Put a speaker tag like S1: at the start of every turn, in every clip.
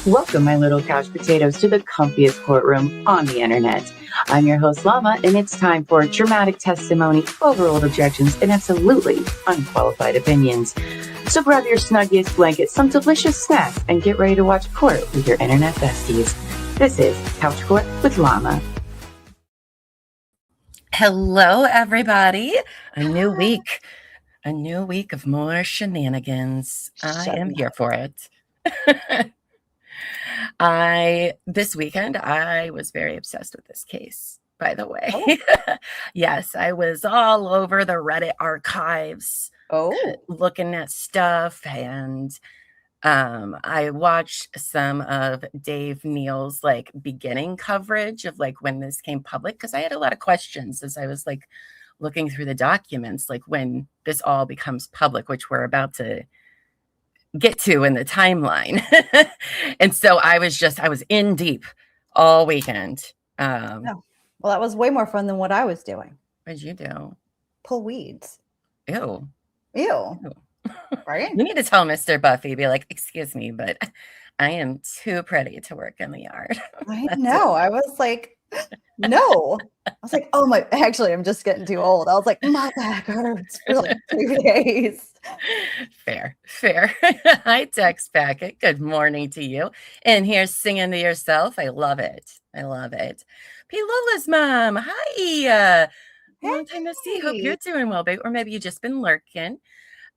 S1: Welcome, my little couch potatoes, to the comfiest courtroom on the internet. I'm your host, Llama, and it's time for dramatic testimony, overruled objections, and absolutely unqualified opinions. So grab your snuggiest blanket, some delicious snacks, and get ready to watch court with your internet besties. This is Couch Court with Llama.
S2: Hello, everybody. A new week of more shenanigans. I am here for it. This weekend, I was very obsessed with this case, by the way. Oh. Yes, I was all over the Reddit archives looking at stuff, and I watched some of Dave Neal's beginning coverage of when this came public, because I had a lot of questions as I was looking through the documents, when this all becomes public, which we're about to get to in the timeline. And so I was in deep all weekend.
S3: Well, that was way more fun than what I was doing.
S2: What did you do?
S3: Pull weeds.
S2: Ew.
S3: Right?
S2: You need to tell Mr. Buffy, be like, excuse me, but I am too pretty to work in the yard.
S3: I know. I was like, no. I was like, oh my, actually, I'm just getting too old. I was like, my back hurts for 2 days.
S2: Fair. Hi, Tex Packet. Good morning to you. And here's singing to yourself. I love it. P. Lola's mom. Hi. Long time to see. Hope you're doing well, babe. Or maybe you've just been lurking.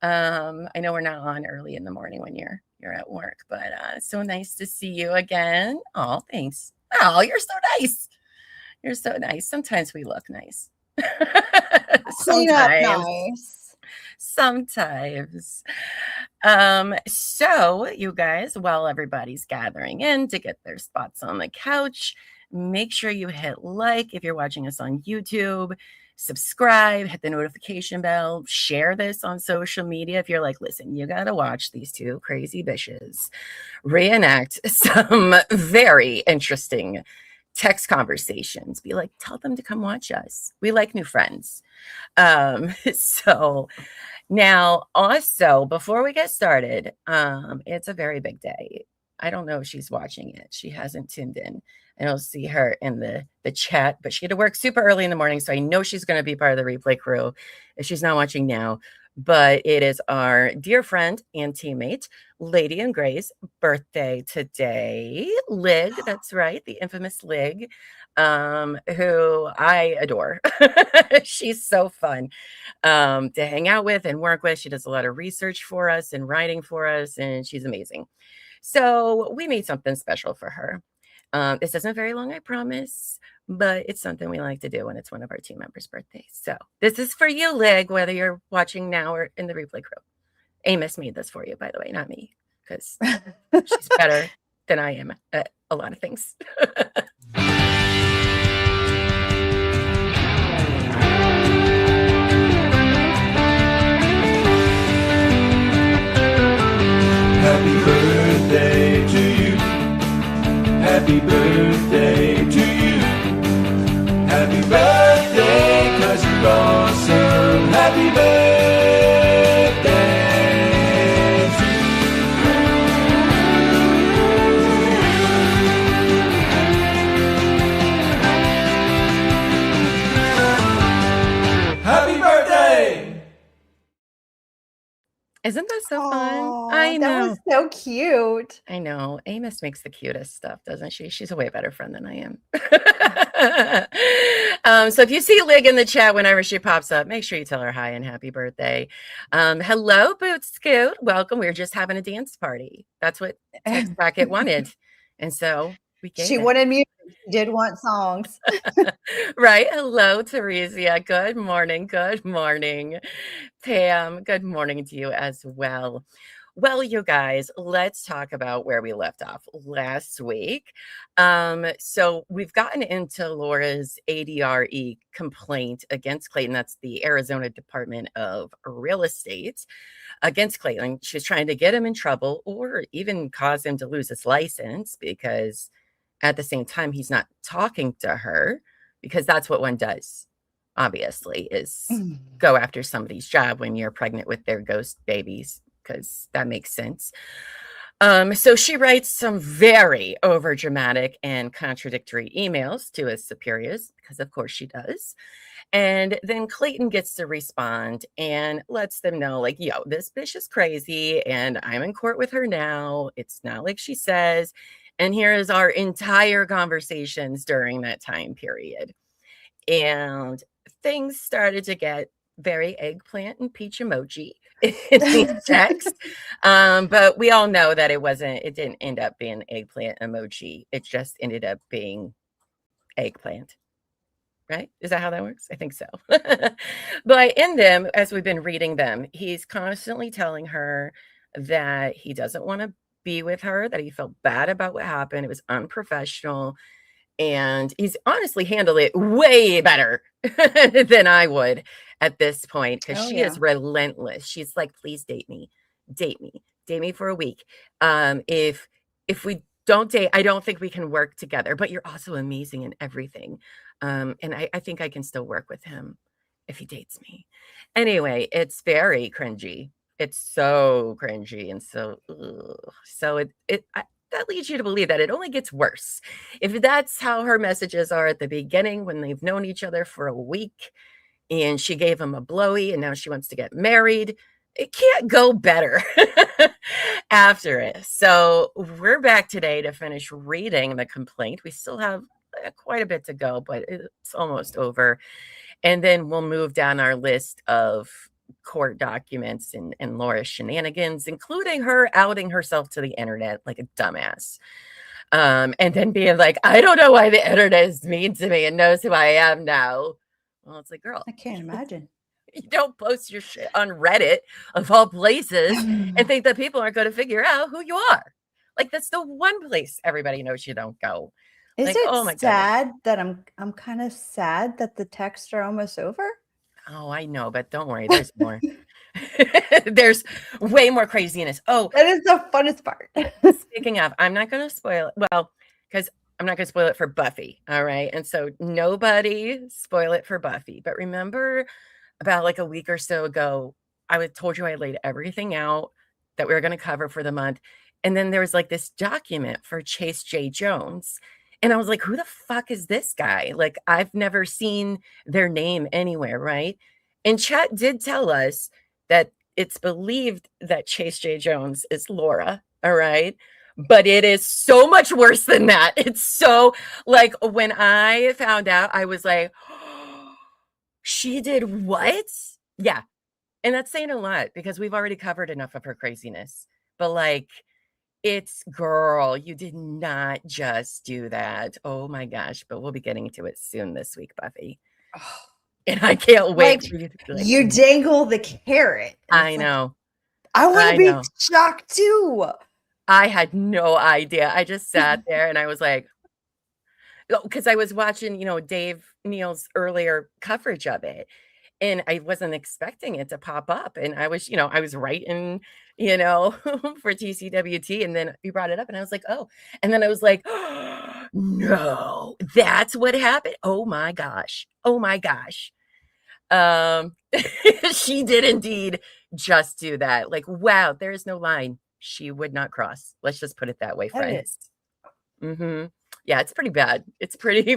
S2: I know we're not on early in the morning when you're at work, but so nice to see you again. Oh, thanks. Oh, you're so nice. You're so nice. Sometimes we look nice. Sometimes. So you guys, while everybody's gathering in to get their spots on the couch, make sure you hit like if you're watching us on YouTube. Subscribe, hit the notification bell, share this on social media. If you're like, listen, you got to watch these two crazy bitches reenact some very interesting text conversations. Be like, tell them to come watch us. We like new friends. So now also, before we get started, it's a very big day. I don't know if she's watching it. She hasn't tuned in. And I'll see her in the chat, but she had to work super early in the morning, so I know she's going to be part of the replay crew if she's not watching now. But it is our dear friend and teammate, Lady in Gray's birthday today. Lig, that's right, the infamous Lig, who I adore. She's so fun to hang out with and work with. She does a lot of research for us and writing for us, and she's amazing. So we made something special for her. This isn't very long, I promise, but it's something we like to do when it's one of our team members' birthdays. So this is for you, Lig, whether you're watching now or in the replay crew. Amos made this for you, by the way, not me, because she's better than I am at a lot of things.
S4: Happy birthday to you. Happy birthday to you. Happy birthday, 'cause you're awesome. Happy birthday to you. Happy birthday!
S2: Isn't that so fun? I know.
S3: That was so cute.
S2: I know. Amos makes the cutest stuff, doesn't she? She's a way better friend than I am. So if you see Lig in the chat whenever she pops up, make sure you tell her hi and happy birthday. Hello, Boot Scoot. Welcome. We were just having a dance party. That's what Tex Packet wanted. And so we gave it.
S3: Wanted music. She did want songs.
S2: Right. Hello, Teresia. Good morning. Pam, good morning to you as well. Well, you guys, let's talk about where we left off last week. So we've gotten into Laura's ADRE complaint against Clayton. That's the Arizona Department of Real Estate against Clayton. She's trying to get him in trouble or even cause him to lose his license, because at the same time, he's not talking to her, because that's what one does, obviously, is go after somebody's job when you're pregnant with their ghost babies, because that makes sense. So she writes some very overdramatic and contradictory emails to his superiors, because of course she does. And then Clayton gets to respond and lets them know, like, yo, this bitch is crazy and I'm in court with her now. It's not like she says. And here is our entire conversations during that time period. And things started to get very eggplant and peach emoji in the text. But we all know that it didn't end up being eggplant emoji. It just ended up being eggplant. Right? Is that how that works? I think so. But in them, as we've been reading them, he's constantly telling her that he doesn't want to be with her, that he felt bad about what happened. It was unprofessional. And he's honestly handled it way better than I would at this point, because she is relentless. She's like, please date me for a week. If we don't date, I don't think we can work together, but you're also amazing in everything. And I think I can still work with him if he dates me. Anyway, it's very cringy. It's so cringy. And so that leads you to believe that it only gets worse. If that's how her messages are at the beginning, when they've known each other for a week and she gave him a blowy and now she wants to get married, it can't go better after it. So we're back today to finish reading the complaint. We still have quite a bit to go, but it's almost over. And then we'll move down our list of court documents and Laura's shenanigans, including her outing herself to the internet like a dumbass. And then being like, I don't know why the internet is mean to me and knows who I am now. Well, it's like, girl,
S3: I can't imagine.
S2: You don't post your shit on Reddit of all places and think that people aren't going to figure out who you are. Like, that's the one place everybody knows you don't go.
S3: Is
S2: like,
S3: it
S2: oh my
S3: sad
S2: goodness.
S3: that I'm kind of sad that the texts are almost over?
S2: Oh, I know, but don't worry, there's more. There's way more craziness. Oh,
S3: that is the funnest part.
S2: Speaking of, I'm not going to spoil it. Well, because I'm not going to spoil it for Buffy. All right. And so nobody spoil it for Buffy. But remember about like a week or so ago, I told you I laid everything out that we were going to cover for the month. And then there was like this document for Chase J. Jones. And I was like, who the fuck is this guy? Like, I've never seen their name anywhere, right? And chat did tell us that it's believed that Chase J. Jones is Laura, all right? But it is so much worse than that. It's so, like, when I found out, I was like, oh, she did what? Yeah. And that's saying a lot because we've already covered enough of her craziness. But, like, it's, girl, you did not just do that. Oh my gosh. But we'll be getting to it soon this week, Buffy. Oh, and I can't wait for you to be like,
S3: you dangle the carrot.
S2: I know.
S3: I want to be shocked too.
S2: I had no idea. I just sat there and I was like, because I was watching, Dave Neal's earlier coverage of it. And I wasn't expecting it to pop up. And I was, I was writing, for TCWT. And then you brought it up and I was like, oh. And then I was like, oh, no, that's what happened. Oh my gosh. Oh my gosh. She did indeed just do that. Like, wow, there is no line she would not cross. Let's just put it that way, friends. Mm-hmm. Yeah, it's pretty bad. It's pretty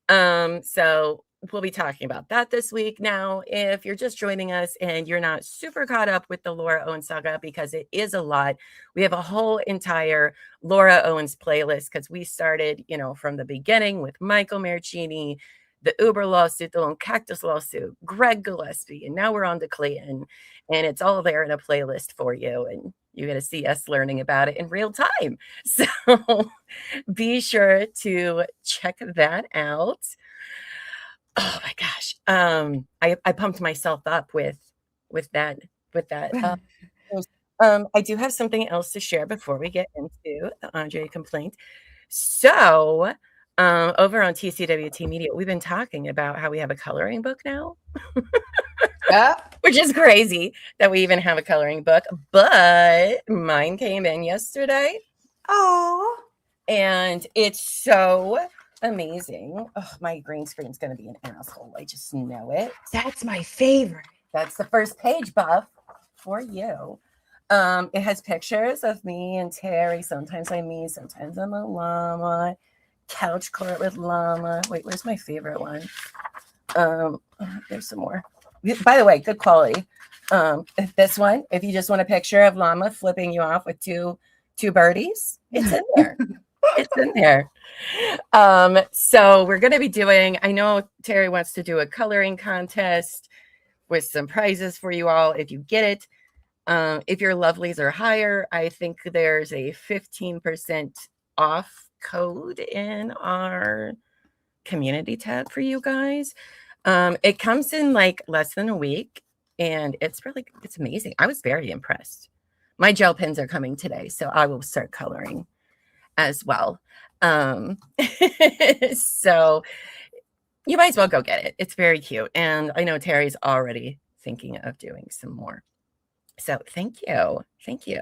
S2: bad. So we'll be talking about that this week. Now, if you're just joining us and you're not super caught up with the Laura Owens saga, because it is a lot, we have a whole entire Laura Owens playlist because we started, from the beginning with Michael Marcini, the Uber lawsuit, the Lone Cactus lawsuit, Greg Gillespie, and now we're on to Clayton, and it's all there in a playlist for you, and you're going to see us learning about it in real time. So be sure to check that out. Oh my gosh. I pumped myself up with that. I do have something else to share before we get into the Andre complaint. So over on TCWT Media, we've been talking about how we have a coloring book now. Yeah. Which is crazy that we even have a coloring book, but mine came in yesterday.
S3: Oh,
S2: and it's so amazing. Oh, my green screen's going to be an asshole. I just know it.
S3: That's my favorite.
S2: That's the first page, Buff, for you. It has pictures of me and Terry. Sometimes I'm me, sometimes I'm a llama. Couch court with llama. Wait, where's my favorite one? There's some more. By the way, good quality. This one, if you just want a picture of llama flipping you off with two birdies, it's in there. It's in there. So we're going to be doing, I know Terry wants to do a coloring contest with some prizes for you all if you get it. If your lovelies are higher, I think there's a 15% off code in our community tab for you guys. It comes in like less than a week, and it's amazing. I was very impressed. My gel pens are coming today, so I will start coloring as well. So you might as well go get it. It's very cute. And I know Terry's already thinking of doing some more. So thank you. Thank you.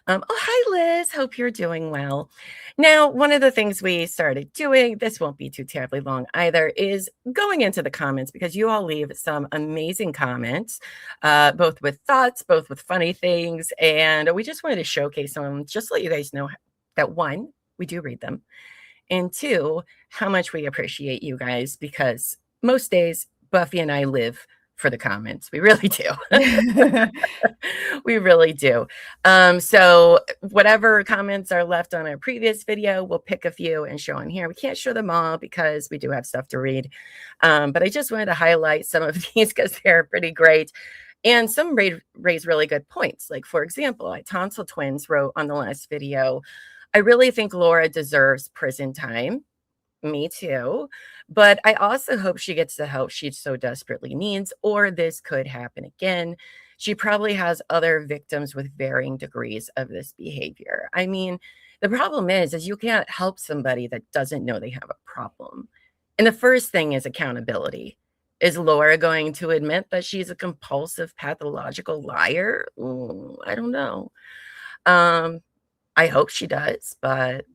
S2: Oh, hi, Liz. Hope you're doing well. Now, one of the things we started doing, this won't be too terribly long either, is going into the comments, because you all leave some amazing comments, both with thoughts, both with funny things. And we just wanted to showcase them, just to let you guys know that, one, we do read them, and two, how much we appreciate you guys, because most days Buffy and I live for the comments. We really do. We really do. So whatever comments are left on our previous video, we'll pick a few and show on here. We can't show them all because we do have stuff to read. But I just wanted to highlight some of these because they're pretty great. And some raise really good points. Like, for example, Tonsil Twins wrote on the last video, I really think Laura deserves prison time. Me too. But I also hope she gets the help she so desperately needs, or this could happen again. She probably has other victims with varying degrees of this behavior. I mean, the problem is you can't help somebody that doesn't know they have a problem. And the first thing is accountability. Is Laura going to admit that she's a compulsive, pathological liar? I don't know. I hope she does, but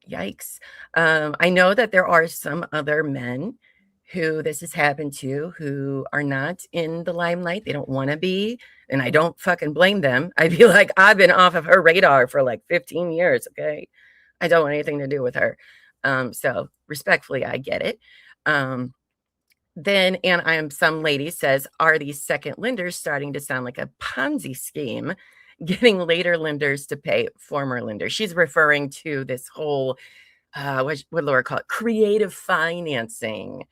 S2: yikes. I know that there are some other men who this has happened to who are not in the limelight. They don't want to be. And I don't fucking blame them. I'd be like, I've been off of her radar for like 15 years. Okay. I don't want anything to do with her. So respectfully, I get it. Then, and some lady says, are these second lenders starting to sound like a Ponzi scheme, getting later lenders to pay former lenders? She's referring to this whole, what Laura called it, creative financing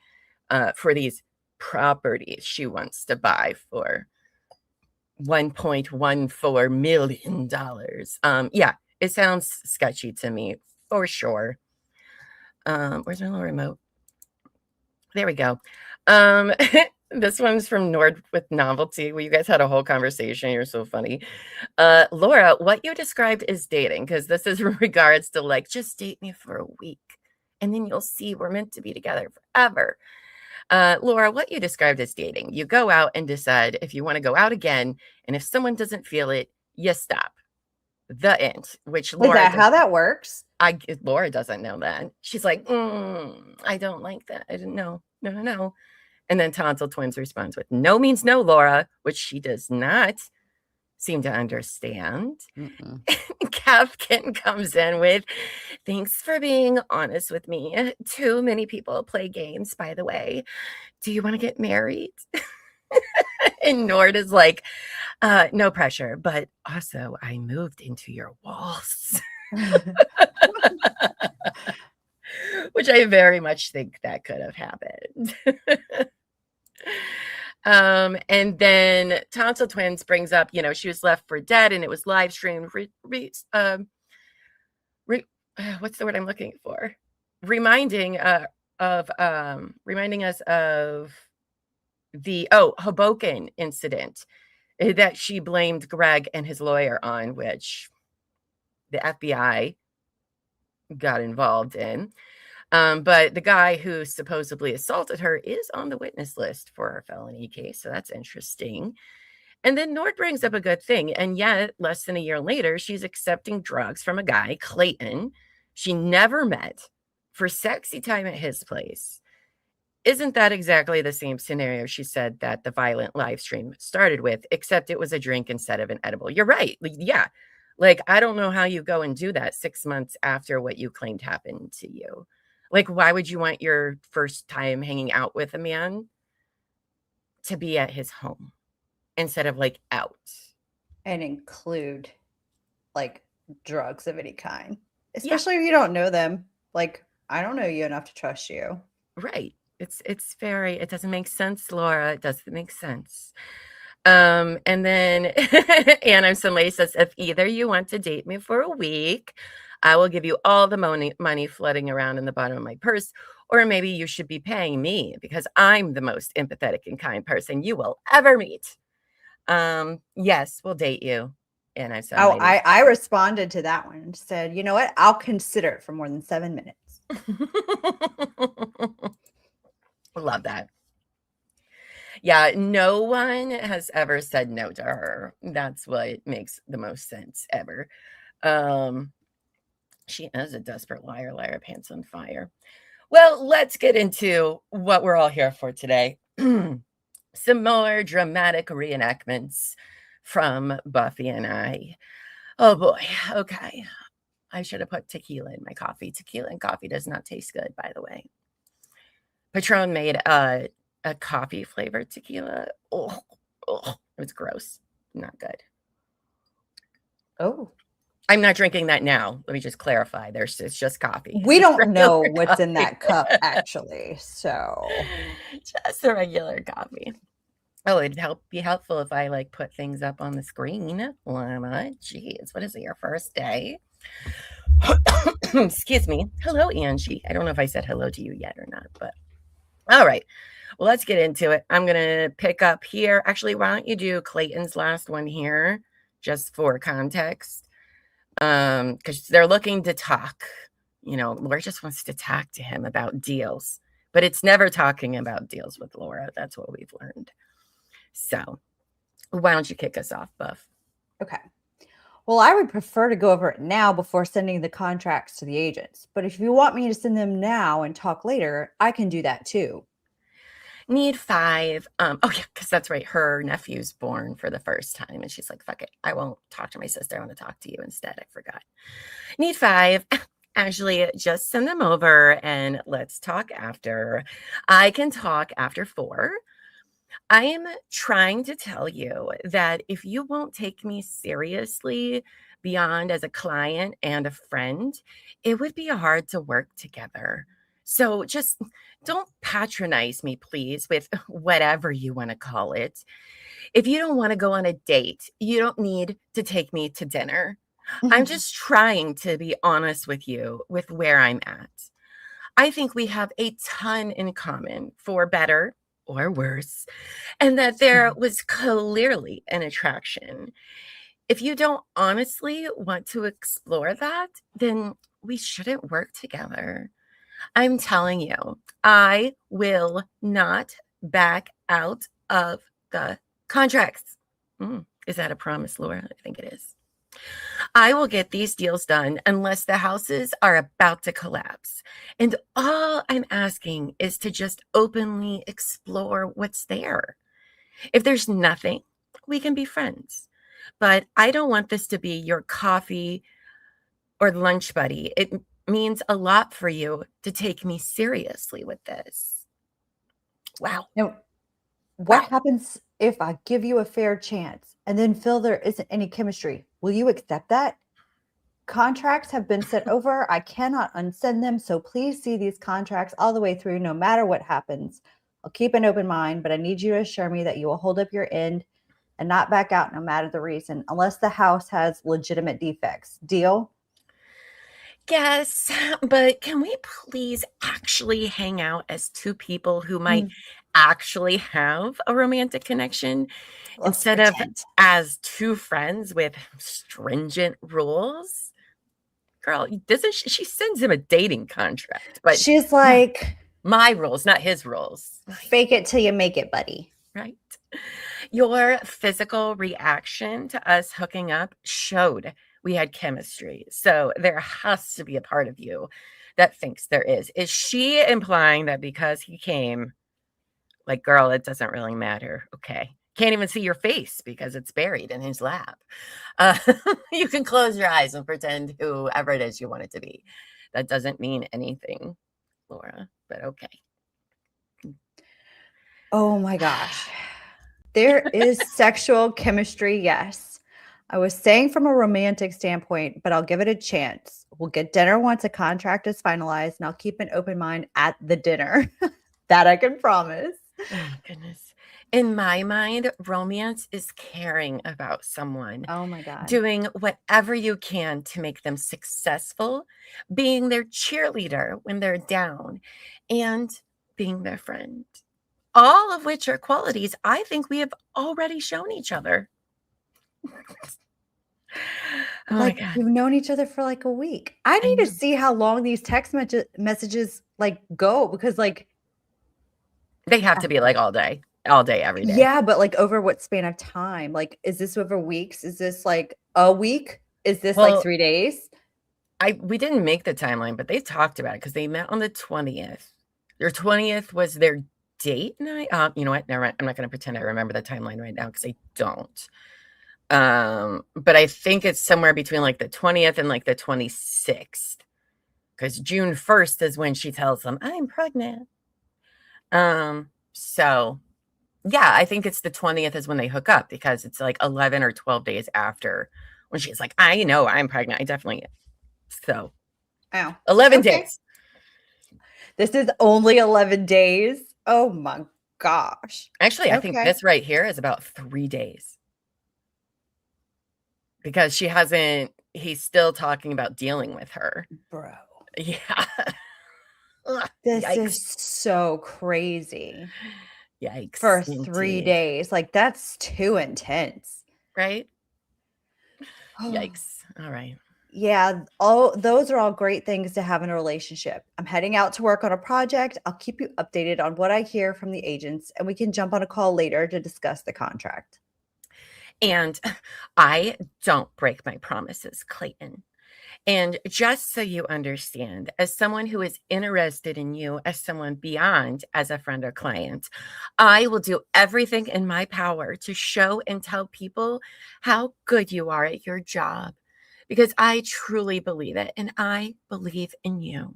S2: for these properties she wants to buy for $1.14 million. Yeah, it sounds sketchy to me for sure. Where's my little remote? There we go. This one's from Nord with Novelty. Well, you guys had a whole conversation. You're so funny. Laura, what you described is dating, because this is in regards to like, just date me for a week and then you'll see we're meant to be together forever. Laura, what you described as dating. You go out and decide if you want to go out again. And if someone doesn't feel it, you stop. The end. Which Laura,
S3: is that how that works?
S2: Laura doesn't know that. She's like, I don't like that. I didn't know. No. And then Tonsil Twins responds with, no means no, Laura, which she does not seem to understand. Kafkin comes in with, thanks for being honest with me. Too many people play games, by the way. Do you want to get married? And Nord is like, no pressure, but also I moved into your walls. Which I very much think that could have happened. And then Tonsil Twins brings up, she was left for dead and it was live streamed. What's the word I'm looking for? Reminding us of the Hoboken incident that she blamed Greg and his lawyer on, which the FBI got involved in. But the guy who supposedly assaulted her is on the witness list for her felony case. So that's interesting. And then Nord brings up a good thing. And yet, less than a year later, she's accepting drugs from a guy, Clayton, she never met, for sexy time at his place. isn't that exactly the same scenario she said that the violent live stream started with, except it was a drink instead of an edible? You're right. Yeah. Like, I don't know how you go and do that 6 months after what you claimed happened to you. Like, why would you want your first time hanging out with a man to be at his home instead of like out?
S3: And include like drugs of any kind, especially if you don't know them. Like, I don't know you enough to trust you.
S2: Right. It's very, it doesn't make sense, Laura. It doesn't make sense. And then and I'm somebody says, if either you want to date me for a week, I will give you all the money flooding around in the bottom of my purse, or maybe you should be paying me because I'm the most empathetic and kind person you will ever meet. Yes, we'll date you. And I said,
S3: Oh, I responded to that one and said, you know what? I'll consider it for more than 7 minutes.
S2: Love that. Yeah, no one has ever said no to her. That's what makes the most sense ever. She is a desperate liar, liar, pants on fire. Well, let's get into what we're all here for today. Some more dramatic reenactments from Buffy and I. Oh boy. Okay. I should have put tequila in my coffee. Tequila and coffee does not taste good, by the way. Patron made a coffee flavored tequila. Oh, it was gross. Not good.
S3: Oh,
S2: I'm not drinking that now. Let me just clarify. It's just coffee.
S3: we
S2: Just
S3: don't know
S2: regular
S3: what's in
S2: coffee.
S3: that cup, actually. So
S2: Just a regular coffee. Oh, it'd be helpful if I like put things up on the screen. Llama, jeez, what is it, your first day? Excuse me. Hello, Angie. I don't know if I said hello to you yet or not, but all right. Well, let's get into it. I'm going to pick up here. Actually, why don't you do Clayton's last one here, just for context? Because they're looking to talk. You know, Laura just wants to talk to him about deals, but it's never talking about deals with Laura. That's what we've learned. So why don't you kick us off, Buff?
S3: okay. Well, I would prefer to go over it now before sending the contracts to the agents. But if you want me to send them now and talk later, I can do that too.
S2: Need 5. Oh yeah, because that's right. Her nephew's born for the first time, and she's like, "Fuck it, I won't talk to my sister. I want to talk to you instead." I forgot. Need 5. Actually, just send them over, and let's talk after. I can talk after 4. I am trying to tell you that if you won't take me seriously beyond as a client and a friend, it would be hard to work together. So just don't patronize me, please, with whatever you want to call it. If you don't want to go on a date, you don't need to take me to dinner. I'm just trying to be honest with you with where I'm at. I think we have a ton in common, for better or worse, and that there was clearly an attraction. If you don't honestly want to explore that, then we shouldn't work together. I'm telling you, I will not back out of the contracts. Is that a promise, Laura? I think it is. I will get these deals done unless the houses are about to collapse. And all I'm asking is to just openly explore what's there. If there's nothing, we can be friends. But I don't want this to be your coffee or lunch buddy. It means a lot for you to take me seriously with this. Wow.
S3: Now, what happens if I give you a fair chance and then feel there isn't any chemistry? Will you accept that? Contracts have been sent over. I cannot unsend them. So please see these contracts all the way through, no matter what happens. I'll keep an open mind, but I need you to assure me that you will hold up your end and not back out no matter the reason, unless the house has legitimate defects. Deal?
S2: Yes, but can we please actually hang out as two people who might actually have a romantic connection instead of as two friends with stringent rules? Girl, doesn't she sends him a dating contract, but
S3: she's like,
S2: my rules, not his rules.
S3: Fake it till you make it, buddy.
S2: Right. Your physical reaction to us hooking up showed we had chemistry. So there has to be a part of you that thinks there is. Is she implying that because he came, like, girl, it doesn't really matter? Okay. Can't even see your face because it's buried in his lap. Uh, you can close your eyes and pretend whoever it is you want it to be. That doesn't mean anything, Laura, but okay.
S3: Oh my gosh. There is sexual chemistry, yes. I was saying from a romantic standpoint, but I'll give it a chance. We'll get dinner once a contract is finalized, and I'll keep an open mind at the dinner. That I can promise.
S2: Oh my goodness. In my mind, romance is caring about someone,
S3: Oh my God.
S2: doing whatever you can to make them successful, being their cheerleader when they're down, and being their friend. All of which are qualities I think we have already shown each other. Oh
S3: Like,
S2: my God.
S3: we've known each other for like a week. I need to
S2: know.
S3: see how long these text messages like go, because like,
S2: They have to be like all day, every day.
S3: yeah, but like over what span of time? Like, is this over weeks? Is this like a week? Is this
S2: Well,
S3: like 3 days?
S2: We didn't make the timeline, but they talked about it because they met on the 20th. Their 20th was their date night. You know what? Never mind. I'm not going to pretend I remember the timeline right now because I don't. But I think it's somewhere between like the 20th and like the 26th, because June 1st is when she tells them I'm pregnant. So yeah, I think it's the 20th is when they hook up, because it's like 11 or 12 days after when she's like, I know I'm pregnant. I definitely am. So
S3: Oh,
S2: 11
S3: okay.
S2: days.
S3: This is only 11 days. Oh my gosh.
S2: Actually, I think
S3: Okay.
S2: this right here is about 3 days. Because he's still talking about dealing with her.
S3: Bro.
S2: Yeah. Ugh,
S3: This
S2: yikes.
S3: is so crazy.
S2: Yikes.
S3: For 3
S2: indeed.
S3: days. Like, that's too intense.
S2: Right? Yikes. All right.
S3: Yeah, those are all great things to have in a relationship. I'm heading out to work on a project. I'll keep you updated on what I hear from the agents, and we can jump on a call later to discuss the contract.
S2: And I don't break my promises, Clayton. And just so you understand, as someone who is interested in you as someone beyond as a friend or client, I will do everything in my power to show and tell people how good you are at your job, because I truly believe it, and I believe in you.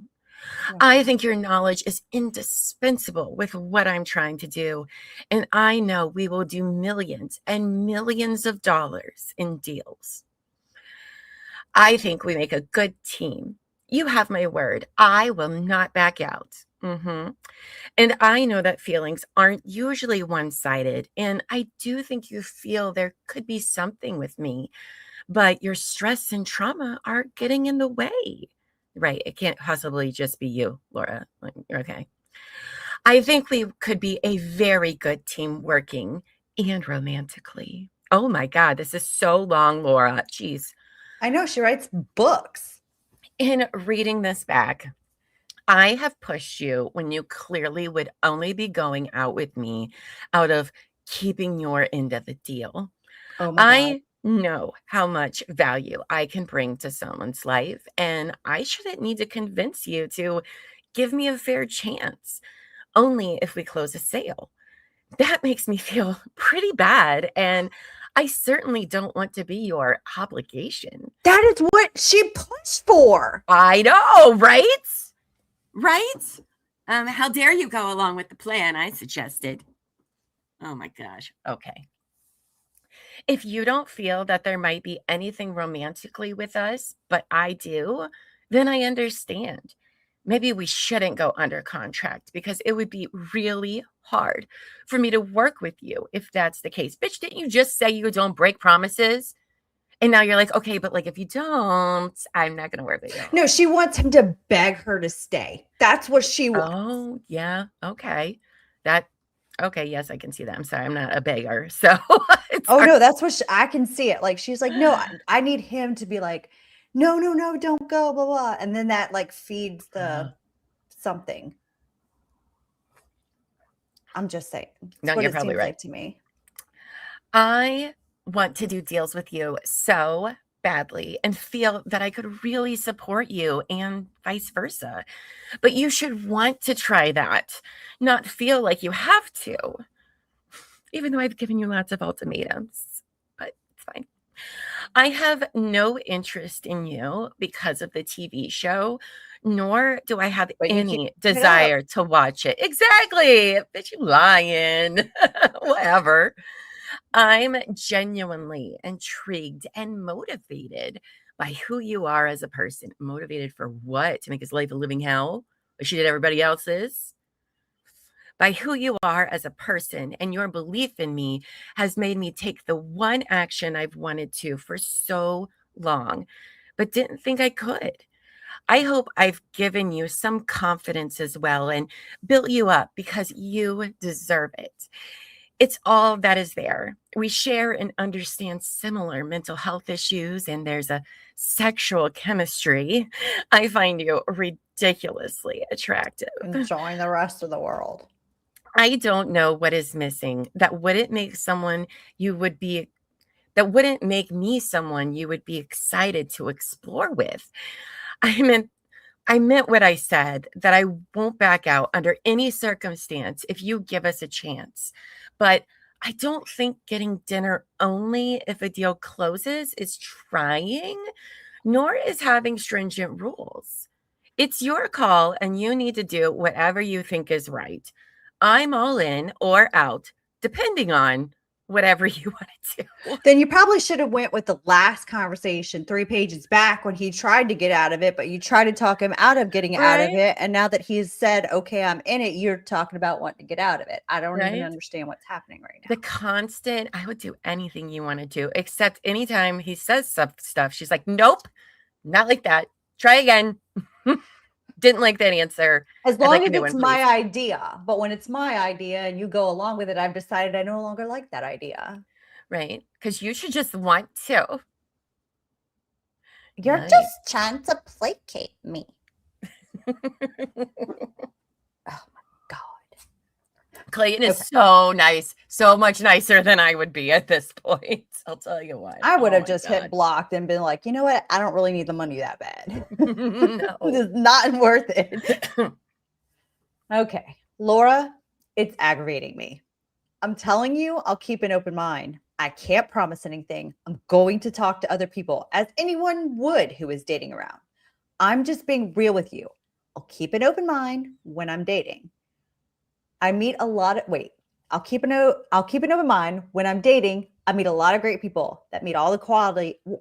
S2: I think your knowledge is indispensable with what I'm trying to do, and I know we will do millions and millions of dollars in deals. I think we make a good team. You have my word. I will not back out. And I know that feelings aren't usually one-sided, and I do think you feel there could be something with me, but your stress and trauma are getting in the way. Right. It can't possibly just be you, Laura. You're okay. I think we could be a very good team working and romantically. Oh my God, this is so long, Laura. Jeez.
S3: I know, she writes books.
S2: In reading this back, I have pushed you when you clearly would only be going out with me out of keeping your end of the deal.
S3: Oh my God.
S2: Know how much value I can bring to someone's life, and I shouldn't need to convince you to give me a fair chance, only if we close a sale. That makes me feel pretty bad, and I certainly don't want to be your obligation.
S3: That is what she pushed for.
S2: I know, right? Right? How dare you go along with the plan I suggested? Oh my gosh. Okay. If you don't feel that there might be anything romantically with us, but I do, then I understand. Maybe we shouldn't go under contract, because it would be really hard for me to work with you if that's the case. Bitch, didn't you just say you don't break promises? And now you're like, okay, but like if you don't, I'm not going to work with you.
S3: No, she wants him to beg her to stay. That's what she wants.
S2: Oh, yeah. Okay. Okay, yes, I can see that. I'm sorry, I'm not a beggar. So
S3: no, that's what I can see it. Like, she's like, no, I need him to be like, no, don't go, blah, blah. And then that like feeds the something. I'm just saying.
S2: No,
S3: what
S2: you're
S3: it
S2: probably
S3: seems
S2: right.
S3: like to me.
S2: I want to do deals with you so badly and feel that I could really support you and vice versa. But you should want to try that, not feel like you have to, even though I've given you lots of ultimatums, but it's fine. I have no interest in you because of the TV show, nor do I have
S3: But you
S2: any
S3: keep it up.
S2: desire to watch it. Exactly. Bitch, you lying. Whatever. I'm genuinely intrigued and motivated by who you are as a person. Motivated for what? To make his life a living hell? Like she did everybody else's? By who you are as a person, and your belief in me has made me take the one action I've wanted to for so long, but didn't think I could. I hope I've given you some confidence as well and built you up because you deserve it. It's all that is there. We share and understand similar mental health issues, and there's a sexual chemistry. I find you ridiculously attractive.
S3: And join the rest of the world.
S2: I don't know what is missing that wouldn't make someone you would be, that wouldn't make me someone you would be excited to explore with. I meant what I said, that I won't back out under any circumstance if you give us a chance. But I don't think getting dinner only if a deal closes is trying, nor is having stringent rules. It's your call, and you need to do whatever you think is right. I'm all in or out, depending on whatever you want to do.
S3: Then you probably should have went with the last conversation 3 pages back when he tried to get out of it, but you tried to talk him out of getting out of
S2: Right?
S3: it. And now that he's said, okay, I'm in it, you're talking about wanting to get out of it. I don't even
S2: Right?
S3: understand what's happening right now.
S2: The constant, I would do anything you want to do, except anytime he says stuff, she's like, nope, not like that. Try again. Didn't like that answer.
S3: As
S2: I'd
S3: long
S2: like a
S3: as
S2: new
S3: it's
S2: one,
S3: my
S2: please.
S3: idea, but when it's my idea and you go along with it, I've decided I no longer like that idea.
S2: Right? Because you should just want to.
S3: You're
S2: Nice.
S3: just trying to placate me. Oh my God.
S2: Clayton is
S3: Okay.
S2: so nice, so much nicer than I would be at this point. I'll tell you what.
S3: I would
S2: Oh
S3: have
S2: my
S3: just
S2: God.
S3: hit blocked and been like, you know what? I don't really need the money that bad.
S2: No.
S3: It's not worth it. Okay. Laura, it's aggravating me. I'm telling you, I'll keep an open mind. I can't promise anything. I'm going to talk to other people, as anyone would who is dating around. I'm just being real with you. I'll keep an open mind when I'm dating. I meet a lot of I'll keep an open mind when I'm dating. I meet a lot of great people that meet all the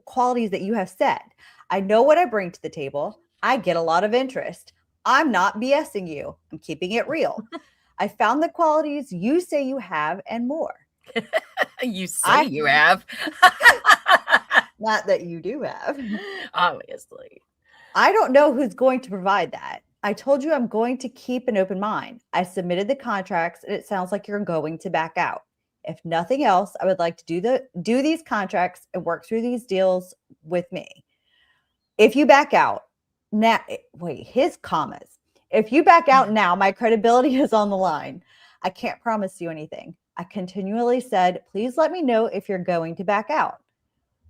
S3: qualities that you have said. I know what I bring to the table. I get a lot of interest. I'm not BSing you. I'm keeping it real. I found the qualities you say you have and more.
S2: You say you have.
S3: Not that you do have.
S2: Obviously.
S3: I don't know who's going to provide that. I told you I'm going to keep an open mind. I submitted the contracts and it sounds like you're going to back out. If nothing else, I would like to do these contracts and work through these deals with me. If you back out now, his commas. If you back out now, my credibility is on the line. I can't promise you anything. I continually said, please let me know if you're going to back out.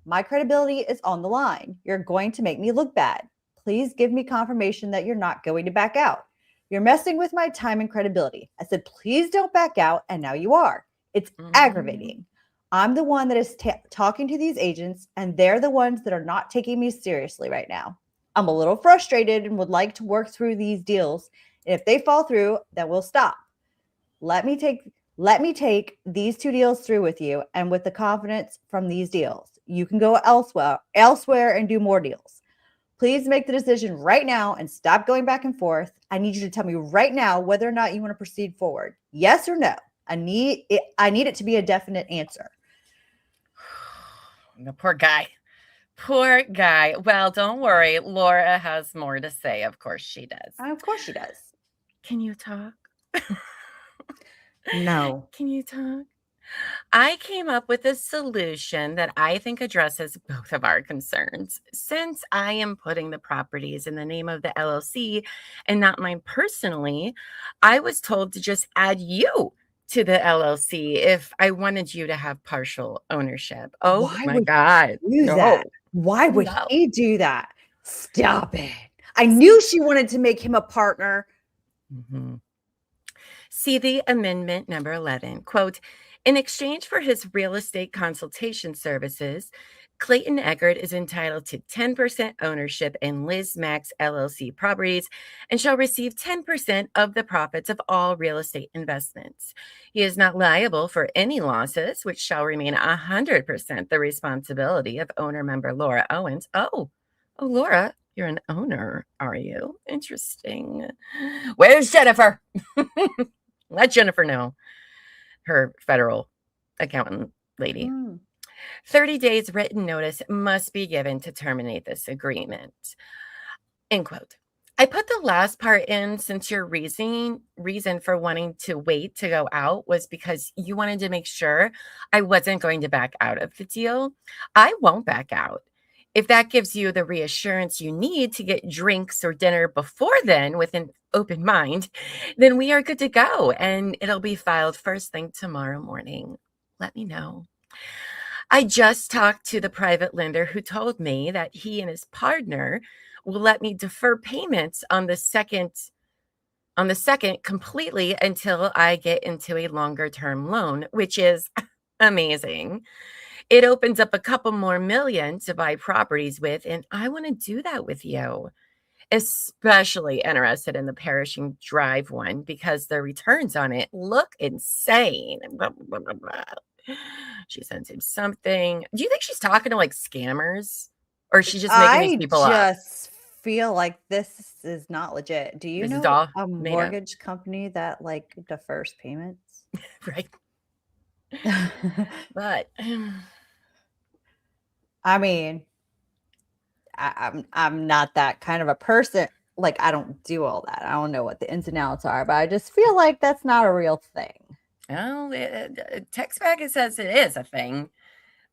S3: My credibility is on the line. You're going to make me look bad. Please give me confirmation that you're not going to back out. You're messing with my time and credibility. I said, please don't back out. And now you are. It's aggravating. I'm the one that is talking to these agents, and they're the ones that are not taking me seriously right now. I'm a little frustrated and would like to work through these deals. And if they fall through, then we'll stop. Let me take these 2 deals through with you, and with the confidence from these deals, you can go elsewhere and do more deals. Please make the decision right now and stop going back and forth. I need you to tell me right now whether or not you want to proceed forward. Yes or no. I need it to be a definite answer.
S2: The poor guy. Poor guy. Well, don't worry. Laura has more to say. Of course she does.
S3: Of course she does.
S2: Can you talk?
S3: No.
S2: Can you talk? I came up with a solution that I think addresses both of our concerns. Since I am putting the properties in the name of the LLC and not mine personally, I was told to just add you to the LLC if I wanted you to have partial ownership. Oh
S3: Why
S2: my
S3: would
S2: God.
S3: you do
S2: No.
S3: that? Why would
S2: No.
S3: he do that? Stop it. I knew she wanted to make him a partner.
S2: Mhm. See the amendment number 11, quote, in exchange for his real estate consultation services, Clayton Echard is entitled to 10% ownership in Liz Max LLC properties and shall receive 10% of the profits of all real estate investments. He is not liable for any losses, which shall remain 100% the responsibility of owner member Laura Owens. Oh, Laura, you're an owner, are you? Interesting. Where's Jennifer? Let Jennifer know, her federal accountant lady. 30 days written notice must be given to terminate this agreement. End quote. I put the last part in since your reason for wanting to wait to go out was because you wanted to make sure I wasn't going to back out of the deal. I won't back out. If that gives you the reassurance you need to get drinks or dinner before then with an open mind, then we are good to go and it'll be filed first thing tomorrow morning. Let me know. I just talked to the private lender who told me that he and his partner will let me defer payments on the second completely until I get into a longer term loan, which is amazing. It opens up a couple more million to buy properties with, and I want to do that with you. Especially interested in the Perishing Drive one because the returns on it look insane. Blah, blah, blah, blah. She sends him something. Do you think she's talking to like scammers, or is she just making these people up?
S3: I just feel like this is not legit. Do you
S2: This is
S3: know
S2: all
S3: a
S2: made up.
S3: mortgage company that like defers payments?
S2: Right. But
S3: I mean, I'm not that kind of a person. Like, I don't do all that. I don't know what the ins and outs are, but I just feel like that's not a real thing.
S2: oh, text back it says it is a thing.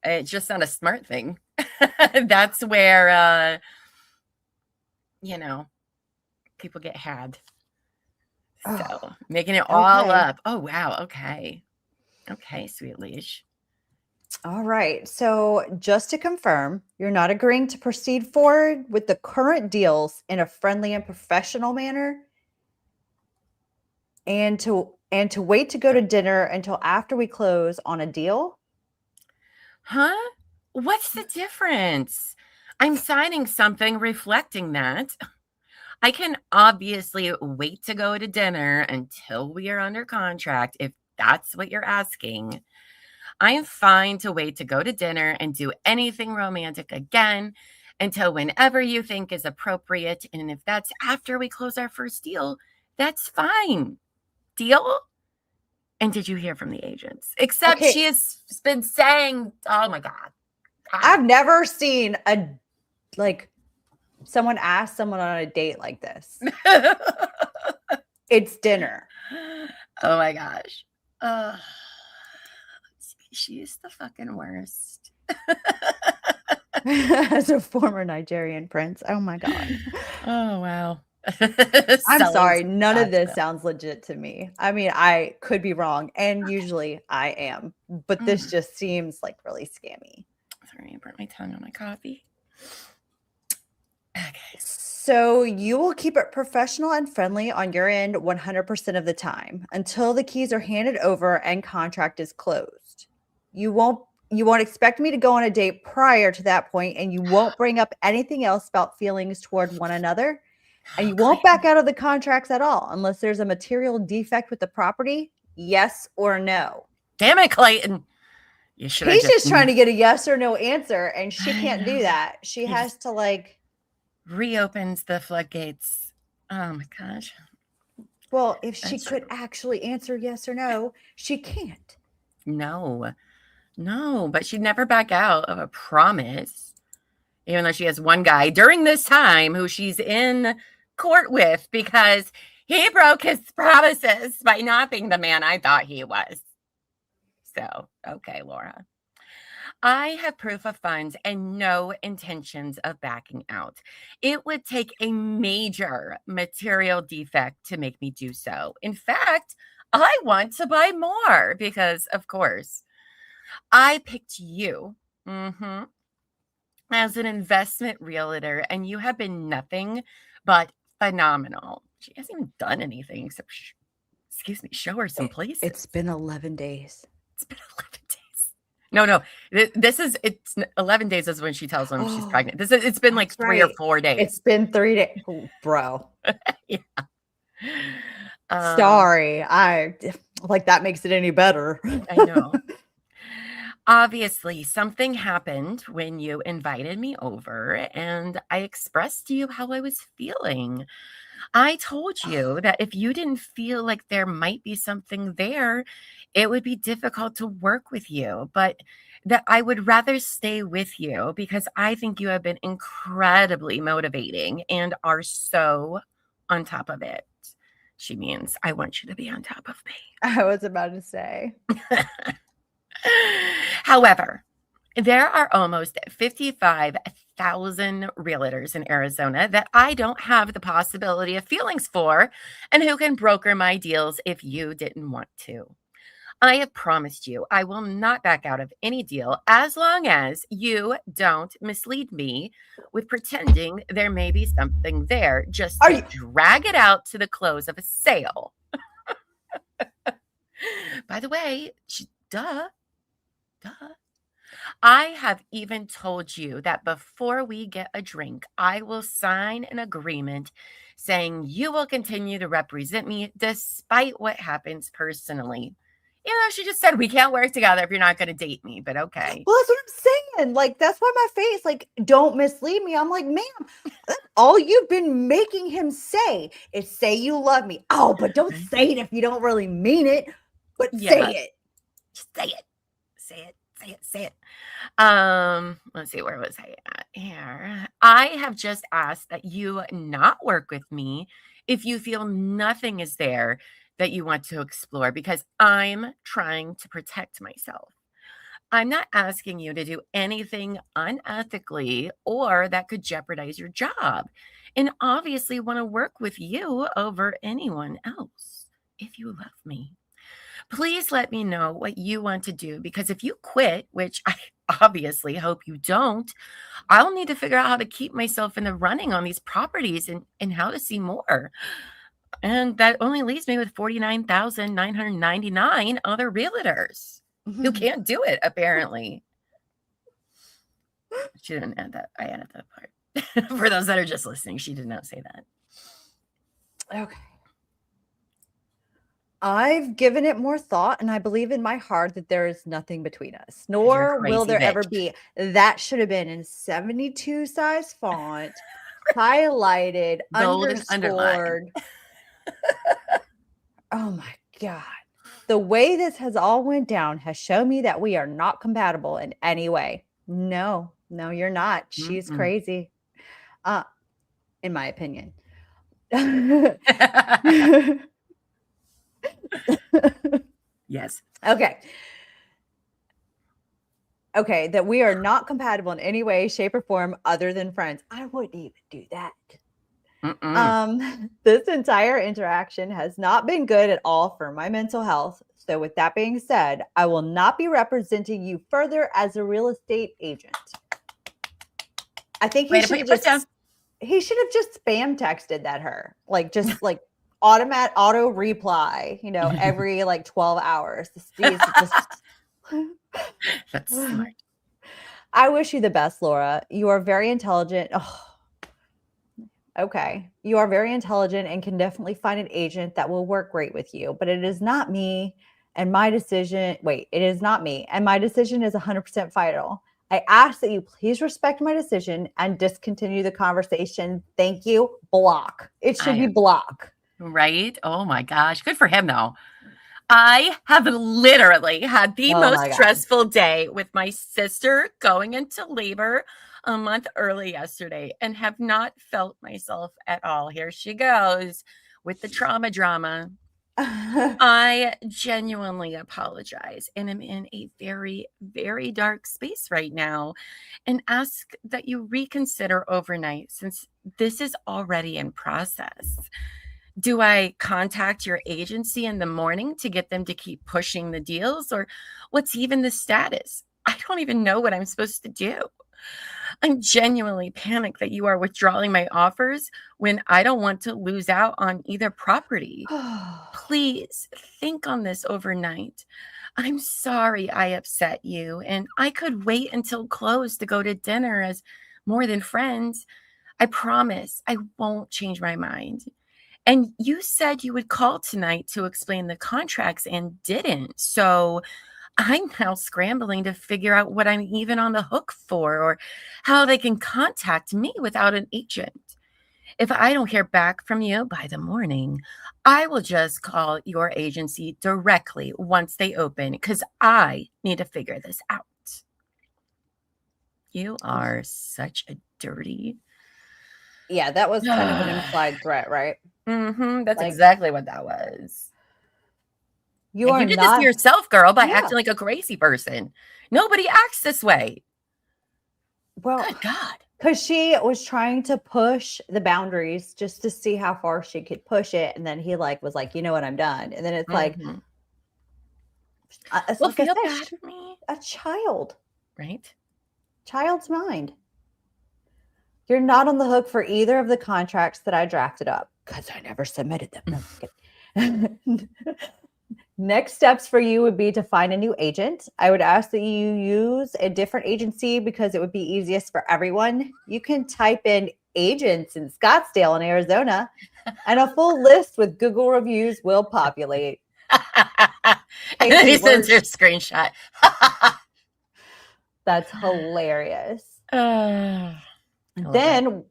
S2: It's just not a smart thing. That's where people get had. So making it all up. Oh wow. Okay, sweet leash.
S3: All right. So just to confirm, you're not agreeing to proceed forward with the current deals in a friendly and professional manner, and to wait to go to dinner until after we close on a deal?
S2: Huh? What's the difference? I'm signing something reflecting that. I can obviously wait to go to dinner until we are under contract if that's what you're asking. I am fine to wait to go to dinner and do anything romantic again until whenever you think is appropriate. And if that's after we close our first deal, that's fine. Deal? And did you hear from the agents? Except she has been saying, oh my God.
S3: I've never seen someone ask someone on a date like this. It's dinner.
S2: Oh my gosh. She's the fucking worst.
S3: As a former Nigerian prince. Oh my God.
S2: Oh, wow.
S3: I'm sorry. None of this sounds legit to me. I mean, I could be wrong, and usually I am, but this just seems like really scammy.
S2: Sorry, I burnt my tongue on my coffee. Okay.
S3: So you will keep it professional and friendly on your end 100% of the time until the keys are handed over and contract is closed. You won't expect me to go on a date prior to that point, and you won't bring up anything else about feelings toward one another. And you won't back out of the contracts at all unless there's a material defect with the property. Yes or no?
S2: Damn it, Clayton.
S3: He's just trying to get a yes or no answer, and she can't do that. She has to
S2: reopens the floodgates. Oh my gosh.
S3: Well, if she could actually answer yes or no, she can't.
S2: No, but she'd never back out of a promise. Even though she has one guy during this time who she's in court with because he broke his promises by not being the man I thought he was. So, okay, Laura. I have proof of funds and no intentions of backing out. It would take a major material defect to make me do so. In fact, I want to buy more because, of course, I picked you. as an investment realtor, and you have been nothing but phenomenal. She hasn't even done anything except, show her some places.
S3: It's been 11 days.
S2: It's been 11 days. No. It's 11 days is when she tells them she's pregnant. It's been like 3 or 4 days.
S3: It's been 3 days. Oh, bro.
S2: Yeah.
S3: Sorry. I like that makes it any better.
S2: I know. Obviously, something happened when you invited me over and I expressed to you how I was feeling. I told you that if you didn't feel like there might be something there, it would be difficult to work with you, but that I would rather stay with you because I think you have been incredibly motivating and are so on top of it. She means I want you to be on top of me.
S3: I was about to say.
S2: However, there are almost 55,000 realtors in Arizona that I don't have the possibility of feelings for and who can broker my deals if you didn't want to. I have promised you I will not back out of any deal as long as you don't mislead me with pretending there may be something there just to drag it out to the close of a sale. By the way, duh. I have even told you that before we get a drink, I will sign an agreement saying you will continue to represent me despite what happens personally. You know, she just said we can't work together if you're not going to date me, but okay.
S3: Well, that's what I'm saying. Like, that's why my face, like, don't mislead me. I'm like, ma'am, all you've been making him say is say you love me. Oh, but don't say it if you don't really mean it, but say it.
S2: Just say it. Say it. Let's see, where was I at here? I have just asked that you not work with me if you feel nothing is there that you want to explore because I'm trying to protect myself. I'm not asking you to do anything unethically or that could jeopardize your job. And obviously want to work with you over anyone else if you love me. Please let me know what you want to do because if you quit, which I obviously hope you don't, I'll need to figure out how to keep myself in the running on these properties and how to see more. And that only leaves me with 49,999 other realtors who can't do it, apparently. She didn't add that. I added that part. For those that are just listening, she did not say that.
S3: Okay. I've given it more thought, and I believe in my heart that there is nothing between us, nor will there ever be. That should have been in 72 size font, highlighted, underscored. Oh my God. The way this has all went down has shown me that we are not compatible in any way. No, you're not. She's crazy. In my opinion.
S2: Yes.
S3: Okay, that we are not compatible in any way, shape, or form other than friends. I wouldn't even do that. This entire interaction has not been good at all for my mental health. So with that being said, I will not be representing you further as a real estate agent. I think he should have just spam texted that her, like just like auto reply, every like 12 hours.
S2: That's smart.
S3: I wish you the best, Laura. You are very intelligent. Oh, okay. You are very intelligent and can definitely find an agent that will work great with you, but it is not me and my decision. Wait, it is not me. And my decision is 100% final. I ask that you please respect my decision and discontinue the conversation. Thank you. Block. It should be block.
S2: Right? Oh my gosh. Good for him, though. I have literally had the most stressful day with my sister going into labor a month early yesterday and have not felt myself at all. Here she goes with the trauma drama. I genuinely apologize and am in a very, very dark space right now and ask that you reconsider overnight since this is already in process. Do I contact your agency in the morning to get them to keep pushing the deals, or what's even the status? I don't even know what I'm supposed to do. I'm genuinely panicked that you are withdrawing my offers when I don't want to lose out on either property. Please think on this overnight. I'm sorry I upset you, and I could wait until close to go to dinner as more than friends. I promise I won't change my mind. And you said you would call tonight to explain the contracts and didn't. So I'm now scrambling to figure out what I'm even on the hook for or how they can contact me without an agent. If I don't hear back from you by the morning, I will just call your agency directly once they open because I need to figure this out. You are such a dirty.
S3: Yeah, that was kind of an implied threat, right?
S2: That's
S3: Like-
S2: exactly what that was.
S3: You
S2: And
S3: are
S2: you did
S3: not
S2: this to yourself, girl, by
S3: Yeah.
S2: acting like a crazy person. Nobody acts this way.
S3: well,
S2: Good God.
S3: because she was trying to push the boundaries just to see how far she could push it, and then he was like, you know what, I'm done. And then it's like,
S2: Mhm.
S3: it's
S2: Well,
S3: like I
S2: feel
S3: said,
S2: bad for me,
S3: a
S2: right?
S3: child's mind. You're not on the hook for either of the contracts that I drafted up because I never submitted them. No, I'm kidding. Next steps for you would be to find a new agent. I would ask that you use a different agency because it would be easiest for everyone. You can type in agents in Scottsdale in Arizona, and a full list with Google reviews will populate.
S2: And then he
S3: Casey,
S2: sends
S3: we're-
S2: her a screenshot.
S3: That's hilarious.
S2: I love
S3: Then,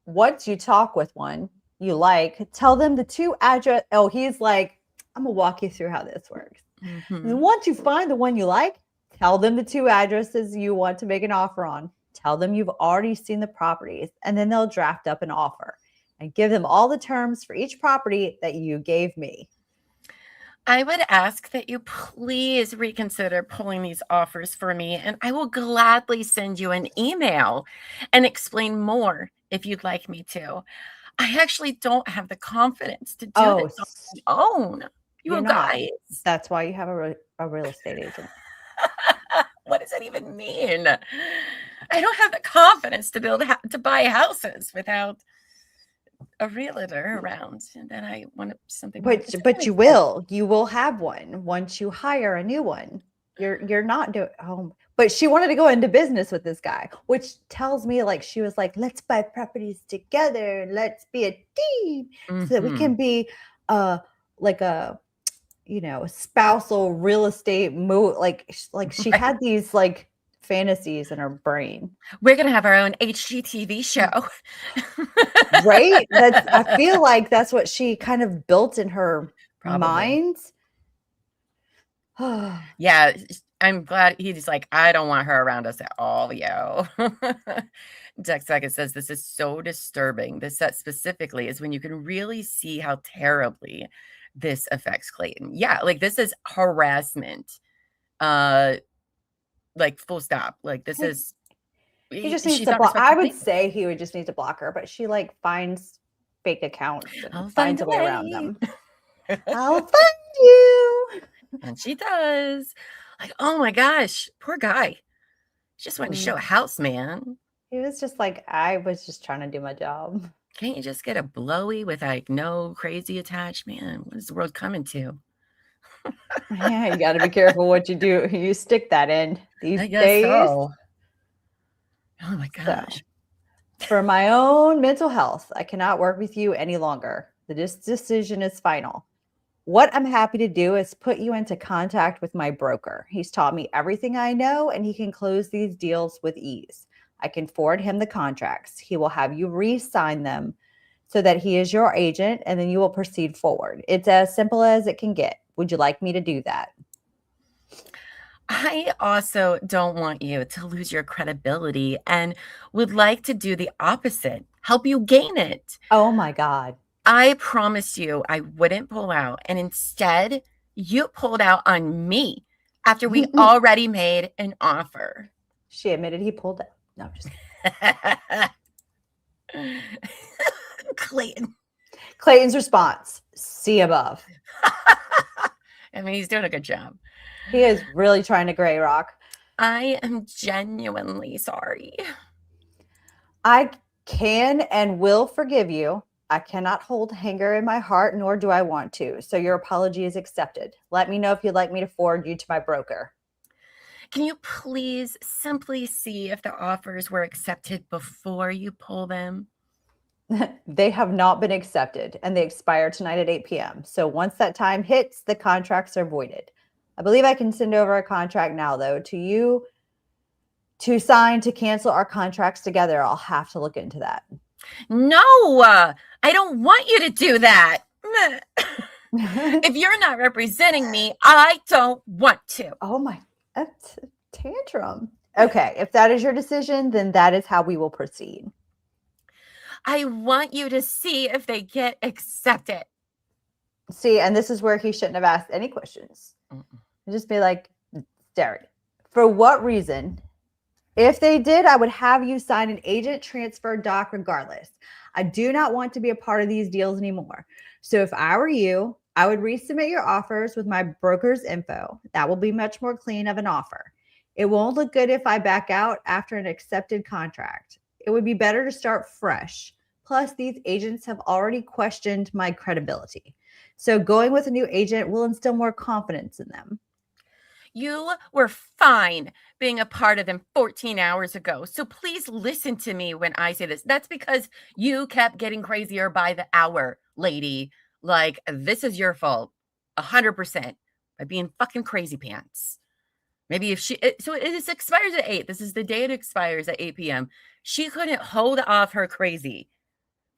S3: once you talk with one you like, tell them the two address. Oh, he's like, I'm gonna walk you through how this works. And then once you find the one you like, tell them the two addresses you want to make an offer on. Tell them you've already seen the properties, and then they'll draft up an offer and give them all the terms for each property that you gave me.
S2: I would ask that you please reconsider pulling these offers for me, and I will gladly send you an email and explain more if you'd like me to. I actually don't have the confidence to do
S3: Oh,
S2: this on my own. You
S3: you're not.
S2: guys.
S3: That's why you have a real estate agent.
S2: What does that even mean? I don't have the confidence to to buy houses without a realtor around, and then I want something. more
S3: But you will have one once you hire a new one. You're not doing but she wanted to go into business with this guy, which tells me she was like, let's buy properties together, let's be a team so that we can be like a spousal real estate move. She had these fantasies in her brain.
S2: We're gonna have our own HGTV show.
S3: Right? I feel like that's what she kind of built in her mind.
S2: Yeah, I'm glad he's like, I don't want her around us at all, yo. Dex Sackett says this is so disturbing. This set specifically is when you can really see how terribly this affects Clayton. Yeah, this is harassment. Full stop. This is
S3: He just needs to block. I would say he would just need to block her, but she finds fake accounts and finds a way around them. I'll find you.
S2: And she does. Oh my gosh, poor guy. He just wanted to show a house, man.
S3: He was just I was just trying to do my job.
S2: Can't you just get a blowy with no crazy attachment? What is the world coming to?
S3: Yeah, you got to be careful what you do. You stick that in these
S2: I guess
S3: days.
S2: so. Oh my gosh.
S3: So, for my own mental health, I cannot work with you any longer. This decision is final. What I'm happy to do is put you into contact with my broker. He's taught me everything I know, and he can close these deals with ease. I can forward him the contracts. He will have you re-sign them so that he is your agent, and then you will proceed forward. It's as simple as it can get. Would you like me to do that?
S2: I also don't want you to lose your credibility and would like to do the opposite, help you gain it.
S3: Oh my God.
S2: I promised you I wouldn't pull out, and instead you pulled out on me after we already made an offer.
S3: She admitted he pulled out. No, just
S2: kidding. Clayton.
S3: Clayton's response, see above.
S2: I mean, he's doing a good job.
S3: He is really trying to gray rock.
S2: I am genuinely sorry.
S3: I can and will forgive you. I cannot hold anger in my heart, nor do I want to. So your apology is accepted. Let me know if you'd like me to forward you to my broker.
S2: Can you please simply see if the offers were accepted before you pull them?
S3: They have not been accepted, and they expire tonight at 8 p.m. So once that time hits, the contracts are voided. I believe I can send over a contract now, though, to you to sign to cancel our contracts together. I'll have to look into that.
S2: No, I don't want you to do that. If you're not representing me, I don't want to.
S3: Oh my, that's a tantrum. Okay, if that is your decision, then that is how we will proceed.
S2: I want you to see if they get accepted.
S3: See, and this is where he shouldn't have asked any questions. Just be like, Derek, for what reason? If they did, I would have you sign an agent transfer doc regardless. I do not want to be a part of these deals anymore. So if I were you, I would resubmit your offers with my broker's info. That will be much more clean of an offer. It won't look good if I back out after an accepted contract. It would be better to start fresh. Plus, these agents have already questioned my credibility. So going with a new agent will instill more confidence in them.
S2: You were fine being a part of them 14 hours ago. So please listen to me when I say this. That's because you kept getting crazier by the hour, lady. Like, this is your fault. 100% by being fucking crazy pants. Maybe if so it expires at 8. This is the day it expires at 8 p.m. She couldn't hold off her crazy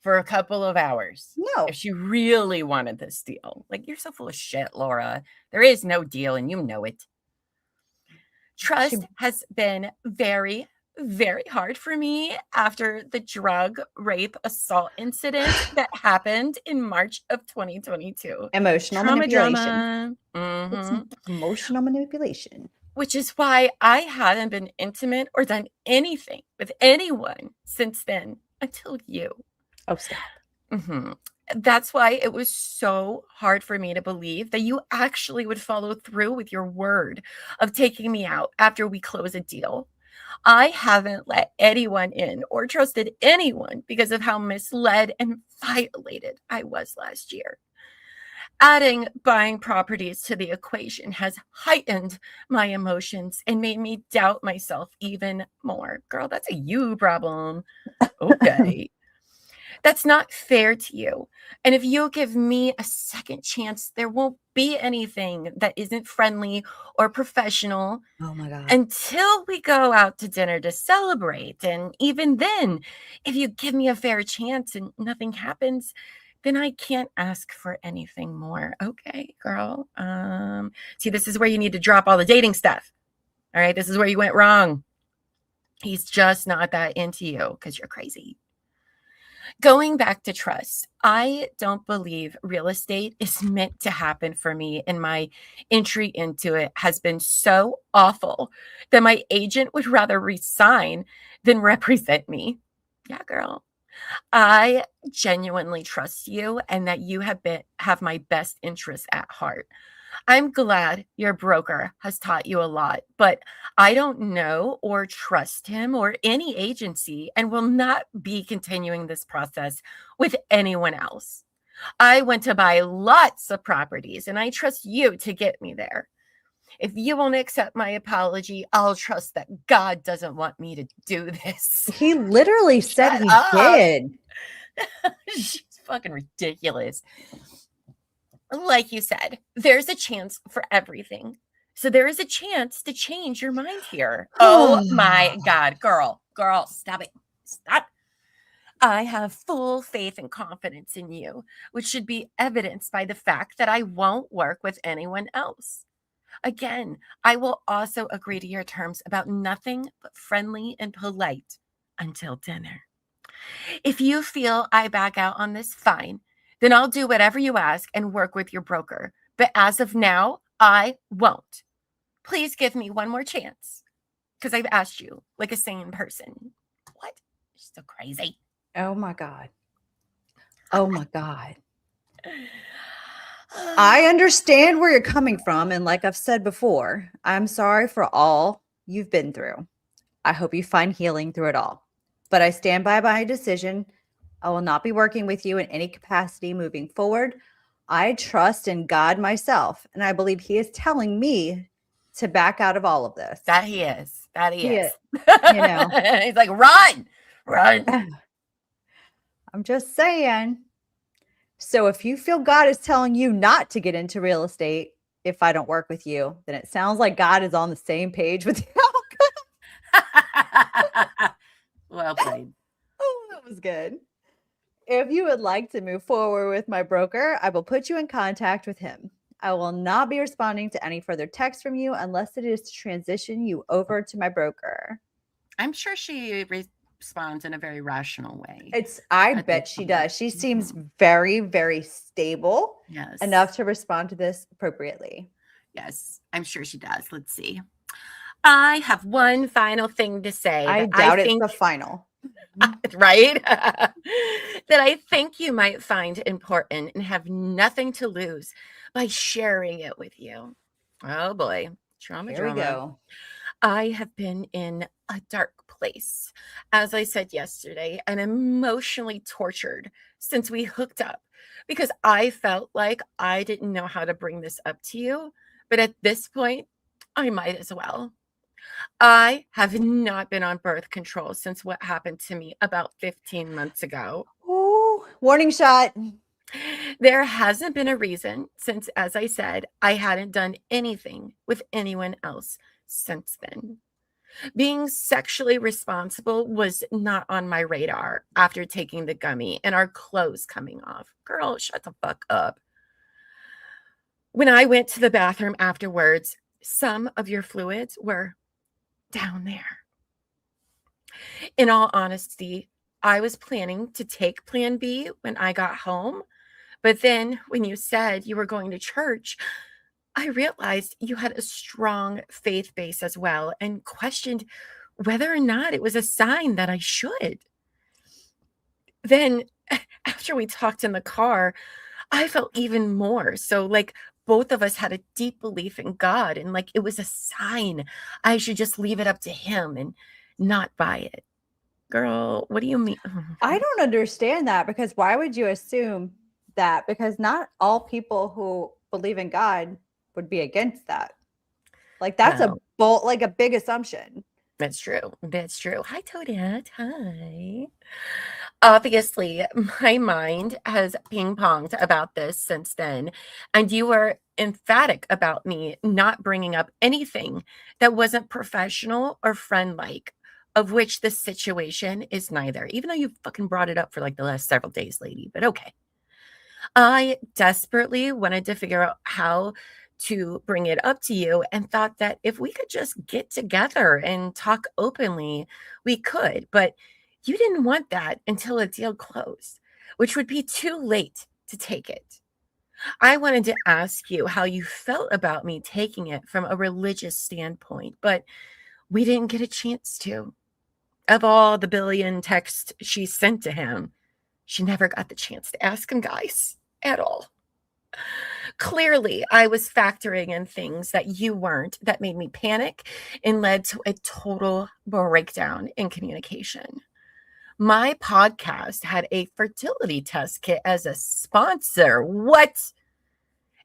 S2: for a couple of hours.
S3: No.
S2: If she really wanted this deal. Like, you're so full of shit, Laura. There is no deal, and you know it. Trust has been very, very hard for me after the drug, rape, assault incident that happened in March of 2022.
S3: Emotional manipulation.
S2: Mm-hmm.
S3: Emotional manipulation.
S2: Which is why I haven't been intimate or done anything with anyone since then until you.
S3: Oh, stop.
S2: Mm-hmm. That's why it was so hard for me to believe that you actually would follow through with your word of taking me out after we close a deal. I haven't let anyone in or trusted anyone because of how misled and violated I was last year. Adding buying properties to the equation has heightened my emotions and made me doubt myself even more. Girl, that's a you problem. Okay. That's not fair to you. And if you give me a second chance, there won't be anything that isn't friendly or professional.
S3: Oh my God.
S2: Until we go out to dinner to celebrate. And even then, if you give me a fair chance and nothing happens, then I can't ask for anything more. Okay, girl. See, this is where you need to drop all the dating stuff. All right, this is where you went wrong. He's just not that into you because you're crazy. Going back to trust, I don't believe real estate is meant to happen for me, and my entry into it has been so awful that my agent would rather resign than represent me. Yeah, girl. I genuinely trust you and that you have my best interests at heart. I'm glad your broker has taught you a lot, but I don't know or trust him or any agency and will not be continuing this process with anyone else. I went to buy lots of properties and I trust you to get me there. If you won't accept my apology, I'll trust that God doesn't want me to do this.
S3: He literally said he did.
S2: She's fucking ridiculous. Like you said, there's a chance for everything. So there is a chance to change your mind here. Oh my God, girl, stop it. Stop. I have full faith and confidence in you, which should be evidenced by the fact that I won't work with anyone else. Again, I will also agree to your terms about nothing but friendly and polite until dinner. If you feel I back out on this, fine. Then I'll do whatever you ask and work with your broker. But as of now, I won't. Please give me one more chance because I've asked you like a sane person. What? You're so crazy.
S3: Oh my God. Oh my God. I understand where you're coming from. And like I've said before, I'm sorry for all you've been through. I hope you find healing through it all. but I stand by my decision. I will not be working with you in any capacity moving forward. I trust in God myself, and I believe he is telling me to back out of all of this.
S2: That he is. That he
S3: He
S2: is.
S3: you know.
S2: He's like, run.
S3: I'm just saying. So if you feel God is telling you not to get into real estate if I don't work with you, then it sounds like God is on the same page with you.
S2: Well played.
S3: Oh, that was good. If you would like to move forward with my broker, I will put you in contact with him. I will not be responding to any further texts from you unless it is to transition you over to my broker.
S2: I'm sure she responds in a very rational way.
S3: I bet she does. She seems very, very stable.
S2: Yes.
S3: Enough to respond to this appropriately.
S2: Yes, I'm sure she does. Let's see. I have one final thing to say.
S3: I doubt it's the final.
S2: Right? That I think you might find important and have nothing to lose by sharing it with you. Oh boy. Trauma.
S3: Here we go.
S2: I have been in a dark place, as I said yesterday, and emotionally tortured since we hooked up because I felt like I didn't know how to bring this up to you. But at this point, I might as well. I have not been on birth control since what happened to me about 15 months ago.
S3: Oh, warning shot.
S2: There hasn't been a reason since, as I said, I hadn't done anything with anyone else since then. Being sexually responsible was not on my radar after taking the gummy and our clothes coming off. Girl, shut the fuck up. When I went to the bathroom afterwards, some of your fluids were down there. In all honesty, I was planning to take Plan B when I got home, but then when you said you were going to church, I realized you had a strong faith base as well and questioned whether or not it was a sign that I should. Then after we talked in the car, I felt even more. So like both of us had a deep belief in God and like it was a sign I should just leave it up to him and not buy it. Girl, what do you mean?
S3: I don't understand that because why would you assume that? Because not all people who believe in God would be against that. Like that's a big assumption.
S2: That's true. That's true. Hi, Toadette. Hi. Obviously, my mind has ping-ponged about this since then, and you were emphatic about me not bringing up anything that wasn't professional or friend-like, of which the situation is neither, even though you fucking brought it up for like the last several days, lady, but okay. I desperately wanted to figure out how to bring it up to you and thought that if we could just get together and talk openly, we could. But you didn't want that until a deal closed, which would be too late to take it. I wanted to ask you how you felt about me taking it from a religious standpoint, but we didn't get a chance to. Of all the billion texts she sent to him, she never got the chance to ask him guys at all. Clearly, I was factoring in things that you weren't, that made me panic and led to a total breakdown in communication. My podcast had a fertility test kit as a sponsor. What?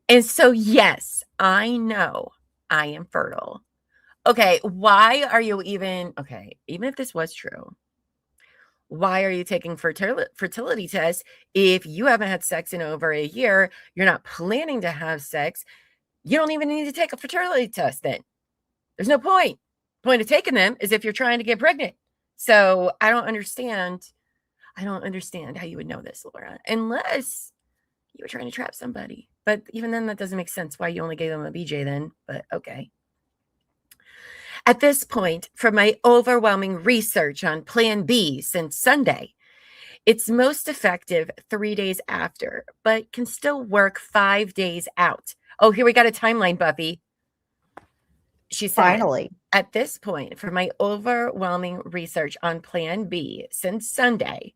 S2: And so, yes, I know I am fertile. Okay, why are you even if this was true, why are you taking fertility tests if you haven't had sex in over a year? You're not planning to have sex. You don't even need to take a fertility test then. There's no point. Point of taking them is if you're trying to get pregnant. So I don't understand how you would know this, Laura, unless you were trying to trap somebody. But even then, that doesn't make sense why you only gave them a BJ then, but okay. At this point, from my overwhelming research on Plan B since Sunday, it's most effective 3 days after, but can still work 5 days out. Oh, here we got a timeline, Buffy. She said, finally, at this point, from my overwhelming research on Plan B since Sunday,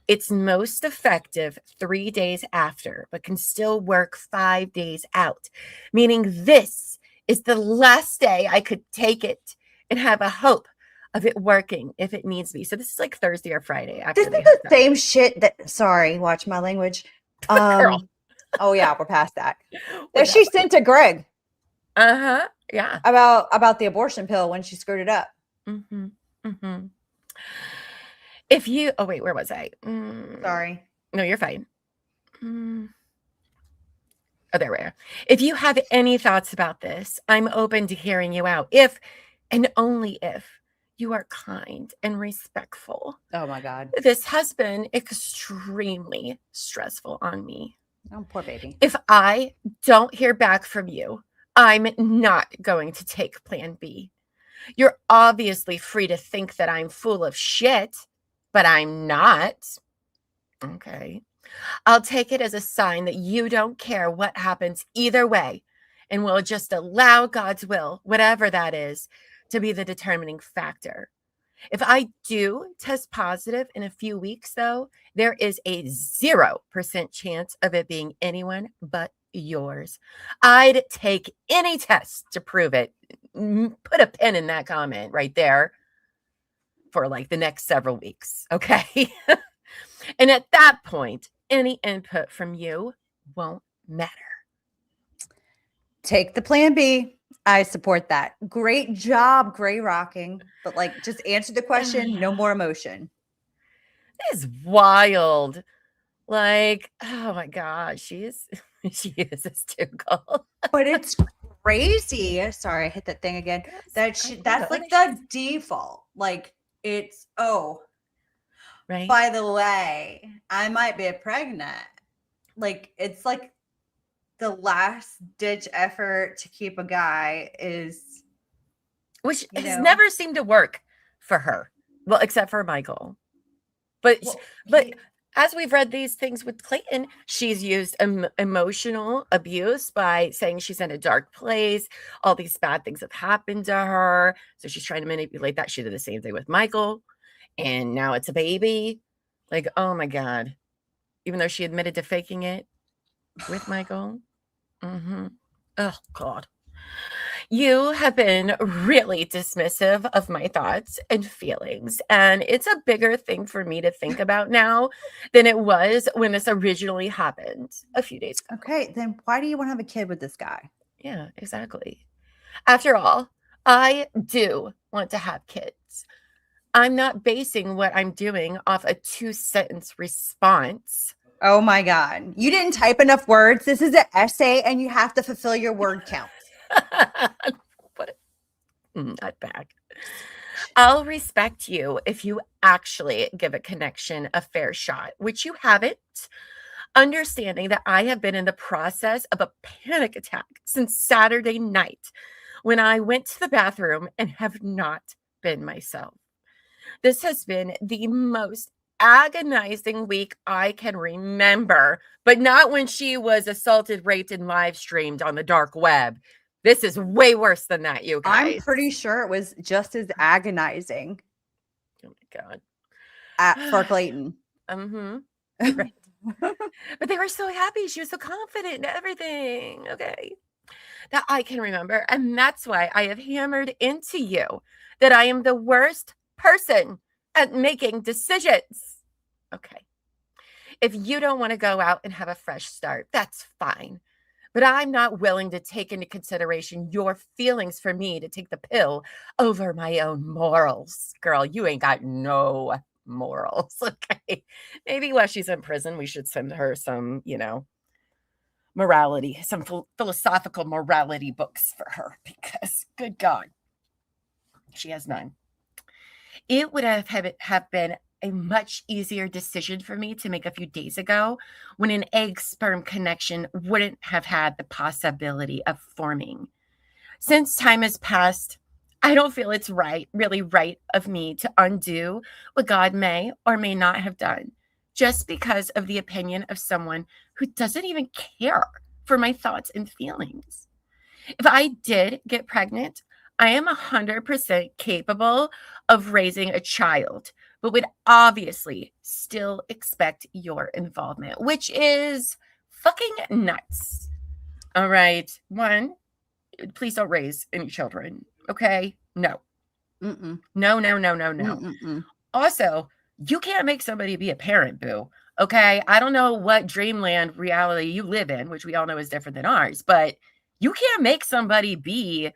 S2: it's most effective 3 days after, but can still work 5 days out, meaning this is the last day I could take it and have a hope of it working if it needs be. So this is like Thursday or Friday after
S3: This is
S2: they
S3: the
S2: hooked up.
S3: same shit that, sorry, watch my language.
S2: Girl.
S3: Oh yeah, we're past that. That
S2: Whatever.
S3: she sent to Greg
S2: Uh-huh. Yeah.
S3: about the abortion pill when she screwed it up.
S2: Mm-hmm. Mm-hmm. If you, oh wait, where was I?
S3: Sorry.
S2: No, you're fine. Oh, there we are. If you have any thoughts about this, I'm open to hearing you out. If, and only if, you are kind and respectful.
S3: Oh my God.
S2: This has been extremely stressful on me.
S3: Oh, poor baby.
S2: If I don't hear back from you, I'm not going to take plan B. You're obviously free to think that I'm full of shit, but I'm not. Okay. I'll take it as a sign that you don't care what happens either way and will just allow God's will, whatever that is, to be the determining factor. If I do test positive in a few weeks, though, there is a 0% chance of it being anyone but yours. I'd take any test to prove it. Put a pin in that comment right there for like the next several weeks, okay? And at that point, any input from you won't matter.
S3: Take the plan B. I support that. Great job, Gray Rocking. But like, just answer the question. No more emotion.
S2: That is wild. Like, oh my God, she is a Stugal.
S3: But it's crazy. Sorry, I hit that thing again. That's like the default. Like it's, oh,
S2: right.
S3: by the way, I might be pregnant. Like it's like the last ditch effort to keep a guy is,
S2: which has never seemed to work for her. Well, except for Michael. But as we've read these things with Clayton, she's used emotional abuse by saying she's in a dark place. All these bad things have happened to her. So she's trying to manipulate that. She did the same thing with Michael. And now it's a baby. Like, oh my God. Even though she admitted to faking it with Michael. Mm-hmm. Oh, God. You have been really dismissive of my thoughts and feelings, and it's a bigger thing for me to think about now than it was when this originally happened a few days ago.
S3: Okay, then why do you want to have a kid with this guy?
S2: Yeah, exactly. After all, I do want to have kids. I'm not basing what I'm doing off a 2-sentence response.
S3: Oh my God. You didn't type enough words. This is an essay and you have to fulfill your word count.
S2: Not back. I'll respect you if you actually give a connection a fair shot, which you haven't. Understanding that I have been in the process of a panic attack since Saturday night when I went to the bathroom and have not been myself. This has been the most agonizing week I can remember, but not when she was assaulted, raped, and live streamed on the dark web. This is way worse than that, you guys.
S3: I'm pretty sure it was just as agonizing.
S2: Oh my God.
S3: For Clayton.
S2: Right. But they were so happy. She was so confident and everything. Okay. That I can remember. And that's why I have hammered into you that I am the worst person at making decisions. Okay. If you don't want to go out and have a fresh start, that's fine. But I'm not willing to take into consideration your feelings for me to take the pill over my own morals. Girl, you ain't got no morals. Okay. Maybe while she's in prison, we should send her some, morality, some philosophical morality books for her, because good God, she has none. It would have been a much easier decision for me to make a few days ago when an egg-sperm connection wouldn't have had the possibility of forming. Since time has passed, I don't feel it's really right of me to undo what God may or may not have done just because of the opinion of someone who doesn't even care for my thoughts and feelings. If I did get pregnant, I am 100% capable of raising a child, but would obviously still expect your involvement, which is fucking nuts. All right. 1, please don't raise any children. Okay? No.
S3: Mm-mm.
S2: No.
S3: Mm-mm.
S2: Also, you can't make somebody be a parent, boo. Okay. I don't know what dreamland reality you live in, which we all know is different than ours, but you can't make somebody be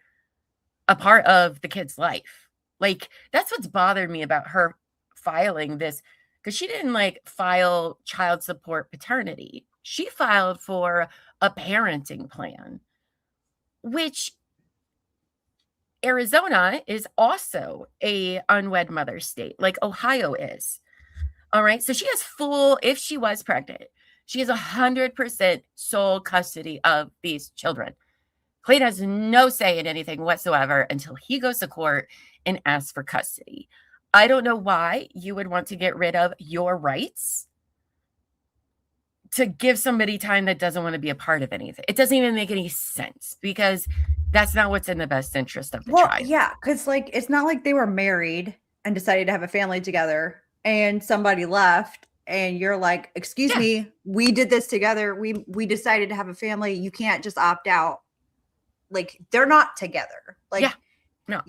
S2: a part of the kid's life. Like, that's what's bothered me about her filing this, because she didn't like file child support paternity. She filed for a parenting plan, which Arizona is also a unwed mother state, like Ohio is. All right. So she has full, if she was pregnant, she has 100% sole custody of these children. Clayton has no say in anything whatsoever until he goes to court and asks for custody. I don't know why you would want to get rid of your rights to give somebody time that doesn't want to be a part of anything. It doesn't even make any sense because that's not what's in the best interest of the child.
S3: Yeah, because like it's not like they were married and decided to have a family together and somebody left and you're like, excuse me, we did this together. We decided to have a family. You can't just opt out. Like they're not together. Like
S2: no.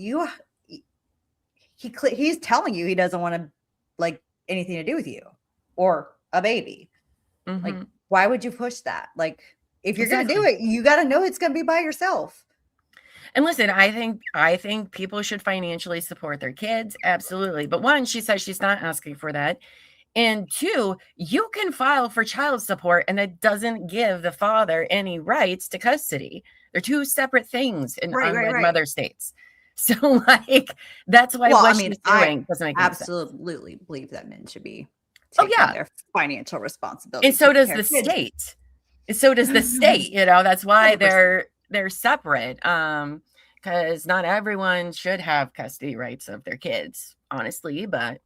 S3: He's telling you he doesn't want to like anything to do with you or a baby.
S2: Mm-hmm.
S3: Like, why would you push that? Like, if you're going to do it, you got to know it's going to be by yourself.
S2: And listen, I think people should financially support their kids. Absolutely. But one, she says she's not asking for that. And two, you can file for child support and it doesn't give the father any rights to custody. They're two separate things in unwed mother states. So like, that's why she's doing doesn't make any sense.
S3: Absolutely believe that men should be taking their financial responsibility.
S2: And so does the state. And so does the state, you know, that's why
S3: 100%.
S2: they're separate. Because not everyone should have custody rights of their kids, honestly, but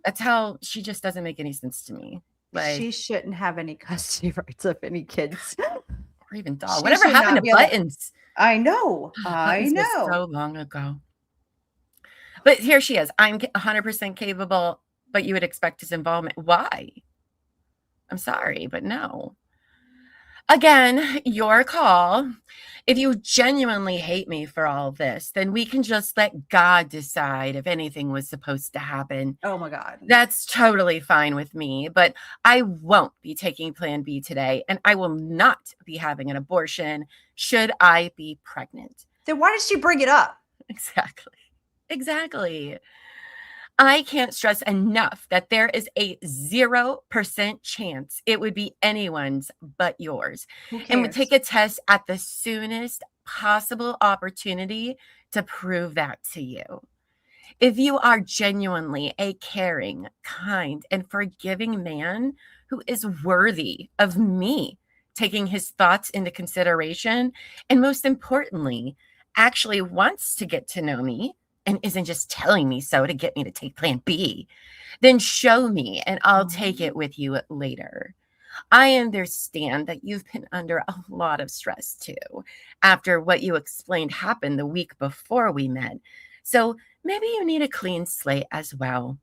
S2: that's how she just doesn't make any sense to me. Like
S3: she shouldn't have any custody rights of any kids.
S2: Or even dog. Whatever happened to Buttons?
S3: I know.
S2: Buttons was so long ago. But here she is. I'm 100% capable, but you would expect his involvement. Why? I'm sorry, but no. Again, your call. If you genuinely hate me for all of this, then we can just let God decide if anything was supposed to happen.
S3: Oh my God.
S2: That's totally fine with me, but I won't be taking Plan B today, and I will not be having an abortion should I be pregnant.
S3: Then why did she bring it up?
S2: Exactly. I can't stress enough that there is a 0% chance it would be anyone's but yours. And would take a test at the soonest possible opportunity to prove that to you. If you are genuinely a caring, kind, and forgiving man who is worthy of me taking his thoughts into consideration, and most importantly, actually wants to get to know me, and isn't just telling me so to get me to take Plan B, then show me and I'll take it with you later. I understand that you've been under a lot of stress too, after what you explained happened the week before we met. So maybe you need a clean slate as well.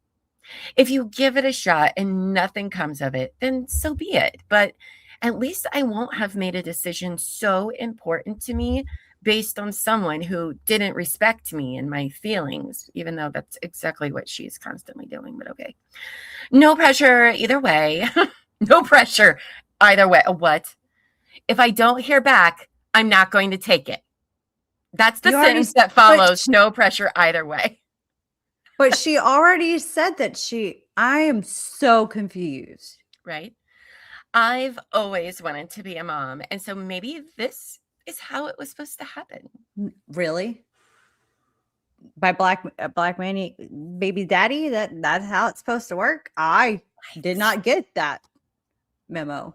S2: If you give it a shot and nothing comes of it, then so be it. But at least I won't have made a decision so important to me based on someone who didn't respect me and my feelings, even though that's exactly what she's constantly doing, but okay. No pressure either way. No pressure either way. What? If I don't hear back, I'm not going to take it. That's the sentence that follows. No pressure either way.
S3: But she already said that I am so confused.
S2: Right? I've always wanted to be a mom. And so maybe this is how it was supposed to happen.
S3: Really? By black man baby daddy? That's how it's supposed to work? I did not get that memo.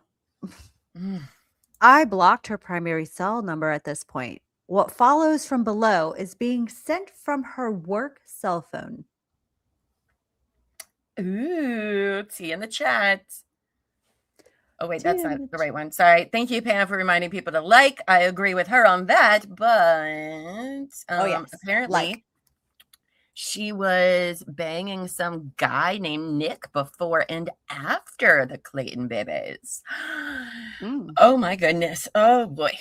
S3: I blocked her primary cell number at this point. What follows from below is being sent from her work cell phone.
S2: Ooh, tea in the chat. Oh, wait, that's not the right one. Sorry. Thank you, Pam, for reminding people to like. I agree with her on that. But apparently she was banging some guy named Nick before and after the Clayton babies. Oh, my goodness. Oh, boy.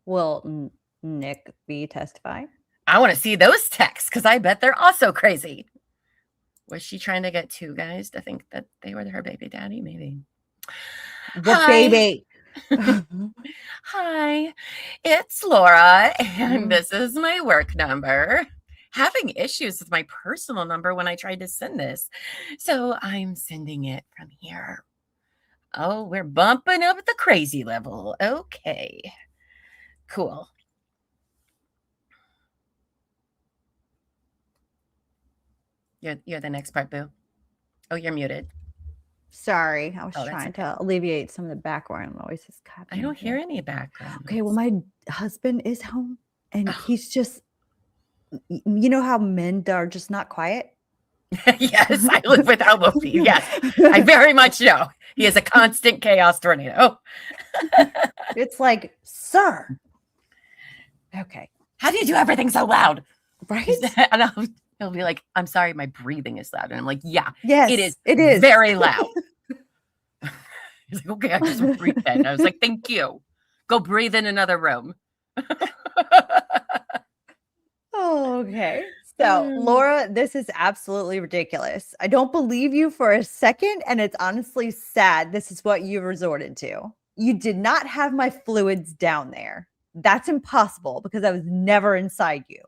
S3: Will Nick be testifying?
S2: I want to see those texts because I bet they're also crazy. Was she trying to get two guys to think that they were her baby daddy? Maybe.
S3: What
S2: Hi.
S3: baby?
S2: Hi, it's Laura, and this is my work number. Having issues with my personal number when I tried to send this, so I'm sending it from here. Oh, we're bumping up at the crazy level. Okay, cool. You're the next part, boo. Oh, you're muted.
S3: Sorry, I was
S2: Oh, that's
S3: trying
S2: okay.
S3: to alleviate some of the background noises.
S2: I don't hear any background.
S3: Okay, well, my husband is home, and
S2: Oh.
S3: he's just, you know how men are just not quiet?
S2: Yes, I live with elbow feet. Yes, I very much know. He is a constant chaos tornado.
S3: It's like, sir. Okay.
S2: How do you do everything so loud?
S3: Right?
S2: And he'll be like, I'm sorry, my breathing is loud. And I'm like, yeah,
S3: Yes,
S2: it is.
S3: It is
S2: very loud. He's like, okay, I just breathe in. I was like, thank you. Go breathe in another room.
S3: Okay. So, Laura, this is absolutely ridiculous. I don't believe you for a second, and it's honestly sad this is what you resorted to. You did not have my fluids down there. That's impossible because I was never inside you.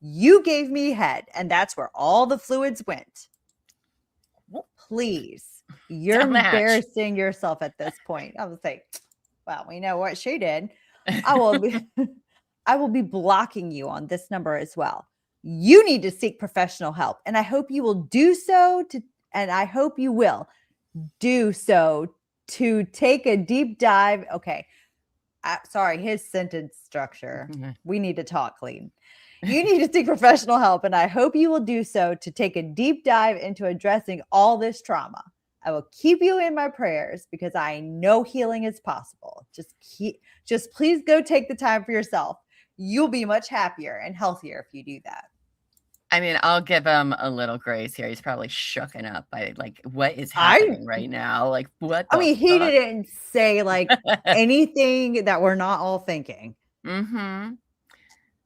S3: You gave me head, and that's where all the fluids went. Please. You're embarrassing yourself at this point. I would say, well, we know what she did. I will be blocking you on this number as well. You need to seek professional help, and I hope you will do so to take a deep dive. Okay. Sorry, his sentence structure. We need to talk, Clayton. You need to seek professional help, and I hope you will do so to take a deep dive into addressing all this trauma. I will keep you in my prayers because I know healing is possible. Just please go take the time for yourself. You'll be much happier and healthier if you do that.
S2: I mean, I'll give him a little grace here. He's probably shooken up by like what is happening right now. Like what?
S3: He didn't say like anything that we're not all thinking.
S2: Mm-hmm.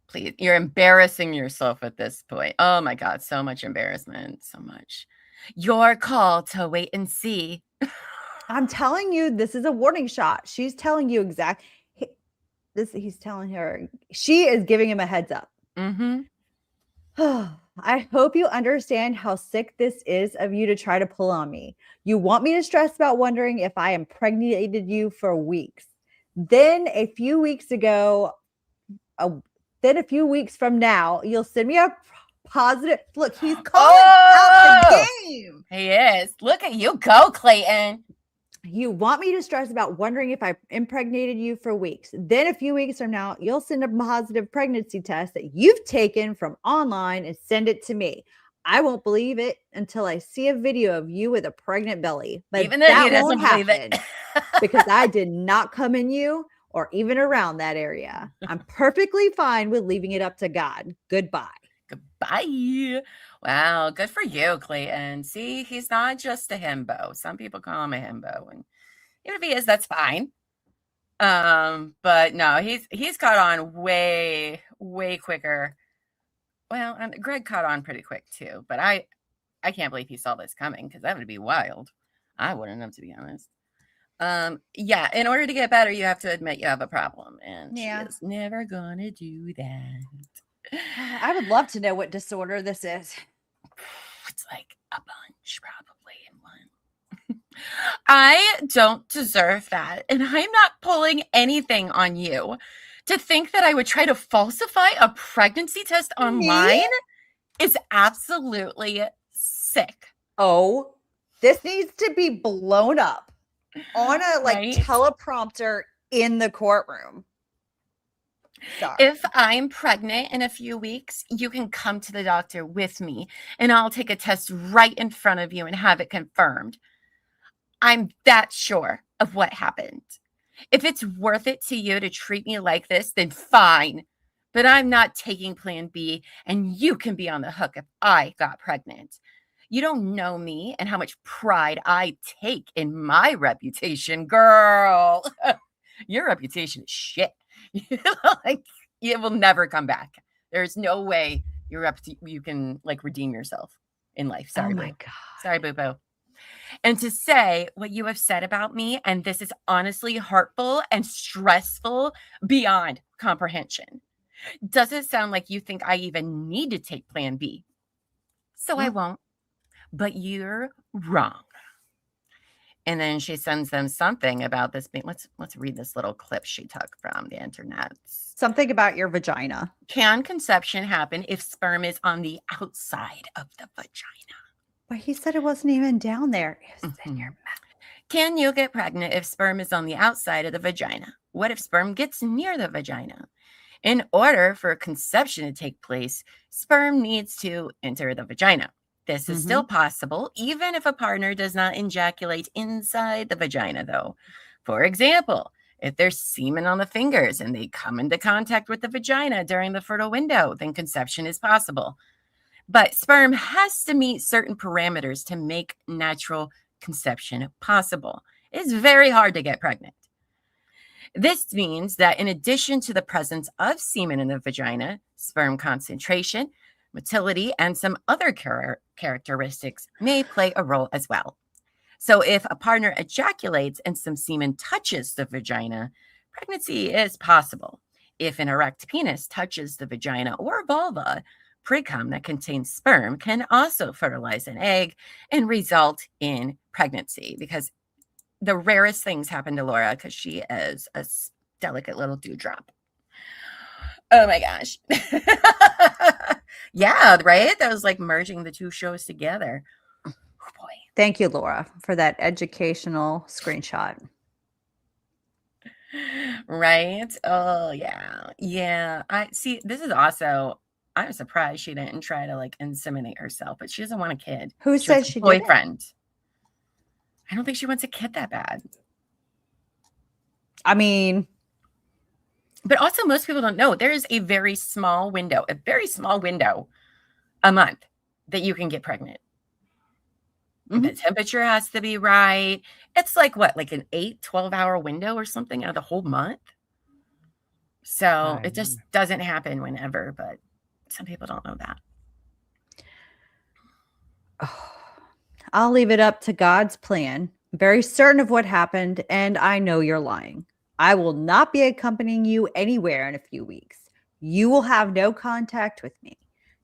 S2: Please, you're embarrassing yourself at this point. Oh my God, so much embarrassment, so much. Your call to wait and see.
S3: I'm telling you, this is a warning shot. She's telling you he's telling her, she is giving him a heads up.
S2: Mm-hmm.
S3: I hope you understand how sick this is of you to try to pull on me. You want me to stress about wondering if I impregnated you for weeks. Then a few weeks from now, you'll send me a positive. Look, he's calling out the game.
S2: He is. Look at you go, Clayton.
S3: You want me to stress about wondering if I impregnated you for weeks. Then a few weeks from now, you'll send a positive pregnancy test that you've taken from online and send it to me. I won't believe it until I see a video of you with a pregnant belly. But
S2: even that
S3: won't happen because I did not come in you or even around that area. I'm perfectly fine with leaving it up to God. Goodbye.
S2: Goodbye. Wow, good for you, Clayton. See, he's not just a himbo. Some people call him a himbo, and even if he is, that's fine. But no, he's caught on way quicker. Well, Greg caught on pretty quick too, but I can't believe he saw this coming because that would be wild. I wouldn't have, to be honest. Yeah, in order to get better, you have to admit you have a problem, and she is never gonna do that.
S3: I would love to know what disorder this is.
S2: It's like a bunch, probably, in one. I don't deserve that, and I'm not pulling anything on you. To think that I would try to falsify a pregnancy test online is absolutely sick.
S3: Oh, this needs to be blown up on a teleprompter in the courtroom. Sorry.
S2: If I'm pregnant in a few weeks, you can come to the doctor with me and I'll take a test right in front of you and have it confirmed. I'm that sure of what happened. If it's worth it to you to treat me like this, then fine. But I'm not taking plan B, and you can be on the hook if I got pregnant. You don't know me and how much pride I take in my reputation, girl. Your reputation is shit. Like, it will never come back. There's no way you can like redeem yourself in life. Sorry,
S3: Oh my
S2: boo.
S3: God.
S2: Sorry, boo-boo. And to say what you have said about me, and this is honestly hurtful and stressful beyond comprehension. Does it sound like you think I even need to take plan B? So I won't. But you're wrong. And then she sends them something about this being, let's read this little clip she took from the internet.
S3: Something about your vagina.
S2: Can conception happen if sperm is on the outside of the vagina?
S3: But he said it wasn't even down there. It was in your mouth.
S2: Can you get pregnant if sperm is on the outside of the vagina? What if sperm gets near the vagina? In order for conception to take place, sperm needs to enter the vagina. This is still possible, even if a partner does not ejaculate inside the vagina, though. For example, if there's semen on the fingers and they come into contact with the vagina during the fertile window, then conception is possible. But sperm has to meet certain parameters to make natural conception possible. It's very hard to get pregnant. This means that in addition to the presence of semen in the vagina, sperm concentration, motility, and some other characteristics may play a role as well. So if a partner ejaculates and some semen touches the vagina, pregnancy is possible. If an erect penis touches the vagina or vulva, precum that contains sperm can also fertilize an egg and result in pregnancy, because the rarest things happen to Laura because she is a delicate little dewdrop. Oh my gosh. Yeah, right? That was like merging the two shows together. Oh boy.
S3: Thank you, Laura, for that educational screenshot.
S2: Right? Oh yeah. Yeah. I see. This is also, I'm surprised she didn't try to like inseminate herself, but she doesn't want a kid.
S3: Who said
S2: wants a
S3: she didn't?
S2: boyfriend. I don't think she wants a kid that bad.
S3: I mean,
S2: but also most people don't know there is a very small window a month that you can get pregnant. The temperature has to be right. It's like what, like an 12-hour window or something out of the whole month. So it just doesn't happen whenever, but some people don't know that.
S3: I'll leave it up to God's plan. I'm very certain of what happened, and I know you're lying. I will not be accompanying you anywhere in a few weeks. You will have no contact with me.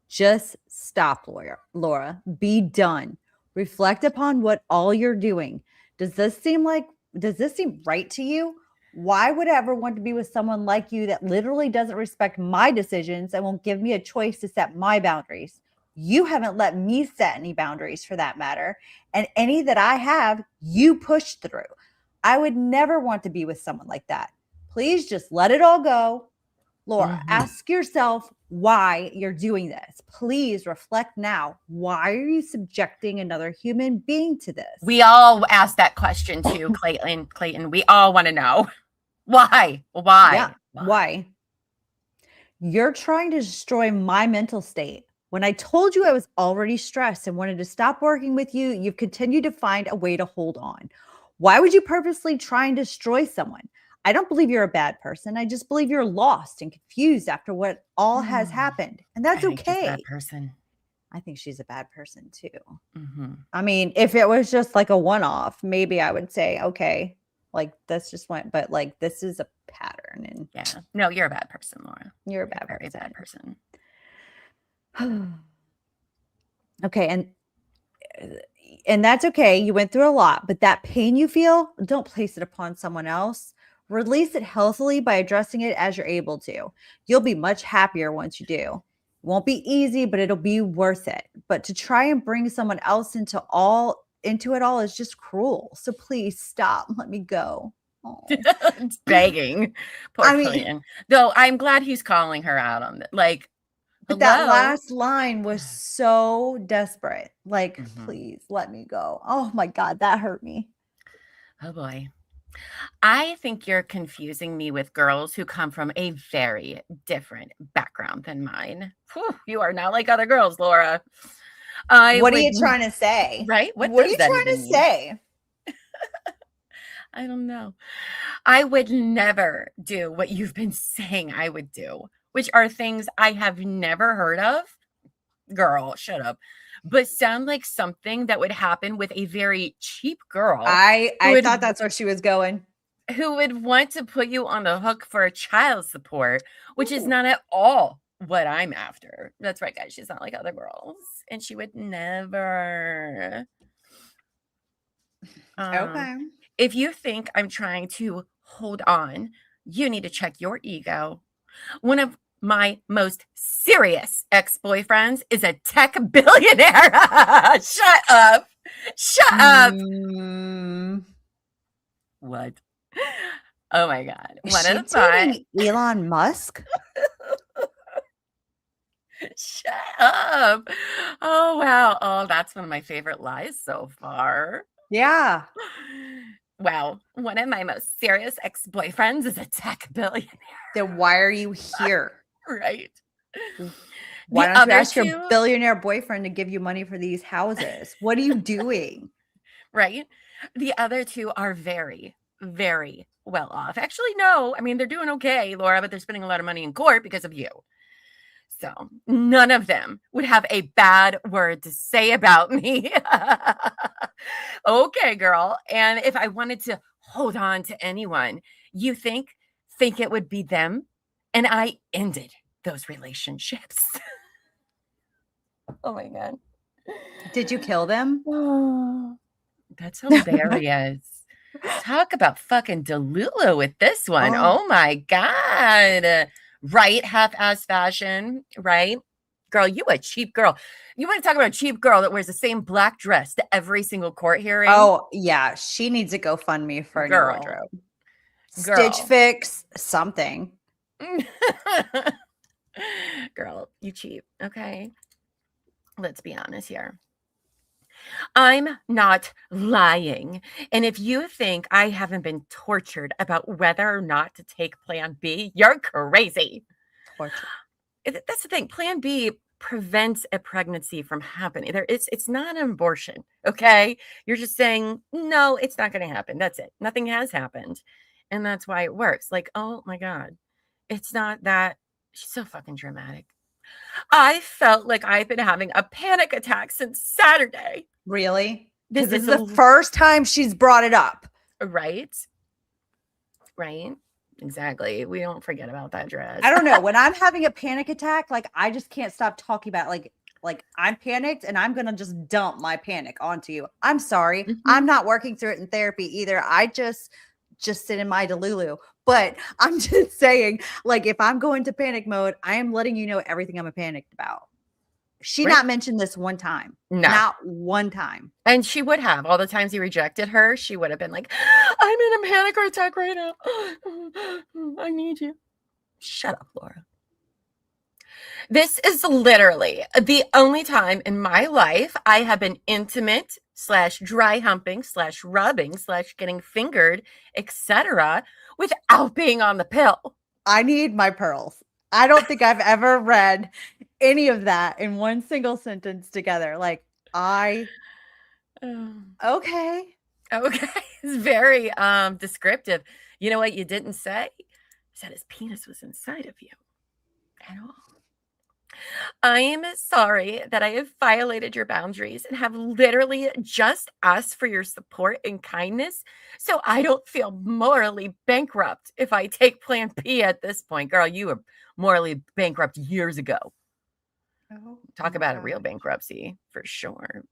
S3: Just stop, Laura. Be done. Reflect upon what all you're doing. Does this seem right to you? Why would I ever want to be with someone like you that literally doesn't respect my decisions and won't give me a choice to set my boundaries? You haven't let me set any boundaries for that matter. And any that I have, you pushed through. I would never want to be with someone like that. Please just let it all go. Laura, ask yourself why you're doing this. Please reflect now. Why are you subjecting another human being to this?
S2: We all ask that question too, Clayton. We all want to know. Why?
S3: Yeah, why? You're trying to destroy my mental state. When I told you I was already stressed and wanted to stop working with you, you've continued to find a way to hold on. Why would you purposely try and destroy someone? I don't believe you're a bad person. I just believe you're lost and confused after what all has happened. And that's okay.
S2: She's a bad person.
S3: I think she's a bad person too. I mean, if it was just like a one-off, maybe I would say, okay, like that's just went, but like this is a pattern. And
S2: yeah, no, you're a bad person, Laura.
S3: You're a bad
S2: very bad person.
S3: Okay, and that's okay. You went through a lot, but that pain you feel, don't place it upon someone else. Release it healthily by addressing it as you're able to. You'll be much happier once you do. It won't be easy, but it'll be worth it. But to try and bring someone else into it all is just cruel. So please stop. Let me go.
S2: It's begging. Poor Clayton. Though I'm glad he's calling her out on that. Like,
S3: but that last line was so desperate. Like, please let me go. Oh my God, that hurt me.
S2: Oh boy. I think you're confusing me with girls who come from a very different background than mine. Whew, you are not like other girls, Laura.
S3: What are you trying to say?
S2: Right?
S3: What are you trying to say?
S2: I don't know. I would never do what you've been saying I would do. which are things I have never heard of. Girl, shut up. But sound like something that would happen with a very cheap girl.
S3: I thought that's where she was going.
S2: Who would want to put you on the hook for child support, which is not at all what I'm after. That's right, guys. She's not like other girls. And she would never.
S3: Okay.
S2: If you think I'm trying to hold on, you need to check your ego. One of my most serious ex-boyfriends is a tech billionaire. Shut up. Shut up. What? Oh my God.
S3: Is
S2: What
S3: she
S2: a thought.
S3: dating Elon Musk?
S2: Shut up. Oh, wow. Oh, that's one of my favorite lies so far.
S3: Yeah.
S2: Wow. One of my most serious ex-boyfriends is a tech billionaire.
S3: Then why are you here?
S2: Right.
S3: Why
S2: The
S3: don't you
S2: other
S3: ask
S2: two-
S3: your billionaire boyfriend to give you money for these houses? What are you doing?
S2: Right. The other two are very, very well off. Actually, no. I mean, they're doing okay, Laura, but they're spending a lot of money in court because of you. So none of them would have a bad word to say about me. Okay, girl. And if I wanted to hold on to anyone, you think it would be them? And I ended those relationships. Oh my God.
S3: Did you kill them?
S2: Oh, that's hilarious. Talk about fucking Delulu with this one. Oh my God. Right, half-ass fashion, right? Girl, you a cheap girl. You want to talk about a cheap girl that wears the same black dress to every single court hearing?
S3: Oh, yeah. She needs a GoFundMe for a new
S2: Girl.
S3: wardrobe.
S2: Girl.
S3: Stitch Fix, something.
S2: Girl, you cheap, okay? Let's be honest here. I'm not lying. And if you think I haven't been tortured about whether or not to take Plan B, you're crazy.
S3: Torture.
S2: That's the thing. Plan B prevents a pregnancy from happening. It's not an abortion, okay? You're just saying, no, it's not going to happen. That's it. Nothing has happened. And that's why it works. Like, oh my God. It's not that. She's so fucking dramatic. I felt like I've been having a panic attack since Saturday.
S3: Really?
S2: This
S3: This is the first time she's brought it up.
S2: Right? Right? Exactly. We don't forget about that dress.
S3: I don't know. When I'm having a panic attack, like I just can't stop talking about it. Like I'm panicked and I'm gonna just dump my panic onto you. I'm sorry.
S2: Mhm.
S3: I'm not working through it in therapy either. I just sit in my Delulu. But I'm just saying, like, if I'm going to panic mode, I am letting you know everything I'm panicked about. She
S2: Right.
S3: not mentioned this one time.
S2: No.
S3: Not one time.
S2: And she would have. All the times you rejected her, she would have been like, I'm in a panic attack right now. I need you. Shut up, Laura. This is literally the only time in my life I have been intimate / dry humping / rubbing / getting fingered, etc., without being on the pill.
S3: I need my pearls. I don't think I've ever read any of that in one single sentence together. Like, okay.
S2: Okay. It's very descriptive. You know what you didn't say? Is that his penis was inside of you at all. I am sorry that I have violated your boundaries and have literally just asked for your support and kindness so I don't feel morally bankrupt if I take Plan B at this point. Girl, you were morally bankrupt years ago. Talk about a real bankruptcy for sure.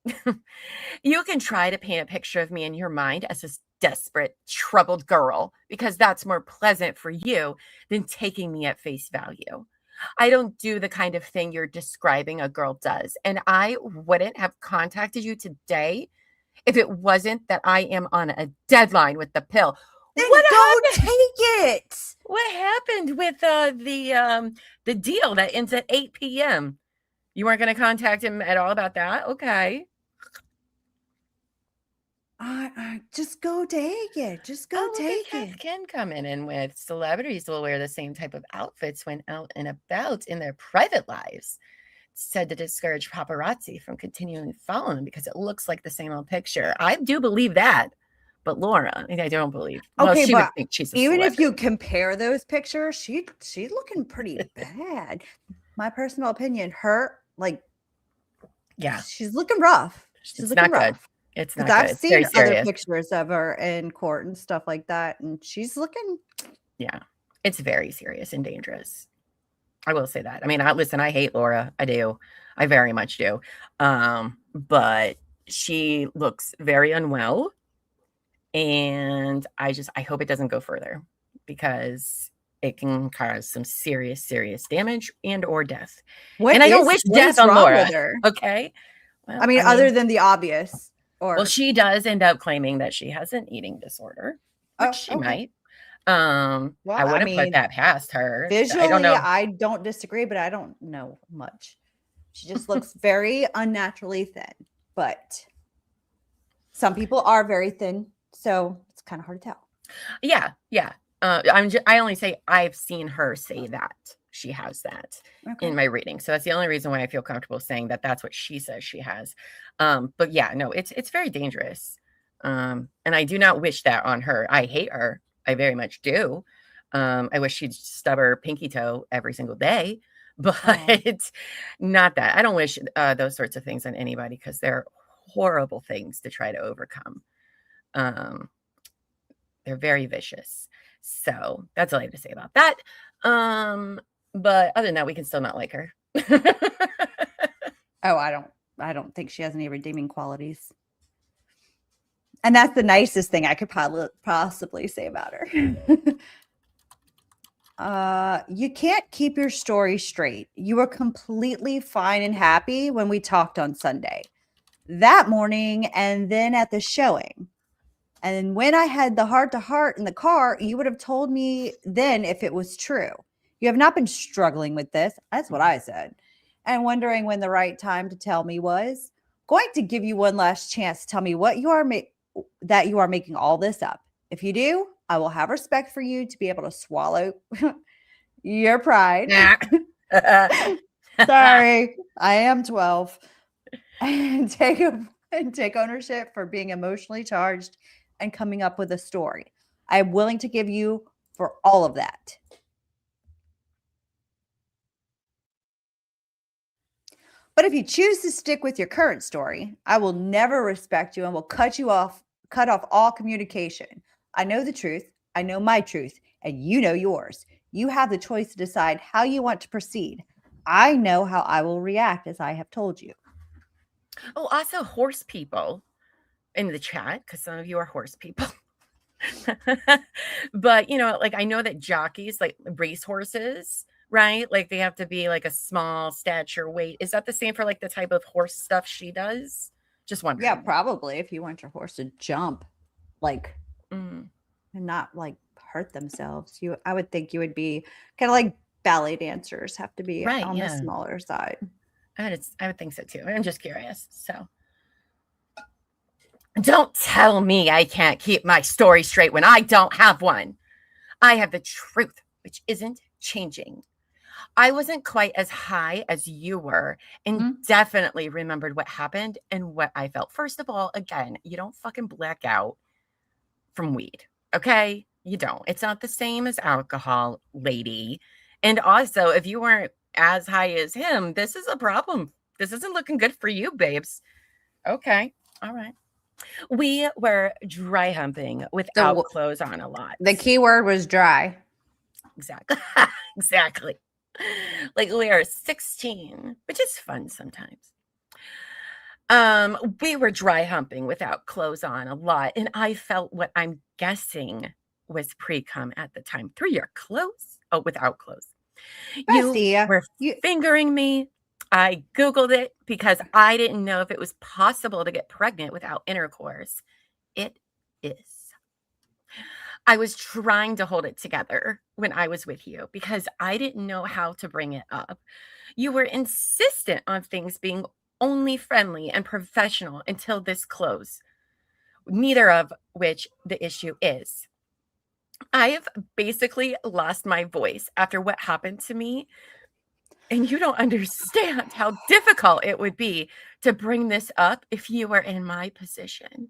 S2: You can try to paint a picture of me in your mind as this desperate, troubled girl because that's more pleasant for you than taking me at face value. I don't do the kind of thing you're describing a girl does. And I wouldn't have contacted you today if it wasn't that I am on a deadline with the pill.
S3: Then
S2: What
S3: don't
S2: happened?
S3: take it.
S2: What happened with the deal that ends at 8 p.m.? You weren't going to contact him at all about that? Okay.
S3: Just go take it. Just go take it.
S2: Can come in with celebrities will wear the same type of outfits when out and about in their private lives. It's said to discourage paparazzi from continuing following because it looks like the same old picture. I do believe that, But Laura, I don't believe. Well,
S3: Okay,
S2: she would
S3: but
S2: think she's a
S3: even if
S2: celebrity.
S3: you compare those pictures, she's looking pretty bad. My personal opinion, her
S2: Yeah,
S3: she's looking rough. She's
S2: it's
S3: looking
S2: not good.
S3: rough.
S2: It's
S3: Because
S2: not good.
S3: I've
S2: It's very
S3: seen other
S2: serious.
S3: pictures of her in court and stuff like that, and she's looking.
S2: Yeah, it's very serious and dangerous. I will say that. I mean, listen, I hate Laura. I do. I very much do. But she looks very unwell. And I hope it doesn't go further because it can cause some serious, serious damage and or death. And I don't wish death on Laura.
S3: With her?
S2: Okay. Well,
S3: I mean, other than the obvious.
S2: Well, she does end up claiming that she has an eating disorder, which she might. I wouldn't put that past her.
S3: Visually,
S2: I don't know.
S3: I don't disagree, but I don't know much. She just looks very unnaturally thin. But some people are very thin, so it's kind of hard to tell.
S2: Yeah, yeah. I only say I've seen her say that she has that in my reading, so that's the only reason why I feel comfortable saying that that's what she says she has. But yeah, no, it's very dangerous, and I do not wish that on her. I hate her. I very much do. I wish she'd stub her pinky toe every single day, but not that. I don't wish those sorts of things on anybody because they're horrible things to try to overcome. They're very vicious. So that's all I have to say about that. But other than that, we can still not like her.
S3: I don't think she has any redeeming qualities. And that's the nicest thing I could possibly say about her. You can't keep your story straight. You were completely fine and happy when we talked on Sunday, that morning, and then at the showing. And when I had the heart-to-heart in the car, you would have told me then if it was true. You have not been struggling with this. That's what I said. And wondering when the right time to tell me was. Going to give you one last chance to tell me what you are that you are making all this up. If you do, I will have respect for you to be able to swallow your pride. Sorry, I am 12. And take ownership for being emotionally charged and coming up with a story. I am willing to give you for all of that. But if you choose to stick with your current story, I will never respect you and will cut off all communication. I know the truth. I know my truth, and you know yours. You have the choice to decide how you want to proceed. I know how I will react, as I have told you.
S2: Oh, also horse people in the chat, because some of you are horse people. But, like I know that jockeys, like race horses, right? Like they have to be like a small stature weight. Is that the same for like the type of horse stuff she does? Just wondering.
S3: Yeah, probably. If you want your horse to jump, and not like hurt themselves, I would think you would be kind of like ballet dancers have to be on the smaller side.
S2: I would think so too. I'm just curious. So don't tell me I can't keep my story straight when I don't have one. I have the truth, which isn't changing. I wasn't quite as high as you were and definitely remembered what happened and what I felt. First of all, again, you don't fucking black out from weed, okay? You don't. It's not the same as alcohol, lady. And also, if you weren't as high as him, this is a problem. This isn't looking good for you, babes. Okay. All right. We were dry humping without clothes on a lot.
S3: The key word was dry.
S2: Exactly. Exactly. Like we are 16, which is fun sometimes. We were dry humping without clothes on a lot, and I felt what I'm guessing was pre-cum at the time through your clothes. Oh, without clothes.
S3: Bestie,
S2: you were fingering me. I Googled it because I didn't know if it was possible to get pregnant without intercourse. It is. I was trying to hold it together when I was with you because I didn't know how to bring it up. You were insistent on things being only friendly and professional until this close, neither of which the issue is. I have basically lost my voice after what happened to me, and you don't understand how difficult it would be to bring this up if you were in my position.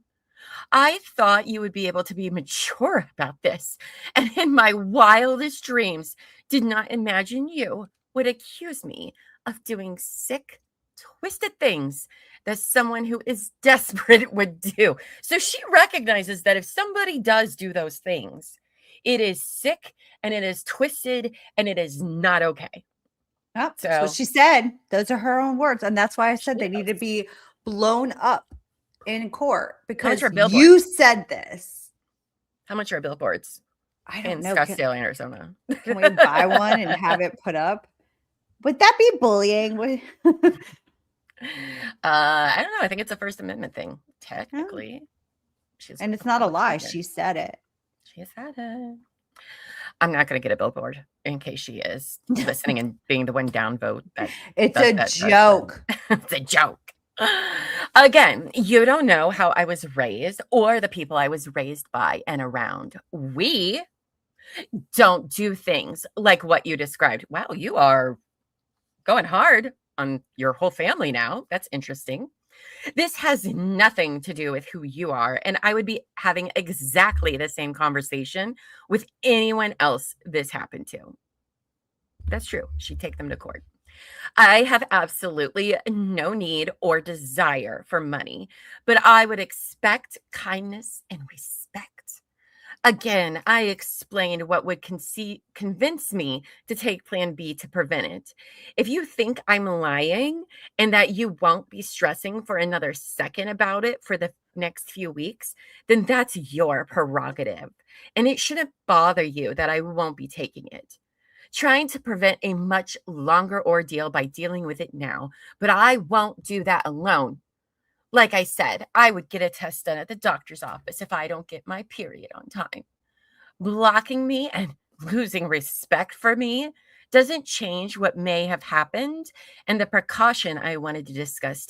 S2: I thought you would be able to be mature about this. And in my wildest dreams, did not imagine you would accuse me of doing sick, twisted things that someone who is desperate would do. So she recognizes that if somebody does do those things, it is sick and it is twisted and it is not okay.
S3: Yep, that's what she said. Those are her own words. And that's why I said they need to be blown up in court because you said this.
S2: How much are billboards?
S3: I don't know.
S2: Scottsdale, Arizona.
S3: Can we buy one and have it put up? Would that be bullying?
S2: I don't know. I think it's a First Amendment thing, technically.
S3: And it's not a lie. She said it.
S2: She said it. I'm not going to get a billboard in case she is listening and being the one downvote.
S3: It's a joke.
S2: It's a joke. Again, you don't know how I was raised or the people I was raised by and around. We don't do things like what you described. Wow, you are going hard on your whole family now. That's interesting. This has nothing to do with who you are. And I would be having exactly the same conversation with anyone else this happened to. That's true. She'd take them to court. I have absolutely no need or desire for money, but I would expect kindness and respect. Again, I explained what would convince me to take Plan B to prevent it. If you think I'm lying and that you won't be stressing for another second about it for the next few weeks, then that's your prerogative. And it shouldn't bother you that I won't be taking it. Trying to prevent a much longer ordeal by dealing with it now, but I won't do that alone. Like I said, I would get a test done at the doctor's office if I don't get my period on time. Blocking me and losing respect for me doesn't change what may have happened and the precaution I wanted to discuss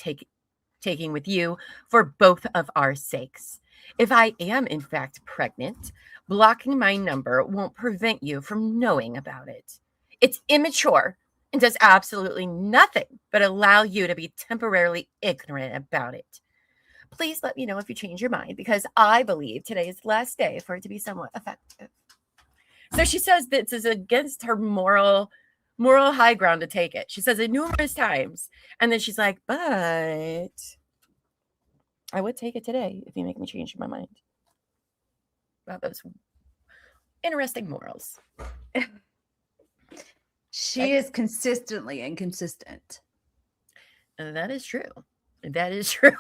S2: taking with you for both of our sakes. If I am in fact pregnant, blocking my number won't prevent you from knowing about it. It's immature and does absolutely nothing but allow you to be temporarily ignorant about it. Please let me know if you change your mind because I believe today is the last day for it to be somewhat effective. So she says this is against her moral high ground to take it. She says it numerous times. And then she's like, but I would take it today if you make me change my mind. Wow, those interesting morals.
S3: She is consistently inconsistent.
S2: That is true. That is true.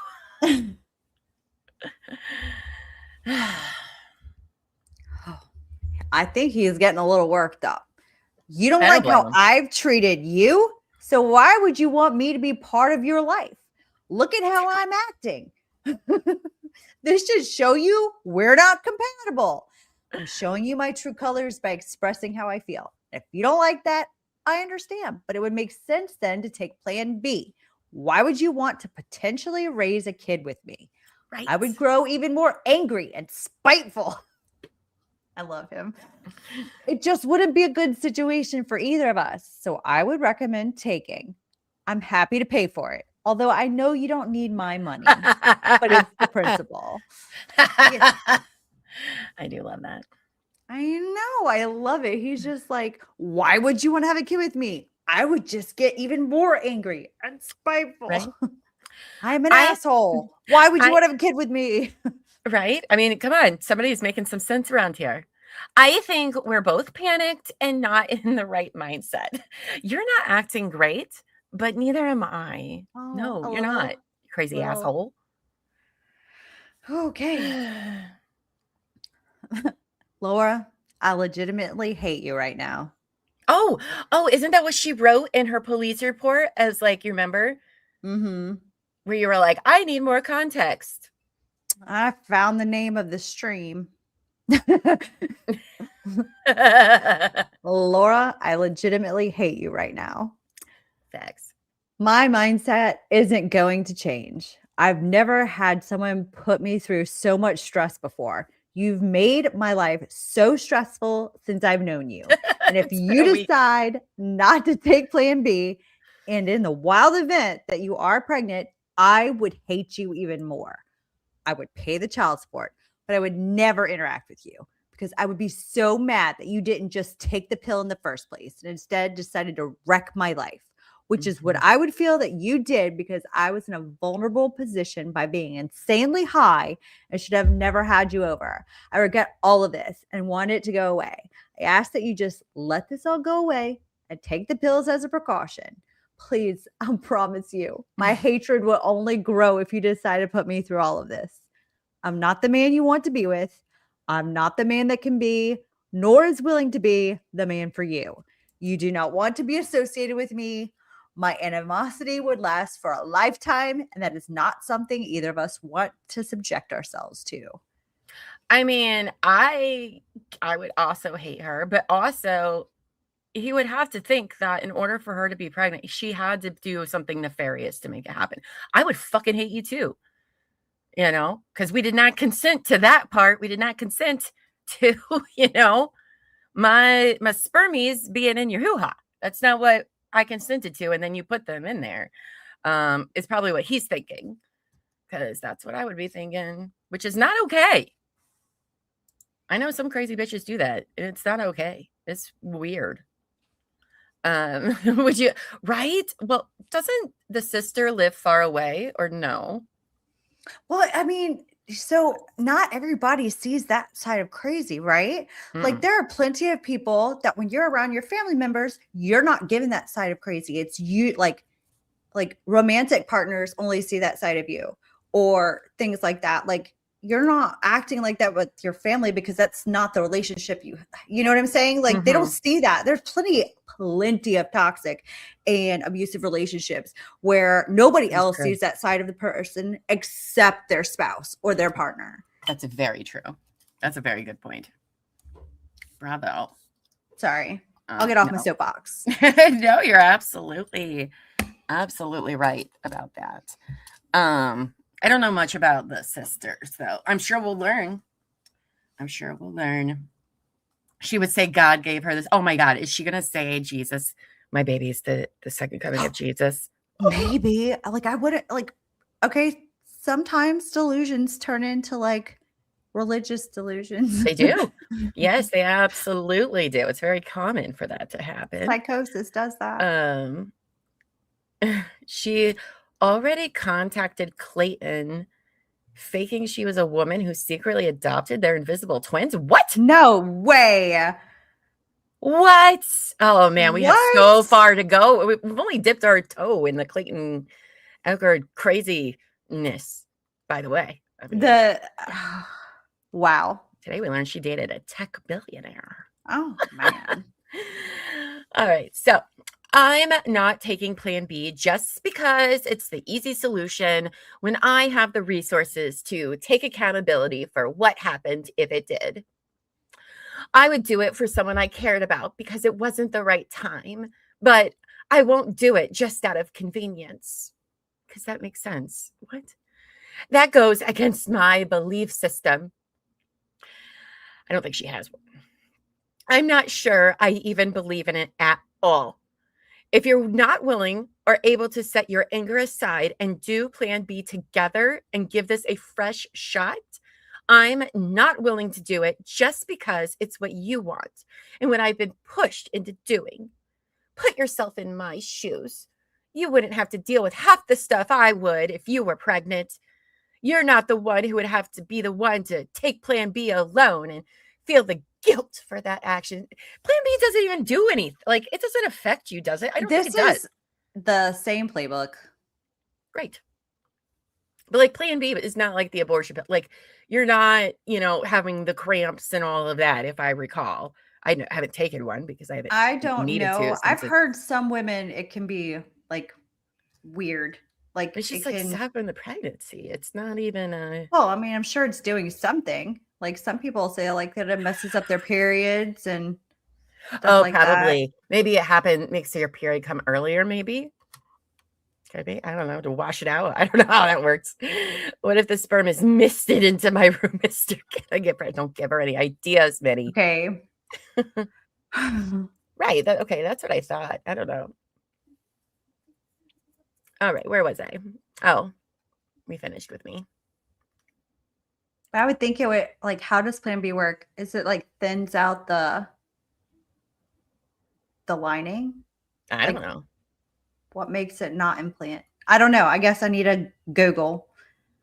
S3: I think he's getting a little worked up. You don't like how I've treated you, so why would you want me to be part of your life? Look at how I'm acting. This should show you we're not compatible. I'm showing you my true colors by expressing how I feel. If you don't like that, I understand, but it would make sense then to take Plan B. Why would you want to potentially raise a kid with me?
S2: Right.
S3: I would grow even more angry and spiteful. I love him. It just wouldn't be a good situation for either of us. So I would recommend taking. I'm happy to pay for it. Although I know you don't need my money, but it's the principle. Yeah.
S2: I do love that.
S3: I know. I love it. He's just like, why would you want to have a kid with me? I would just get even more angry and spiteful. Right? I'm an asshole. Why would you want to have a kid with me?
S2: Right? I mean, come on. Somebody's making some sense around here. I think we're both panicked and not in the right mindset. You're not acting great, but neither am I. Oh, no, you're not. Crazy asshole.
S3: Okay. Laura, I legitimately hate you right now.
S2: Oh, isn't that what she wrote in her police report as like, you remember?
S3: Mm-hmm.
S2: Where you were like, I need more context.
S3: I found the name of the stream. Laura, I legitimately hate you right now.
S2: Facts.
S3: My mindset isn't going to change. I've never had someone put me through so much stress before. You've made my life so stressful since I've known you. And if you decide not to take Plan B, and in the wild event that you are pregnant, I would hate you even more. I would pay the child support, but I would never interact with you because I would be so mad that you didn't just take the pill in the first place and instead decided to wreck my life, which is what I would feel that you did because I was in a vulnerable position by being insanely high and should have never had you over. I regret all of this and want it to go away. I ask that you just let this all go away and take the pills as a precaution. Please, I promise you, my hatred will only grow if you decide to put me through all of this. I'm not the man you want to be with. I'm not the man that can be, nor is willing to be the man for you. You do not want to be associated with me. My animosity would last for a lifetime, and that is not something either of us want to subject ourselves to.
S2: I mean, I would also hate her, but also he would have to think that in order for her to be pregnant, she had to do something nefarious to make it happen. I would fucking hate you too, you know, because we did not consent to that part. We did not consent to, you know, my spermies being in your hoo-ha. That's not what I consented to. And then you put them in there. It's probably what he's thinking, because that's what I would be thinking, which is not okay. I know some crazy bitches do that. And it's not okay. It's weird. Would you, right? Well, doesn't the sister live far away or no?
S3: Well, I mean, so not everybody sees that side of crazy, right? Like there are plenty of people that when you're around your family members, you're not given that side of crazy. It's you like romantic partners only see that side of you or things like that. Like you're not acting like that with your family because that's not the relationship you know what I'm saying? Like they don't see that. There's plenty of toxic and abusive relationships where nobody else sees that side of the person except their spouse or their partner.
S2: That's very true. That's a very good point. Bravo.
S3: Sorry. I'll get off my soapbox.
S2: No, you're absolutely right about that. I don't know much about the sisters, though. I'm sure we'll learn. She would say God gave her this. Oh my God. Is she going to say Jesus, my baby is the second coming of Jesus?
S3: Maybe. Like I wouldn't like, okay. Sometimes delusions turn into like religious delusions.
S2: They do. Yes, they absolutely do. It's very common for that to happen.
S3: Psychosis does that.
S2: She already contacted Clayton, faking she was a woman who secretly adopted their invisible twins. What?
S3: No way.
S2: What? Oh man, we have so far to go. We've only dipped our toe in the Clayton Echard craziness, by the way. I mean,
S3: wow.
S2: Today we learned she dated a tech billionaire.
S3: Oh man.
S2: All right. So I'm not taking plan B just because it's the easy solution when I have the resources to take accountability for what happened if it did. I would do it for someone I cared about because it wasn't the right time, but I won't do it just out of convenience. Because that makes sense. What? That goes against my belief system. I don't think she has one. I'm not sure I even believe in it at all. If you're not willing or able to set your anger aside and do plan B together and give this a fresh shot, I'm not willing to do it just because it's what you want and what I've been pushed into doing. Put yourself in my shoes. You wouldn't have to deal with half the stuff I would if you were pregnant. You're not the one who would have to be the one to take plan B alone and feel the guilt for that action. Plan B doesn't even do anything. Like, it doesn't affect you, does it? I don't think it does.
S3: This is the same playbook.
S2: Great. But like plan B is not like the abortion, but like you're not, having the cramps and all of that, if I recall. I haven't taken one because
S3: I don't know. I've heard some women, it can be like weird. Like
S2: it's just like stopping the pregnancy. It's not even
S3: well, I mean, I'm sure it's doing something. Like some people say like that it messes up their periods and stuff like
S2: probably.
S3: that.
S2: Maybe it makes your period come earlier, maybe. Could be. I don't know, to wash it out. I don't know how that works. What if the sperm is misted into my room, Mister? Can I get pregnant? Don't give her any ideas, Minnie.
S3: Okay.
S2: Right. That's what I thought. I don't know. All right. Where was I? Oh, we finished with me.
S3: I would think it would, like, how does Plan B work? Is it like thins out the lining?
S2: I don't
S3: Like,
S2: know.
S3: what makes it not implant? I don't know. I guess I need to Google.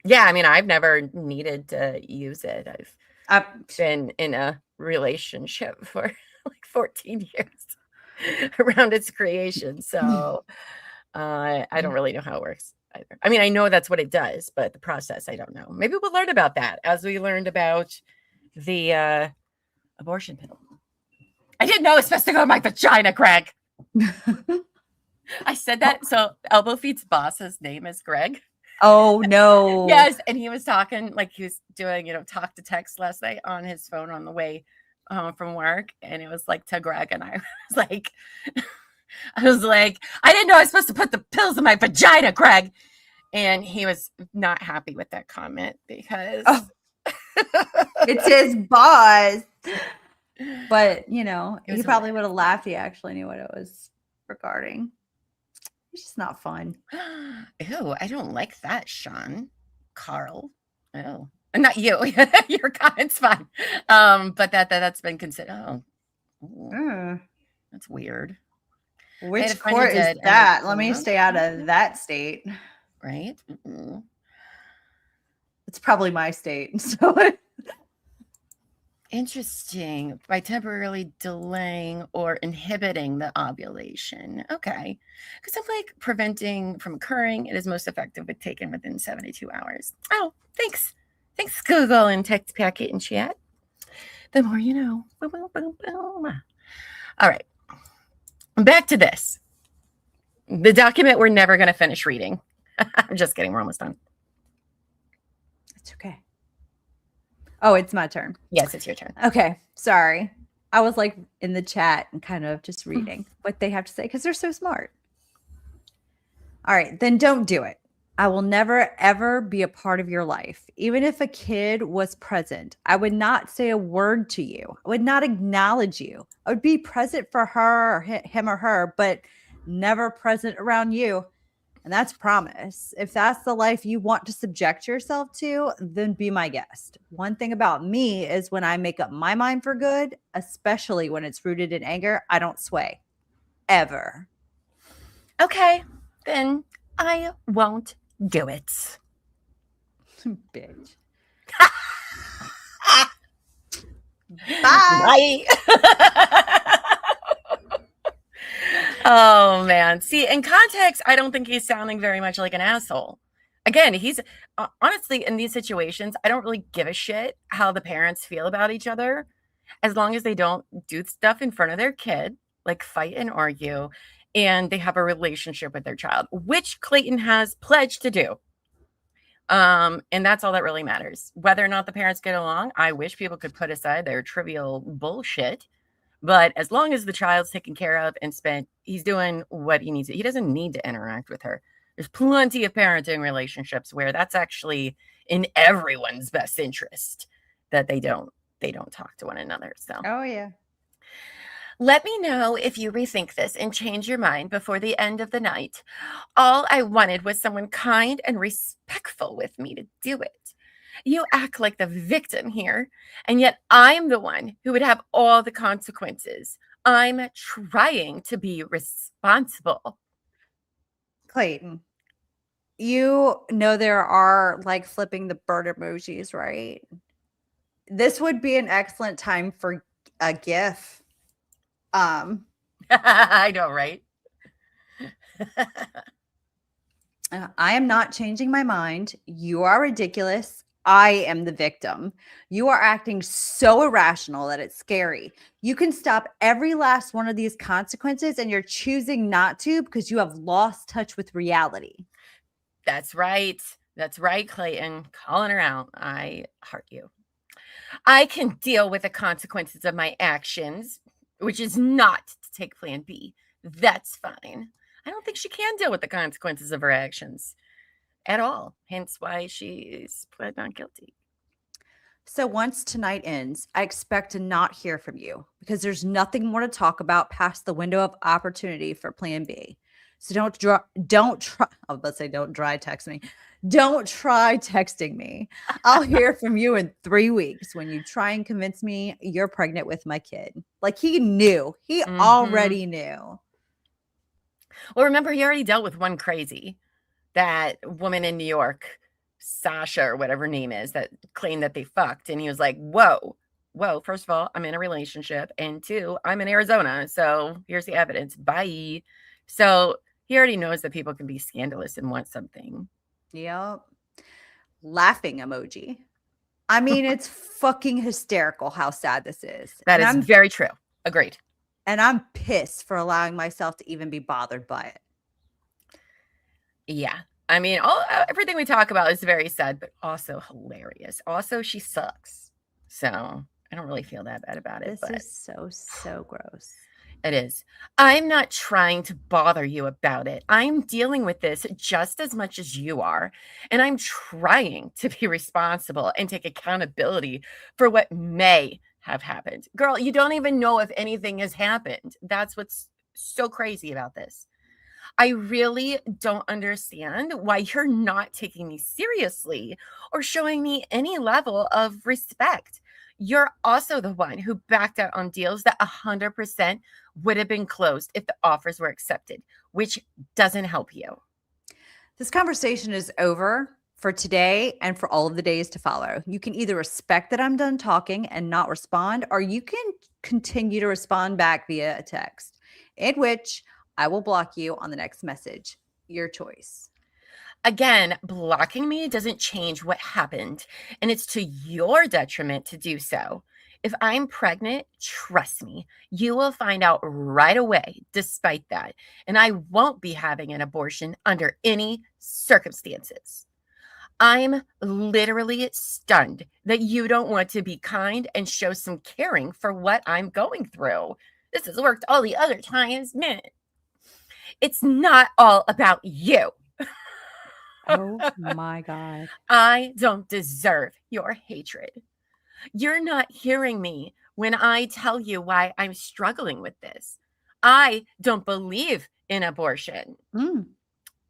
S2: Yeah, I mean, I've never needed to use it. I've
S3: I,
S2: been in a relationship for like 14 years around its creation. So I don't really know how it works either. I mean, I know that's what it does, but the process, I don't know. Maybe we'll learn about that as we learned about the abortion pill. I didn't know it was supposed to go in my vagina, Greg. I said that. So Elbow Feet's boss's name is Greg.
S3: oh no.
S2: Yes, and he was talking like he was doing, talk to text last night on his phone on the way home from work, and it was like to Greg, and I was like, I didn't know I was supposed to put the pills in my vagina, Greg, and he was not happy with that comment because
S3: It's his boss. But he
S2: was
S3: probably would have laughed. He actually knew what it was regarding. It's just not fun.
S2: Ew, I don't like that, Sean. Carl. Oh, not you. Your comment's fine. But that's been considered. That's weird.
S3: Which court is that? Let me stay out of that state.
S2: Right? Mm-mm.
S3: It's probably my state. So
S2: Interesting. By temporarily delaying or inhibiting the ovulation. Okay. Because of like preventing from occurring, it is most effective if taken within 72 hours. Oh, thanks. Thanks, Google and text packet and chat. The more you know. Boom, boom, boom, boom. All right. Back to this. The document we're never going to finish reading. I'm just kidding. We're almost done.
S3: it's okay. Oh, it's my turn.
S2: Yes, it's your turn.
S3: Okay. Sorry. I was like in the chat and kind of just reading what they have to say because they're so smart. All right. Then don't do it. I will never, ever be a part of your life. Even if a kid was present, I would not say a word to you. I would not acknowledge you. I would be present for her or him or her, but never present around you. And that's promise. If that's the life you want to subject yourself to, then be my guest. One thing about me is when I make up my mind for good, especially when it's rooted in anger, I don't sway. Ever.
S2: Okay, then I won't do it.
S3: Bitch.
S2: Bye. Oh, man. See, in context, I don't think he's sounding very much like an asshole. Again, he's honestly in these situations, I don't really give a shit how the parents feel about each other as long as they don't do stuff in front of their kid, like fight and argue, and they have a relationship with their child, which Clayton has pledged to do. And that's all that really matters. Whether or not the parents get along, I wish people could put aside their trivial bullshit. But as long as the child's taken care of and spent, he's doing what he needs. He doesn't need to interact with her. There's plenty of parenting relationships where that's actually in everyone's best interest that they don't talk to one another. So,
S3: Oh, yeah.
S2: let me know if you rethink this and change your mind before the end of the night. All I wanted was someone kind and respectful with me to do it. You act like the victim here, and yet I'm the one who would have all the consequences. I'm trying to be responsible.
S3: Clayton, you know there are like flipping the bird emojis, right? This would be an excellent time for a GIF.
S2: I know, right?
S3: I am not changing my mind. You are ridiculous. I am the victim. You are acting so irrational that it's scary. You can stop every last one of these consequences, and you're choosing not to because you have lost touch with reality.
S2: That's right. That's right, Clayton. Calling her out. I heart you. I can deal with the consequences of my actions, which is not to take Plan B. That's fine. I don't think she can deal with the consequences of her actions at all. Hence why she's pled not guilty.
S3: So once tonight ends, I expect to not hear from you because there's nothing more to talk about past the window of opportunity for Plan B. So don't try. I was about to say, don't try text me. Don't try texting me. I'll hear from you in 3 weeks when you try and convince me you're pregnant with my kid. Like he knew. He already knew.
S2: Well, remember, he already dealt with one crazy. That woman in New York, Sasha or whatever her name is, that claimed that they fucked. And he was like, whoa, first of all, I'm in a relationship. And 2, I'm in Arizona. So here's the evidence. Bye. So he already knows that people can be scandalous and want something.
S3: Yep. Laughing emoji. I mean, it's fucking hysterical how sad this is.
S2: That is very true. Agreed.
S3: And I'm pissed for allowing myself to even be bothered by it.
S2: Yeah. I mean, everything we talk about is very sad, but also hilarious. Also, she sucks. So I don't really feel that bad about it.
S3: This is so gross.
S2: It is. I'm not trying to bother you about it. I'm dealing with this just as much as you are. And I'm trying to be responsible and take accountability for what may have happened. Girl, you don't even know if anything has happened. That's what's so crazy about this. I really don't understand why you're not taking me seriously or showing me any level of respect. You're also the one who backed out on deals that 100% would have been closed if the offers were accepted, which doesn't help you.
S3: This conversation is over for today and for all of the days to follow. You can either respect that I'm done talking and not respond, or you can continue to respond back via a text, in which I will block you on the next message. Your choice.
S2: Again, blocking me doesn't change what happened, and it's to your detriment to do so. If I'm pregnant, trust me, you will find out right away despite that, and I won't be having an abortion under any circumstances. I'm literally stunned that you don't want to be kind and show some caring for what I'm going through. This has worked all the other times, man. It's not all about you.
S3: Oh my God.
S2: I don't deserve your hatred. You're not hearing me when I tell you why I'm struggling with this. I don't believe in abortion.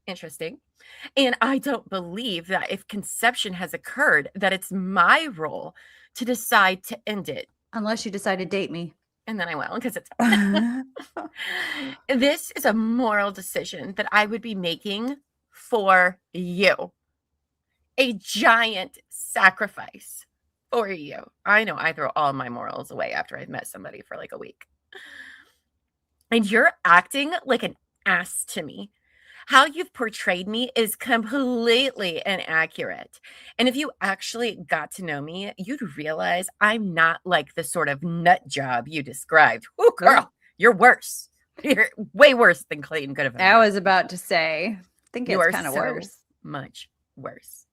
S2: Interesting. And I don't believe that if conception has occurred, that it's my role to decide to end it.
S3: Unless you decide to date me.
S2: And then I will, because it's this is a moral decision that I would be making for you. A giant sacrifice for you. I know I throw all my morals away after I've met somebody for like a week. And you're acting like an ass to me. How you've portrayed me is completely inaccurate. And if you actually got to know me, you'd realize I'm not like the sort of nut job you described. Ooh, girl, you're worse. You're way worse than Clayton could have been.
S3: I was about to say, I think it's kind of worse.
S2: Much worse.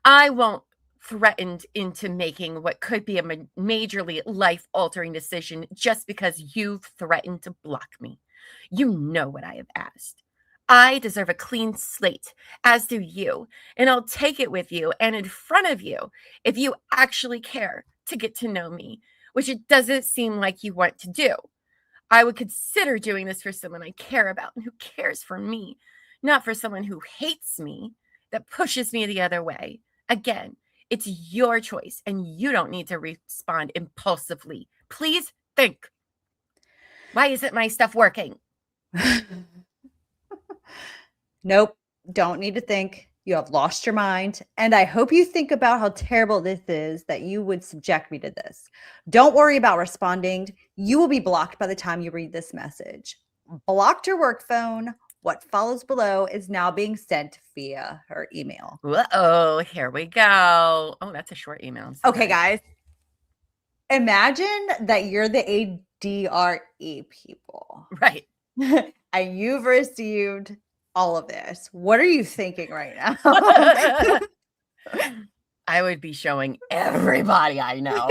S2: I won't threaten into making what could be a majorly life-altering decision just because you've threatened to block me. You know what I have asked. I deserve a clean slate, as do you, and I'll take it with you and in front of you if you actually care to get to know me, which it doesn't seem like you want to do. I would consider doing this for someone I care about and who cares for me, not for someone who hates me, that pushes me the other way. Again, it's your choice, and you don't need to respond impulsively. Please think. Why isn't my stuff working?
S3: Nope. Don't need to think. You have lost your mind. And I hope you think about how terrible this is that you would subject me to this. Don't worry about responding. You will be blocked by the time you read this message. Blocked your work phone. What follows below is now being sent via her email.
S2: Uh-oh, here we go. Oh, that's a short email.
S3: Okay, guys. Imagine that you're the ADRE people.
S2: Right.
S3: And you've received all of this. What are you thinking right now?
S2: I would be showing everybody I know.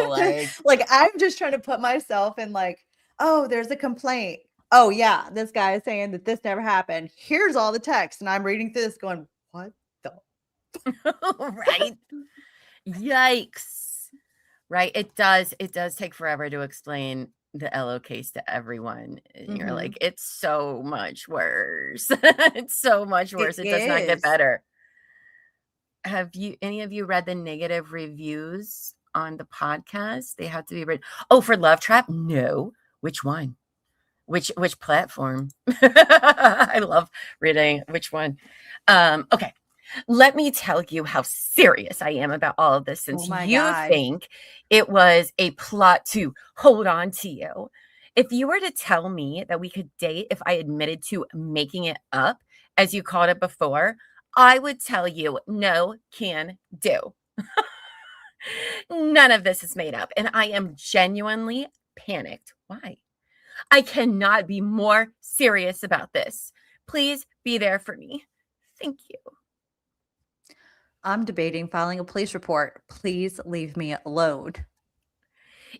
S3: Like I'm just trying to put myself in like, oh, there's a complaint. Oh yeah, this guy is saying that this never happened. Here's all the text. And I'm reading through this going, what the?
S2: Right. Yikes. Right. It does take forever to explain the LO case to everyone. And you're
S3: Mhm.
S2: like, it's so much worse. It's so much worse. It does not get
S3: is.
S2: better. Have any of you read the negative reviews on the podcast? They have to be read. Oh, for Love Trap? No. Which one? Which platform? I love reading which one. Okay. Let me tell you how serious I am about all of this, since
S3: Oh my
S2: you
S3: God.
S2: think it was a plot to hold on to you. If you were to tell me that we could date if I admitted to making it up, as you called it before, I would tell you no can do. None of this is made up, and I am genuinely panicked. Why? I cannot be more serious about this. Please be there for me. Thank you.
S3: I'm debating filing a police report. Please leave me alone.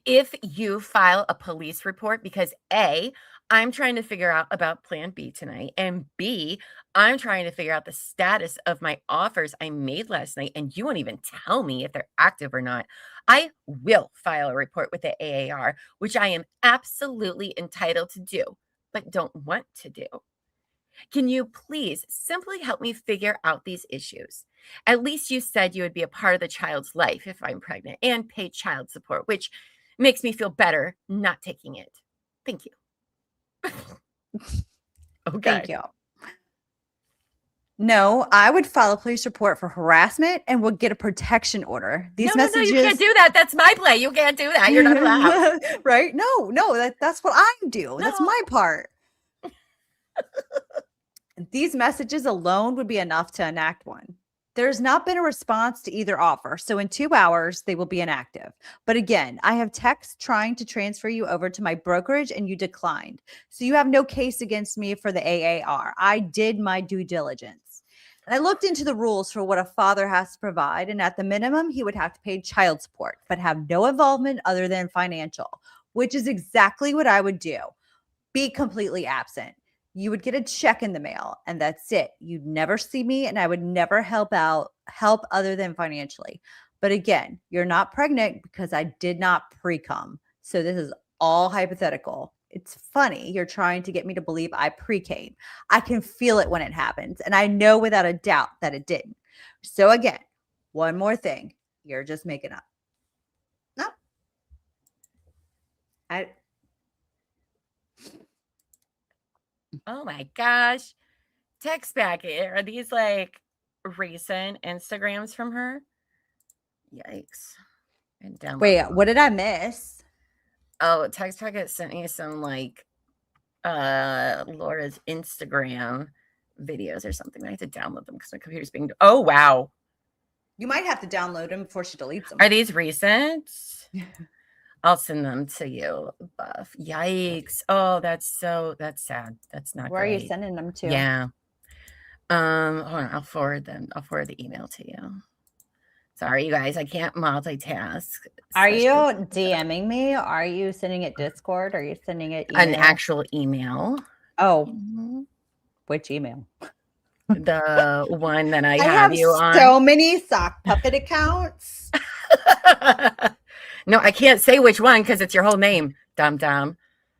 S2: If you file a police report because A, I'm trying to figure out about plan B tonight, and B, I'm trying to figure out the status of my offers I made last night, and you won't even tell me if they're active or not, I will file a report with the AAR, which I am absolutely entitled to do, but don't want to do. Can you please simply help me figure out these issues? At least you said you would be a part of the child's life if I'm pregnant and pay child support, which makes me feel better not taking it. Thank you. Okay.
S3: Thank you. No, I would file a police report for harassment and would get a protection order. These
S2: No,
S3: messages.
S2: you can't do that. That's my play. You can't do that. You're not allowed.
S3: Right? No, that's what I do. That's
S2: No.
S3: my part. These messages alone would be enough to enact one. There's not been a response to either offer, so in 2 hours, they will be inactive. But again, I have texts trying to transfer you over to my brokerage and you declined. So you have no case against me for the AAR. I did my due diligence. And I looked into the rules for what a father has to provide, and at the minimum, he would have to pay child support, but have no involvement other than financial, which is exactly what I would do. Be completely absent. You would get a check in the mail and that's it. You'd never see me and I would never help other than financially. But again, you're not pregnant because I did not pre-cum. So this is all hypothetical. It's funny. You're trying to get me to believe I pre-came. I can feel it when it happens. And I know without a doubt that it didn't. So again, one more thing. You're just making up. No.
S2: Oh my gosh. Text back. Are these like recent Instagrams from her? Yikes. And download
S3: Wait,
S2: them.
S3: what did I miss?
S2: Oh, Text Packet sent me some like Laura's Instagram videos or something. I have to download them because my computer's being. Oh wow.
S3: You might have to download them before she deletes them.
S2: Are these recent? I'll send them to you, Buff. Yikes. Oh, that's sad. That's not
S3: Where
S2: great.
S3: are you sending them to?
S2: Yeah. Hold on. I'll forward them. I'll forward the email to you. Sorry, you guys. I can't multitask.
S3: Are you DMing me? Are you sending it Discord? Are you sending it email?
S2: An actual email?
S3: Oh,
S2: Mhm.
S3: which email?
S2: The one that I
S3: I
S2: have
S3: have
S2: you on.
S3: so many sock puppet accounts.
S2: No, I can't say which one because it's your whole name, dum dum.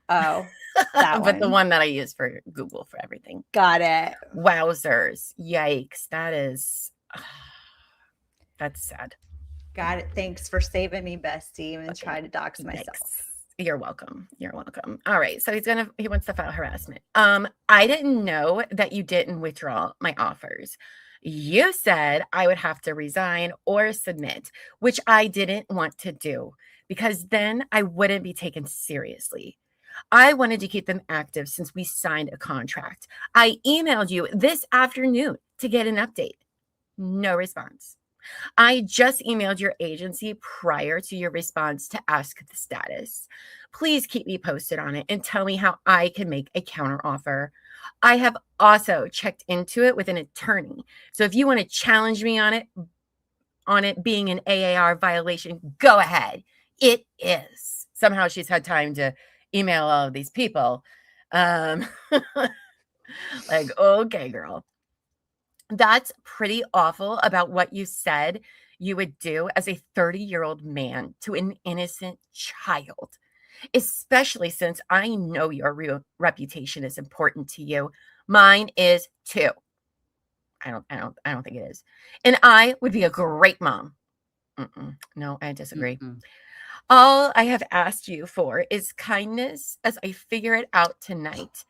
S3: Oh, that
S2: But the one that I use for Google for everything.
S3: Got it.
S2: Wowzers. Yikes. That's sad.
S3: Got it. Thanks for saving me, bestie, and trying to dox myself.
S2: Thanks. You're welcome. You're welcome. All right. So he wants to file harassment. I didn't know that you didn't withdraw my offers. You said I would have to resign or submit, which I didn't want to do because then I wouldn't be taken seriously. I wanted to keep them active since we signed a contract. I emailed you this afternoon to get an update. No response. I just emailed your agency prior to your response to ask the status. Please keep me posted on it and tell me how I can make a counteroffer. I have also checked into it with an attorney. So if you want to challenge me on it being an AAR violation, go ahead. It is. Somehow she's had time to email all of these people. Like, okay, girl. That's pretty awful about what you said you would do as a 30-year-old man to an innocent child. especially since I know your reputation is important to you. Mine is too. I don't think it is. And I would be a great mom. No, I disagree. All I have asked you for is kindness as I figure it out tonight.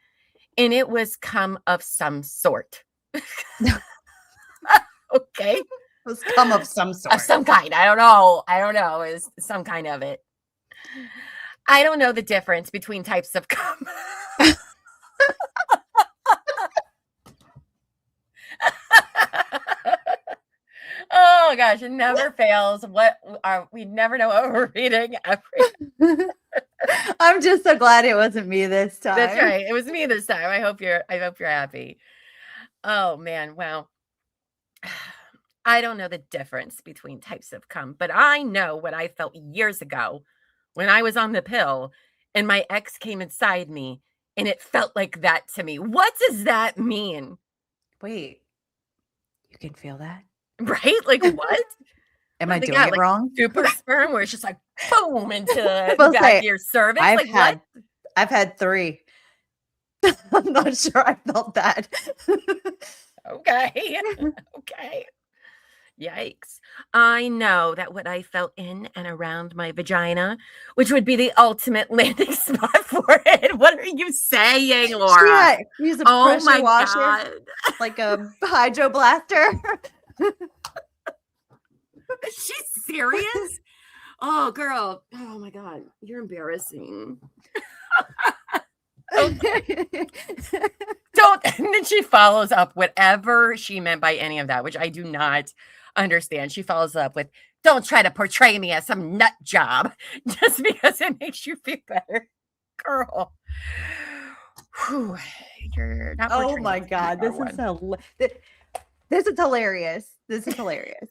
S2: And it was come of some sort. Okay.
S3: It was come of some sort.
S2: Of some kind. I don't know. Is some kind of it. I don't know the difference between types of cum. Oh gosh, it never fails. We never know what we're reading.
S3: I'm just so glad it wasn't me this time.
S2: That's right. It was me this time. I hope you're happy. Oh man, wow. I don't know the difference between types of cum, but I know what I felt years ago when I was on the pill and my ex came inside me and it felt like that to me. What does that mean?
S3: Wait, you can feel that?
S2: Right? Like what?
S3: Am I doing it wrong?
S2: Super sperm where it's just like boom into the back of your cervix.
S3: I've had 3. I'm not sure I felt that.
S2: Okay. Okay. Yikes. I know that what I felt in and around my vagina, which would be the ultimate landing spot for it. What are you saying, Laura?
S3: Yeah, use a pressure washer,
S2: God.
S3: like a hydro blaster.
S2: Is she serious? Oh, girl. Oh, my God. You're embarrassing. Don't. And then she follows up whatever she meant by any of that, which I do not understand. She follows up with, don't try to portray me as some nut job just because it makes you feel better. Girl. Whew, you're not.
S3: Oh my God. This is hilarious. This is hilarious.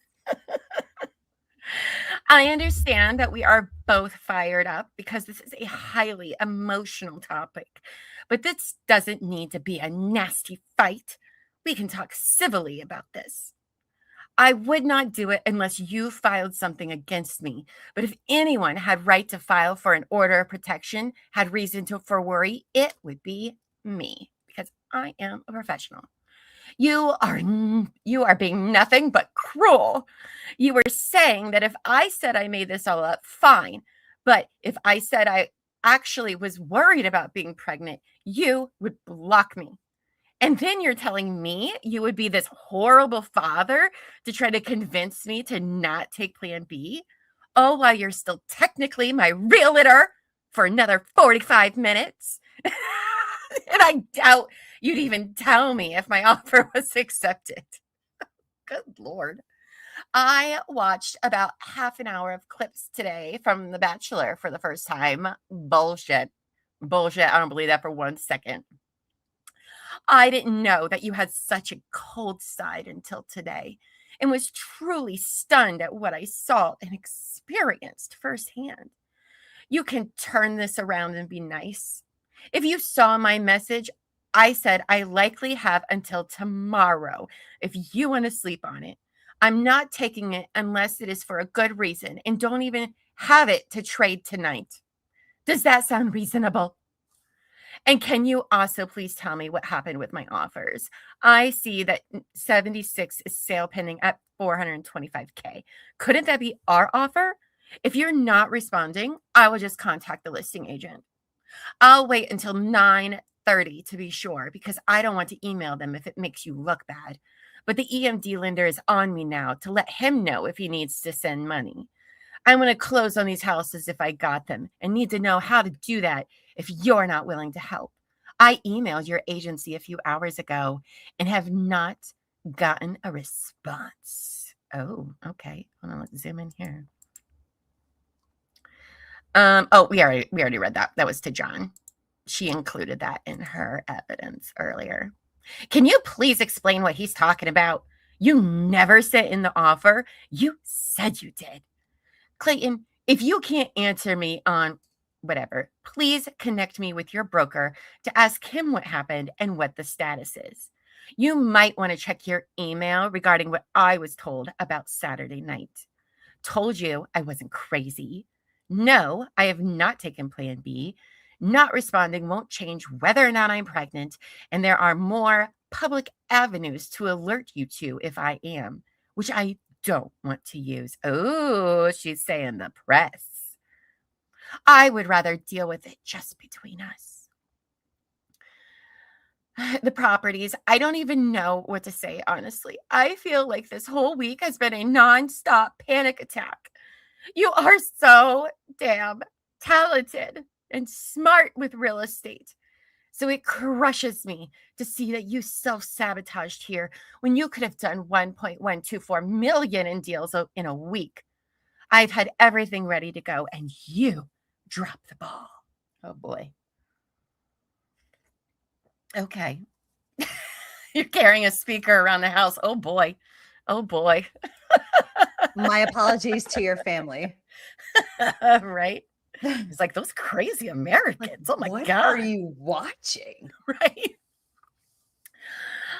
S2: I understand that we are both fired up because this is a highly emotional topic, but this doesn't need to be a nasty fight. We can talk civilly about this. I would not do it unless you filed something against me. But if anyone had right to file for an order of protection, had reason for worry, it would be me because I am a professional. You are being nothing but cruel. You were saying that if I said I made this all up, fine. But if I said I actually was worried about being pregnant, you would block me. And then you're telling me you would be this horrible father to try to convince me to not take Plan B? Oh, while you're still technically my realtor for another 45 minutes. And I doubt you'd even tell me if my offer was accepted. Good Lord. I watched about half an hour of clips today from The Bachelor for the first time. Bullshit. I don't believe that for 1 second. I didn't know that you had such a cold side until today and was truly stunned at what I saw and experienced firsthand. You can turn this around and be nice. If you saw my message, I said I likely have until tomorrow if you want to sleep on it. I'm not taking it unless it is for a good reason and don't even have it to trade tonight. Does that sound reasonable? And can you also please tell me what happened with my offers? I see that 76 is sale pending at $425K. Couldn't that be our offer? If you're not responding, I will just contact the listing agent. I'll wait until 9:30 to be sure because I don't want to email them if it makes you look bad. But the EMD lender is on me now to let him know if he needs to send money. I'm going to close on these houses if I got them and need to know how to do that if you're not willing to help. I emailed your agency a few hours ago and have not gotten a response. Oh, okay. Hold on, let's zoom in here. We already read that. That was to John. She included that in her evidence earlier. Can you please explain what he's talking about? You never sent in the offer. You said you did. Clayton, if you can't answer me on whatever, please connect me with your broker to ask him what happened and what the status is. You might want to check your email regarding what I was told about Saturday night. Told you I wasn't crazy. No, I have not taken plan B. Not responding won't change whether or not I'm pregnant, and there are more public avenues to alert you to if I am, which I don't want to use. Oh, she's saying the press. I would rather deal with it just between us. The properties, I don't even know what to say, honestly. I feel like this whole week has been a nonstop panic attack. You are so damn talented and smart with real estate. So it crushes me to see that you self-sabotaged here when you could have done 1.124 million in deals in a week. I've had everything ready to go and you dropped the ball. Oh boy. Okay. You're carrying a speaker around the house. Oh boy. Oh boy.
S3: My apologies to your family.
S2: Right? It's like those crazy Americans. Oh my
S3: what
S2: God.
S3: are you watching?
S2: Right?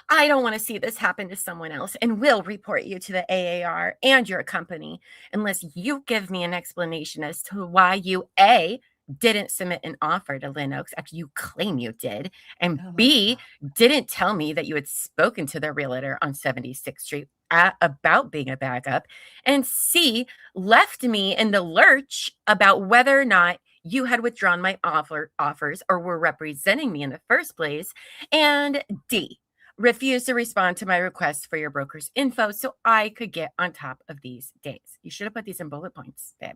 S2: I don't want to see this happen to someone else and will report you to the AAR and your company unless you give me an explanation as to why you A, didn't submit an offer to Lynn Oaks after you claim you did, and
S3: Oh my
S2: B,
S3: God.
S2: didn't tell me that you had spoken to the realtor on 76th Street about being a backup, and C, left me in the lurch about whether or not you had withdrawn my offers or were representing me in the first place, and D, refused to respond to my request for your broker's info so I could get on top of these days. You should have put these in bullet points, babe.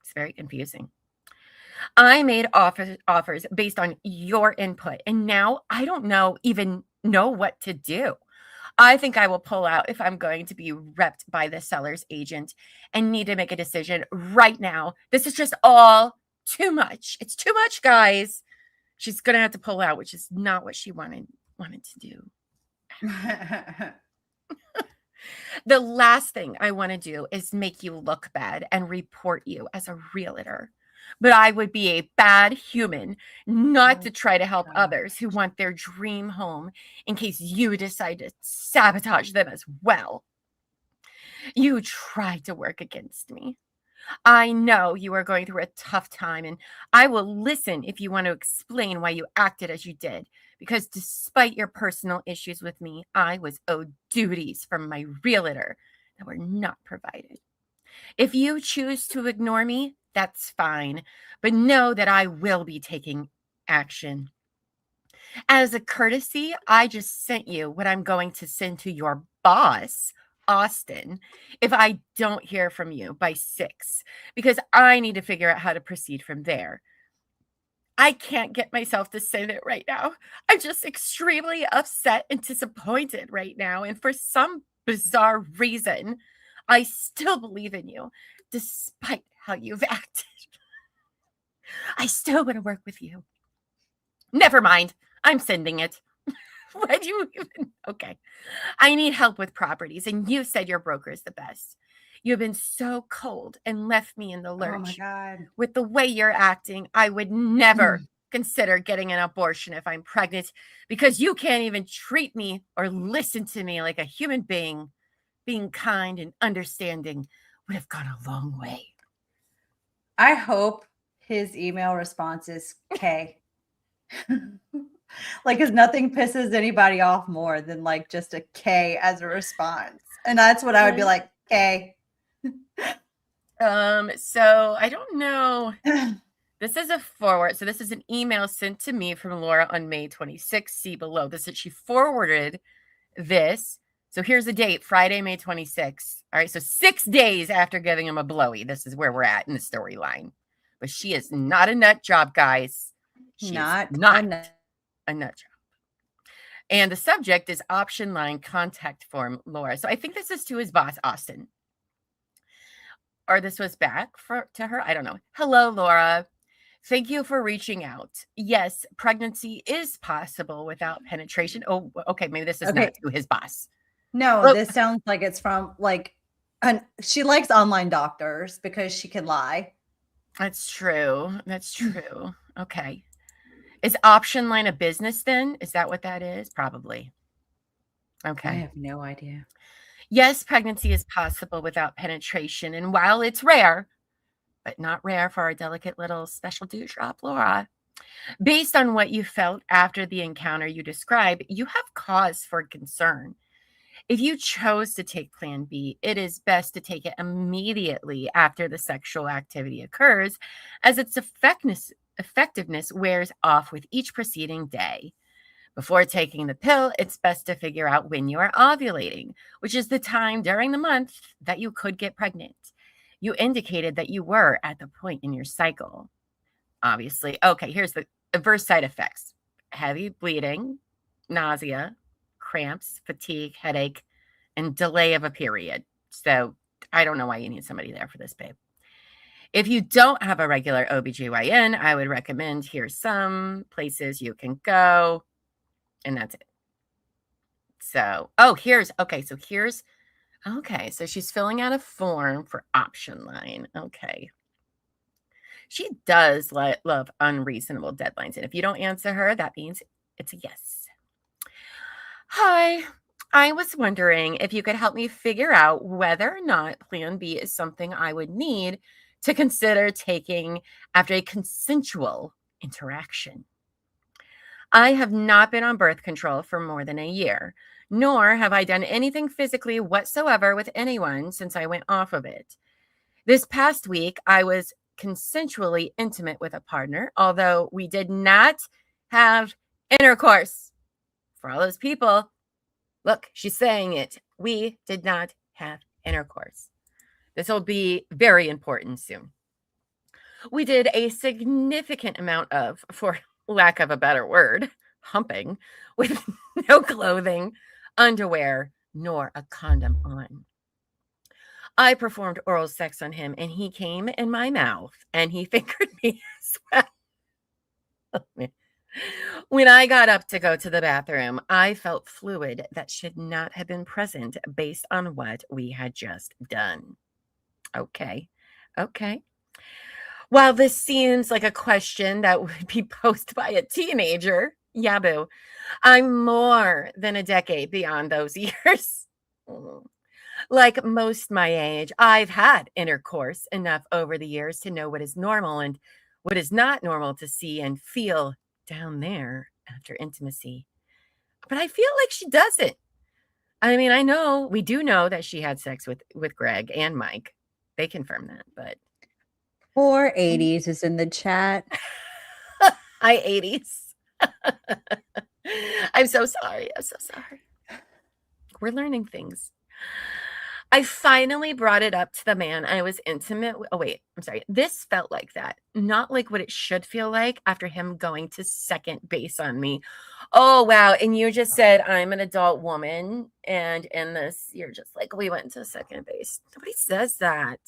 S2: It's very confusing. I made offers based on your input, and now I don't even know what to do. I think I will pull out if I'm going to be repped by the seller's agent and need to make a decision right now. This is just all too much. It's too much, guys. She's going to have to pull out, which is not what she wanted to do. The last thing I want to do is make you look bad and report you as a realtor. But I would be a bad human not to try to help others who want their dream home in case you decide to sabotage them as well. You tried to work against me. I know you are going through a tough time, and I will listen if you want to explain why you acted as you did, because despite your personal issues with me, I was owed duties from my realtor that were not provided. If you choose to ignore me, that's fine, but know that I will be taking action. As a courtesy, I just sent you what I'm going to send to your boss, Austin, if I don't hear from you by 6, because I need to figure out how to proceed from there. I can't get myself to send it right now. I'm just extremely upset and disappointed right now, and for some bizarre reason, I still believe in you, despite how you've acted. I still want to work with you. Never mind. I'm sending it. Why do you even? Okay. I need help with properties, and you said your broker is the best. You've been so cold and left me in the lurch.
S3: Oh my God.
S2: With the way you're acting, I would never consider getting an abortion if I'm pregnant, because you can't even treat me or listen to me like a human being. Being kind and understanding would have gone a long way.
S3: I hope his email response is K. Like, because nothing pisses anybody off more than like just a K as a response. And that's what I would be like, K.
S2: So I don't know. This is a forward. So this is an email sent to me from Laura on May 26th. See below. She forwarded this. So here's the date, Friday, May 26th. All right. So 6 days after giving him a blowy, this is where we're at in the storyline. But she is not a nut job, guys. She
S3: Not
S2: is not a nut job. And the subject is option line contact form, Laura. So I think this is to his boss, Austin. Or this was back to her. I don't know. Hello, Laura. Thank you for reaching out. Yes, pregnancy is possible without penetration. Oh, okay. Maybe this is not to his boss.
S3: No, this sounds like it's from she likes online doctors because she can lie.
S2: That's true. That's true. Okay. Is option line a business then? Is that what that is? Probably. Okay.
S3: I have no idea.
S2: Yes, pregnancy is possible without penetration. And while it's rare, but not rare for our delicate little special dewdrop, Laura. Based on what you felt after the encounter you describe, you have cause for concern. If you chose to take Plan B, it is best to take it immediately after the sexual activity occurs, as its effectiveness wears off with each preceding day. Before taking the pill, it's best to figure out when you are ovulating, which is the time during the month that you could get pregnant. You indicated that you were at the point in your cycle. Obviously. Okay, here's the adverse side effects: heavy bleeding, nausea, cramps, fatigue, headache, and delay of a period. So I don't know why you need somebody there for this, babe. If you don't have a regular OBGYN, I would recommend here's some places you can go, and that's it. So, so she's filling out a form for option line. Okay. She does love unreasonable deadlines. And if you don't answer her, that means it's a yes. Hi, I was wondering if you could help me figure out whether or not Plan B is something I would need to consider taking after a consensual interaction. I have not been on birth control for more than a year, nor have I done anything physically whatsoever with anyone since I went off of it. This past week, I was consensually intimate with a partner, although we did not have intercourse. For all those people, look, she's saying it. We did not have intercourse. This will be very important soon. We did a significant amount of, for lack of a better word, humping with no clothing, underwear, nor a condom on. I performed oral sex on him, and he came in my mouth, and he fingered me as well. When I got up to go to the bathroom, I felt fluid that should not have been present based on what we had just done. Okay. While this seems like a question that would be posed by a teenager, yeah, boo, I'm more than a decade beyond those years. Like most my age, I've had intercourse enough over the years to know what is normal and what is not normal to see and feel down there after intimacy. But I feel like she doesn't. I mean, we do know that she had sex with Greg and Mike. They confirm that, but.
S3: 480s is in the chat.
S2: Hi, 80s. I'm so sorry. We're learning things. I finally brought it up to the man I was intimate with. Oh, wait, I'm sorry. This felt like that. Not like what it should feel like after him going to second base on me. Oh, wow. And you just said I'm an adult woman. And in this, you're just like, we went to second base. Nobody says that.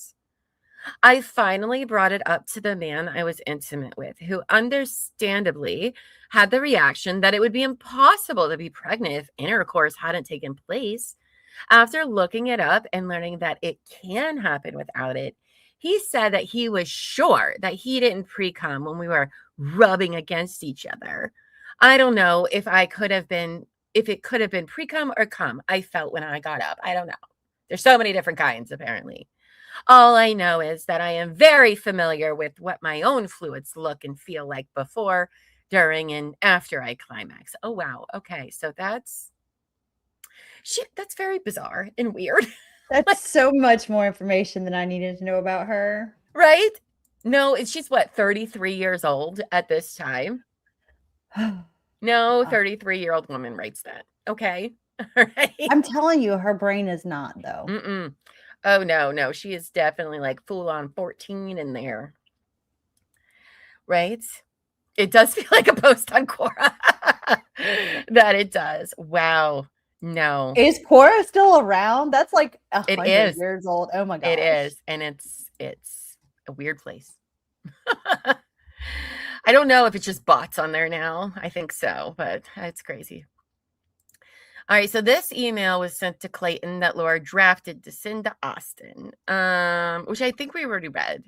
S2: I finally brought it up to the man I was intimate with, who understandably had the reaction that it would be impossible to be pregnant if intercourse hadn't taken place. After looking it up and learning that it can happen without it, he said that he was sure that he didn't pre-cum when we were rubbing against each other. I don't know if it could have been pre-cum or cum I felt when I got up. I don't know. There's so many different kinds, apparently. All I know is that I am very familiar with what my own fluids look and feel like before, during, and after I climax. Oh, wow. Okay. So that's very bizarre and weird.
S3: That's so much more information than I needed to know about her.
S2: Right? No, she's 33 years old at this time. No 33-year-old woman writes that. Okay. All right.
S3: I'm telling you, her brain is not, though.
S2: Mm-mm. Oh, no. She is definitely like full on 14 in there. Right? It does feel like a post on Quora. That it does. Wow. No.
S3: Is Quora still around? That's like 100
S2: It is.
S3: years old. Oh my gosh.
S2: It is. And it's a weird place. I don't know if it's just bots on there now. I think so, but it's crazy. All right, so this email was sent to Clayton that Laura drafted to send to Austin, which I think we already read.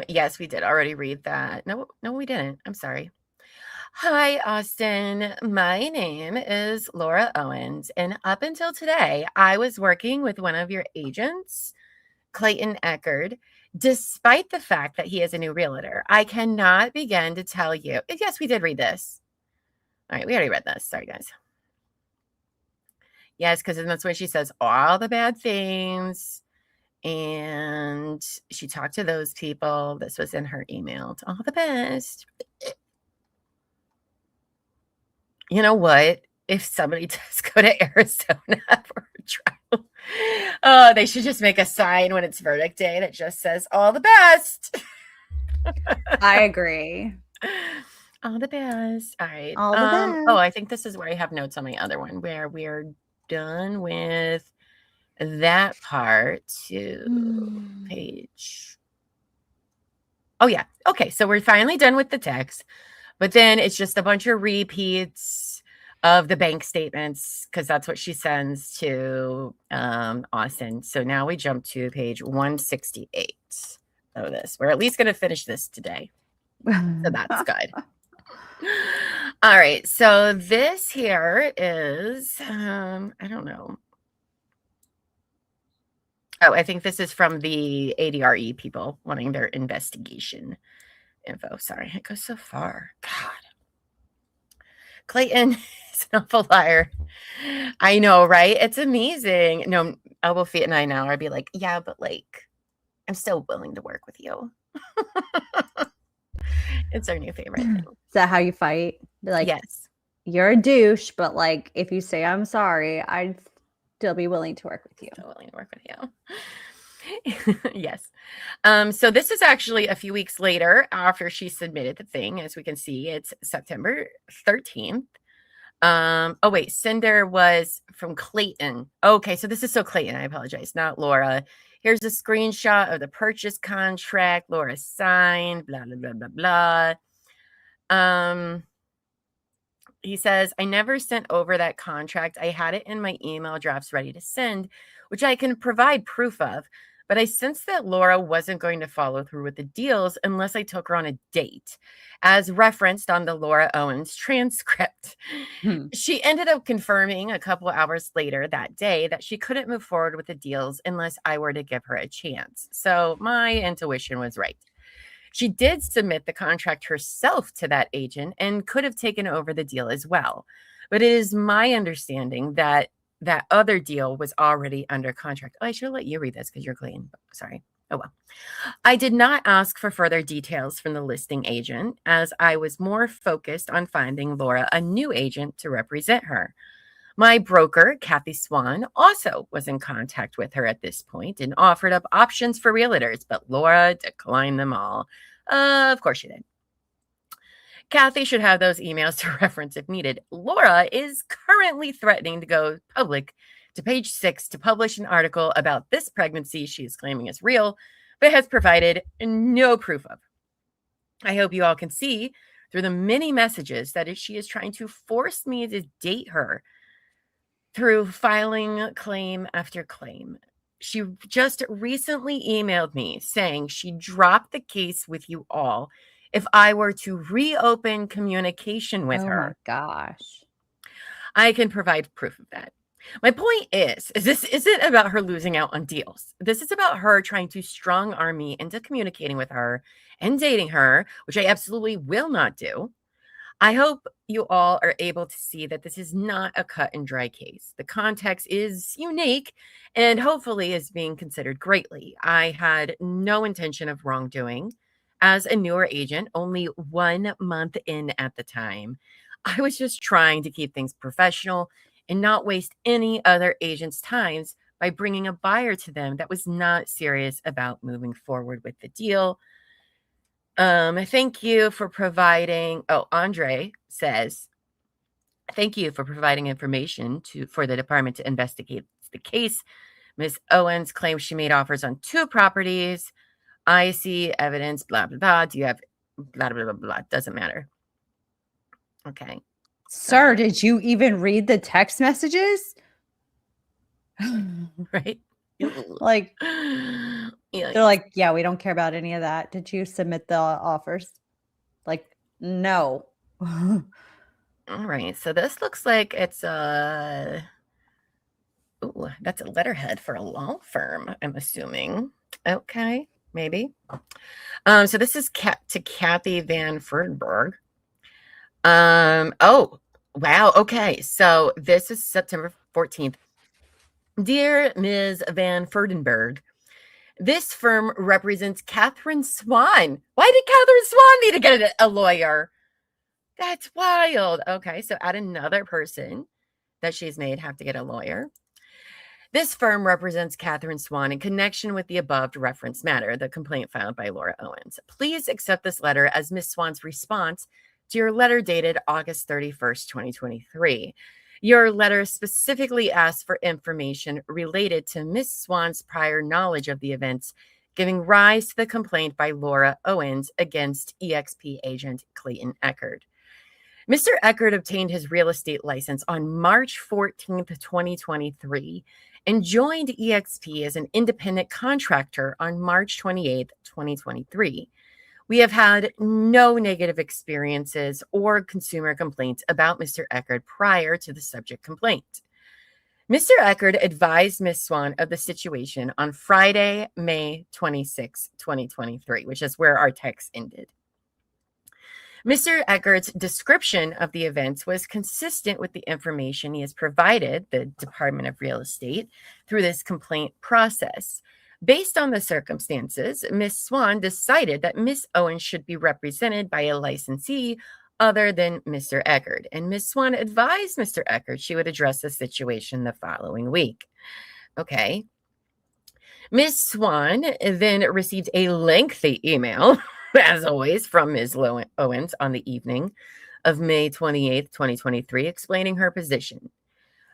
S2: Yes, we did already read that. No, we didn't. I'm sorry. Hi, Austin. My name is Laura Owens, and up until today, I was working with one of your agents, Clayton Echard, despite the fact that he is a new realtor. I cannot begin to tell you. Yes, we did read this. All right, we already read this. Sorry, guys. Yes, because that's when she says all the bad things. And she talked to those people. This was in her email. All the best. You know what? If somebody does go to Arizona for a trial, they should just make a sign when it's verdict day that just says all the best.
S3: I agree.
S2: All the best. All right.
S3: All the best.
S2: Oh, I think this is where I have notes on my other one where we're done with that part to page. Oh, yeah. Okay. So we're finally done with the text, but then it's just a bunch of repeats of the bank statements because that's what she sends to Austin. So now we jump to page 168 of this. We're at least going to finish this today. So that's good. All right. So this here is, I don't know. Oh, I think this is from the ADRE people wanting their investigation info. Sorry, it goes so far. God. Clayton is an awful liar. I know, right? It's amazing. No, Elbow Feet and I now I'd be like, yeah, but like, I'm still willing to work with you. It's our new favorite thing.
S3: Is that how you fight? Like,
S2: yes.
S3: You're a douche, but like, if you say I'm sorry, I'd still be willing to work with you.
S2: Still willing to work with you. Yes. So this is actually a few weeks later after she submitted the thing. As we can see, it's September 13th. Oh, wait. Cinder was from Clayton. Okay. So this is so Clayton. I apologize. Not Laura. Here's a screenshot of the purchase contract. Laura signed, blah, blah, blah, blah, blah. He says, I never sent over that contract. I had it in my email drafts ready to send, which I can provide proof of. But I sensed that Laura wasn't going to follow through with the deals unless I took her on a date, as referenced on the Laura Owens transcript. She ended up confirming a couple hours later that day that she couldn't move forward with the deals unless I were to give her a chance. So my intuition was right. She did submit the contract herself to that agent and could have taken over the deal as well. But it is my understanding that that other deal was already under contract. Oh, I should let you read this because you're clean. Sorry. Oh, well. I did not ask for further details from the listing agent as I was more focused on finding Laura a new agent to represent her. My broker, Kathy Swan, also was in contact with her at this point and offered up options for realtors, but Laura declined them all. Of course she did. Kathy should have those emails to reference if needed. Laura is currently threatening to go public to page 6 to publish an article about this pregnancy she is claiming is real, but has provided no proof of. I hope you all can see through the many messages that she is trying to force me to date her through filing claim after claim. She just recently emailed me saying she dropped the case with you all if I were to reopen communication with her.
S3: Oh my gosh.
S2: I can provide proof of that. My point is this isn't about her losing out on deals. This is about her trying to strong arm me into communicating with her and dating her, which I absolutely will not do. I hope you all are able to see that this is not a cut and dry case. The context is unique and hopefully is being considered greatly. I had no intention of wrongdoing. As a newer agent, only 1 month in at the time, I was just trying to keep things professional and not waste any other agent's times by bringing a buyer to them that was not serious about moving forward with the deal. Thank you for providing. Oh, Andre says, thank you for providing information for the department to investigate the case. Ms. Owens claims she made offers on 2 properties. I see evidence, blah, blah, blah. Do you have blah, blah, blah, blah? Doesn't matter. Okay.
S3: Sir, did you even read the text messages?
S2: Right?
S3: Like,
S2: Yeah.
S3: they're like, yeah, we don't care about any of that. Did you submit the offers? Like, no.
S2: All right. So this looks like it's ooh, that's a letterhead for a law firm, I'm assuming. Okay, maybe. So this is to Kathy Van Furdenberg. Oh, wow. Okay. So this is September 14th. Dear Ms. Van Furdenberg, this firm represents Catherine Swan. Why did Catherine Swan need to get a lawyer? That's wild. Okay. So add another person that she's made have to get a lawyer. This firm represents Catherine Swan in connection with the above referenced matter, the complaint filed by Laura Owens. Please accept this letter as Ms. Swan's response to your letter dated August 31st, 2023. Your letter specifically asks for information related to Ms. Swan's prior knowledge of the events giving rise to the complaint by Laura Owens against EXP agent Clayton Echard. Mr. Echard obtained his real estate license on March 14th, 2023, and joined EXP as an independent contractor on March 28th, 2023. We have had no negative experiences or consumer complaints about Mr. Echard prior to the subject complaint. Mr. Echard advised Ms. Swan of the situation on Friday, May 26, 2023, which is where our text ended. Mr. Echard's description of the events was consistent with the information he has provided the Department of Real Estate through this complaint process. Based on the circumstances, Ms. Swan decided that Ms. Owens should be represented by a licensee other than Mr. Echard, and Ms. Swan advised Mr. Echard she would address the situation the following week. Okay. Ms. Swan then received a lengthy email, as always, from Ms. Owens on the evening of May 28th, 2023, explaining her position.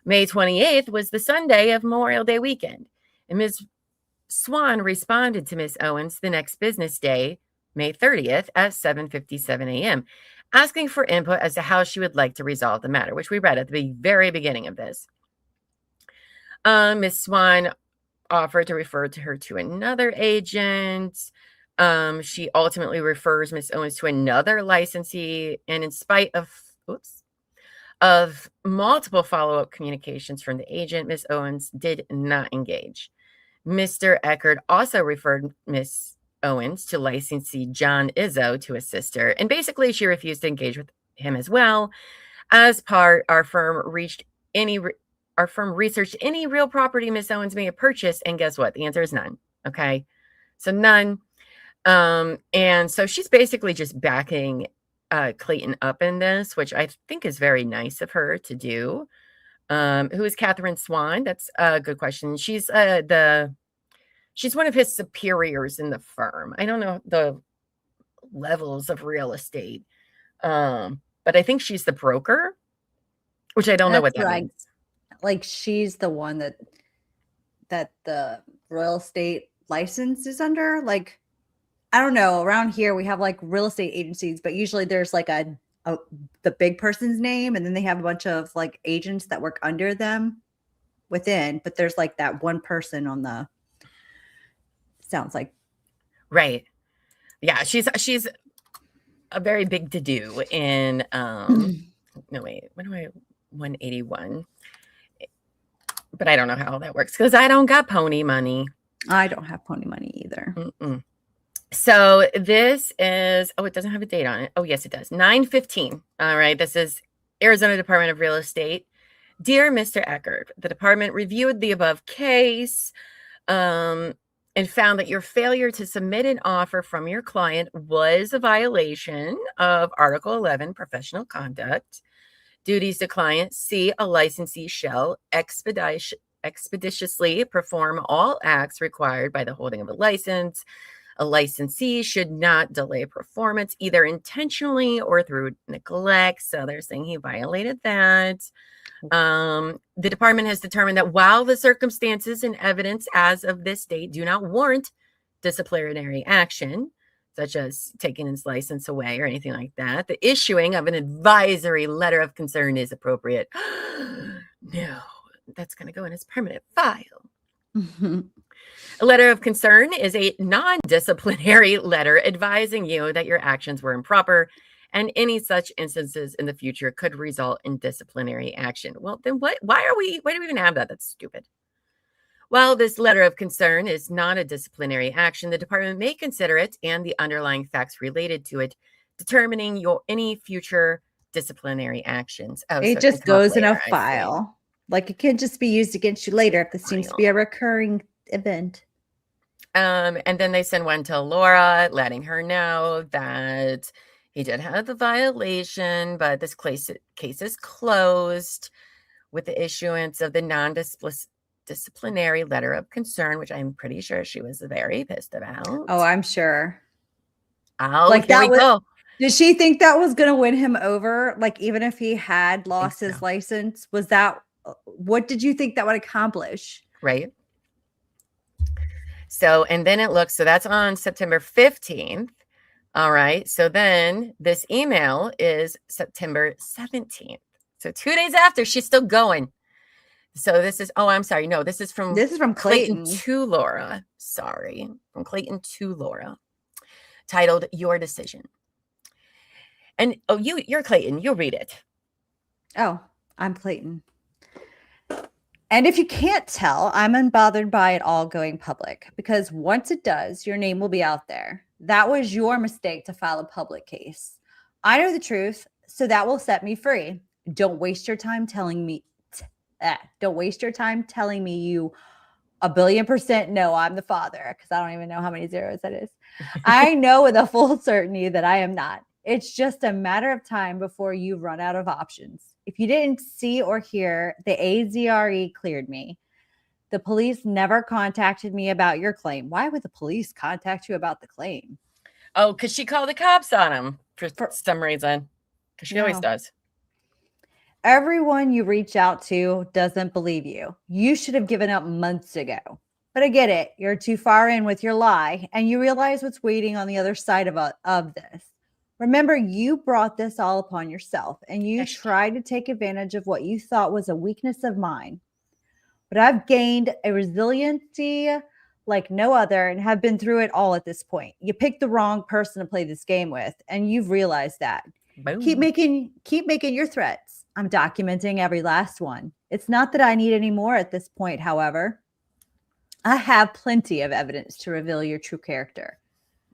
S2: May 28th was the Sunday of Memorial Day weekend, and Ms. Swan responded to Ms. Owens the next business day, May 30th, at 7:57 a.m., asking for input as to how she would like to resolve the matter, which we read at the very beginning of this. Ms. Swan offered to refer to her to another agent. She ultimately refers Ms. Owens to another licensee, and in spite of multiple follow-up communications from the agent, Ms. Owens did not engage. Mr. Echard also referred Ms. Owens to licensee John Izzo to assist her, and basically she refused to engage with him as well. As part, our firm researched any real property Ms. Owens may have purchased, and guess what? The answer is none. Okay, so none. And so she's basically just backing Clayton up in this, which I think is very nice of her to do. Who is Catherine Swan? That's a good question. She's she's one of his superiors in the firm. I don't know the levels of real estate, but I think she's the broker, which I don't know what that means.
S3: Like she's the one that the real estate license is under. Like, I don't know. Around here we have like real estate agencies, but usually there's like the big person's name, and then they have a bunch of like agents that work under them within, but there's like that one person on the, sounds like.
S2: Right. Yeah, she's a very big to-do in no wait, what do I 181? But I don't know how that works because I don't got pony money.
S3: I don't have pony money either.
S2: Mm-mm. So this is, it doesn't have a date on it. Oh, yes, it does. 9/15. All right. This is Arizona Department of Real Estate. Dear Mr. Echard, the department reviewed the above case and found that your failure to submit an offer from your client was a violation of Article 11, professional conduct. Duties to client: C, a licensee shall expeditiously perform all acts required by the holding of a license. A licensee should not delay performance either intentionally or through neglect. So they're saying he violated that. The department has determined that while the circumstances and evidence as of this date do not warrant disciplinary action, such as taking his license away or anything like that, the issuing of an advisory letter of concern is appropriate. No, that's going to go in his permanent file. A letter of concern is a non-disciplinary letter advising you that your actions were improper and any such instances in the future could result in disciplinary action. Well, then why do we even have that? That's stupid. While this letter of concern is not a disciplinary action, the department may consider it and the underlying facts related to it, determining any future disciplinary actions. Oh,
S3: It
S2: so
S3: just
S2: come up
S3: goes in a
S2: later, I see.
S3: file. Like it can just be used against you later if this seems to be a recurring event.
S2: And then they send one to Laura, letting her know that he did have the violation, but this case is closed with the issuance of the non-disciplinary letter of concern, which I'm pretty sure she was very pissed about.
S3: Oh, I'm sure.
S2: Oh,
S3: like
S2: here
S3: that
S2: we go.
S3: Did she think that was going to win him over? Like, even if he had lost his license, what did you think that would accomplish?
S2: Right. So, and then it looks, so that's on September 15th. All right. So then this email is September 17th. So 2 days after, she's still going. So this is, oh, I'm sorry. No, this is from
S3: Clayton
S2: to Laura. Sorry. From Clayton to Laura. Titled Your Decision. And you're Clayton. You'll read it.
S3: Oh, I'm Clayton. And if you can't tell, I'm unbothered by it all going public, because once it does, your name will be out there. That was your mistake to file a public case. I know the truth, so that will set me free. Don't waste your time telling me you 1,000,000,000% know I'm the father, because I don't even know how many zeros that is. I know with a full certainty that I am not. It's just a matter of time before you run out of options. If you didn't see or hear, the ADRE cleared me. The police never contacted me about your claim. Why would the police contact you about the claim?
S2: Oh, because she called the cops on him for some reason. Because she always does.
S3: Everyone you reach out to doesn't believe you. You should have given up months ago. But I get it. You're too far in with your lie, and you realize what's waiting on the other side of this. Remember, you brought this all upon yourself, and you tried to take advantage of what you thought was a weakness of mine. But I've gained a resiliency like no other and have been through it all at this point. You picked the wrong person to play this game with, and you've realized that.
S2: Boom.
S3: Keep making your threats. I'm documenting every last one. It's not that I need any more at this point, however. I have plenty of evidence to reveal your true character.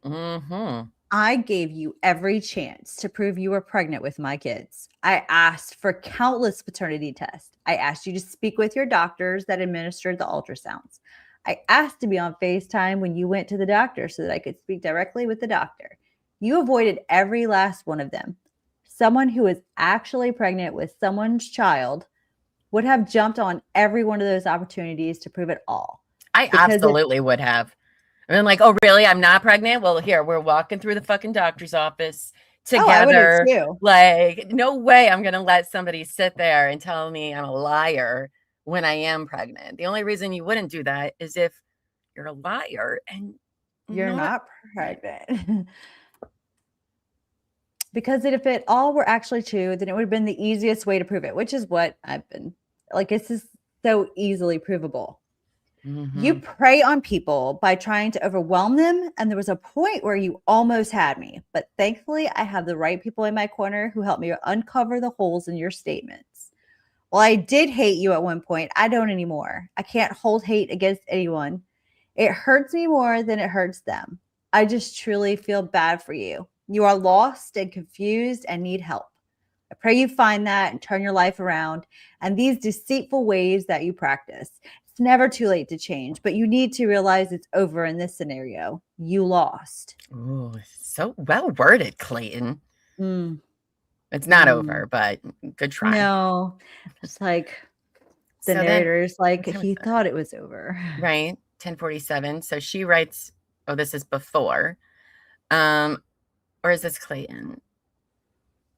S2: Mm-hmm.
S3: I gave you every chance to prove you were pregnant with my kids. I asked for countless paternity tests. I asked you to speak with your doctors that administered the ultrasounds. I asked to be on FaceTime when you went to the doctor so that I could speak directly with the doctor. You avoided every last one of them. Someone who is actually pregnant with someone's child would have jumped on every one of those opportunities to prove it all.
S2: I absolutely would have. And I'm like, oh, really? I'm not pregnant? Well, here, we're walking through the fucking doctor's office together.
S3: Oh,
S2: like, no way I'm going to let somebody sit there and tell me I'm a liar when I am pregnant. The only reason you wouldn't do that is if you're a liar and
S3: you're not pregnant. Because if it all were actually true, then it would have been the easiest way to prove it, which is what I've been like. This is so easily provable.
S2: Mm-hmm.
S3: You prey on people by trying to overwhelm them. And there was a point where you almost had me. But thankfully, I have the right people in my corner who helped me uncover the holes in your statements. While I did hate you at one point, I don't anymore. I can't hold hate against anyone. It hurts me more than it hurts them. I just truly feel bad for you. You are lost and confused and need help. I pray you find that and turn your life around and these deceitful ways that you practice. It's never too late to change, but you need to realize it's over in this scenario. You lost.
S2: Ooh, so well worded, Clayton. It's not over, but good try.
S3: No, it's like the narrator's like, he thought it was over.
S2: Right. 1047. So she writes, oh, this is before. Or is this Clayton?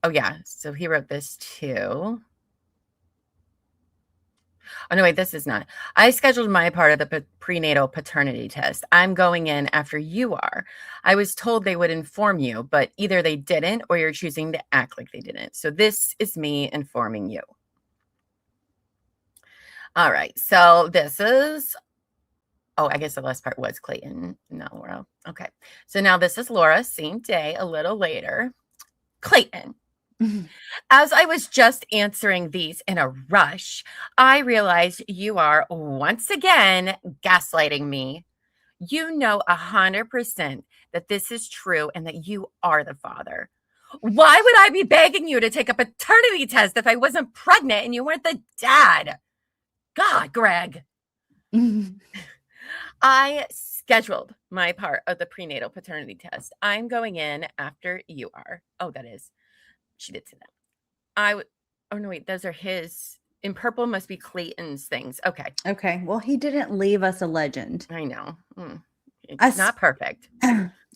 S2: Oh, yeah. So he wrote this too. Oh, no, wait, this is not. I scheduled my part of the prenatal paternity test. I'm going in after you are. I was told they would inform you, but either they didn't or you're choosing to act like they didn't. So this is me informing you. All right. So this is, oh, I guess the last part was Clayton, not Laura. Okay. So now this is Laura, same day, a little later. Clayton, as I was just answering these in a rush, I realized you are once again gaslighting me. You know 100% that this is true and that you are the father. Why would I be begging you to take a paternity test if I wasn't pregnant and you weren't the dad? God, Greg. I scheduled my part of the prenatal paternity test. I'm going in after you are. Oh, that is. She did say that. Oh, no, wait. Those are his. In purple must be Clayton's things. Okay.
S3: Okay. Well, he didn't leave us a legend.
S2: I know. It's not perfect.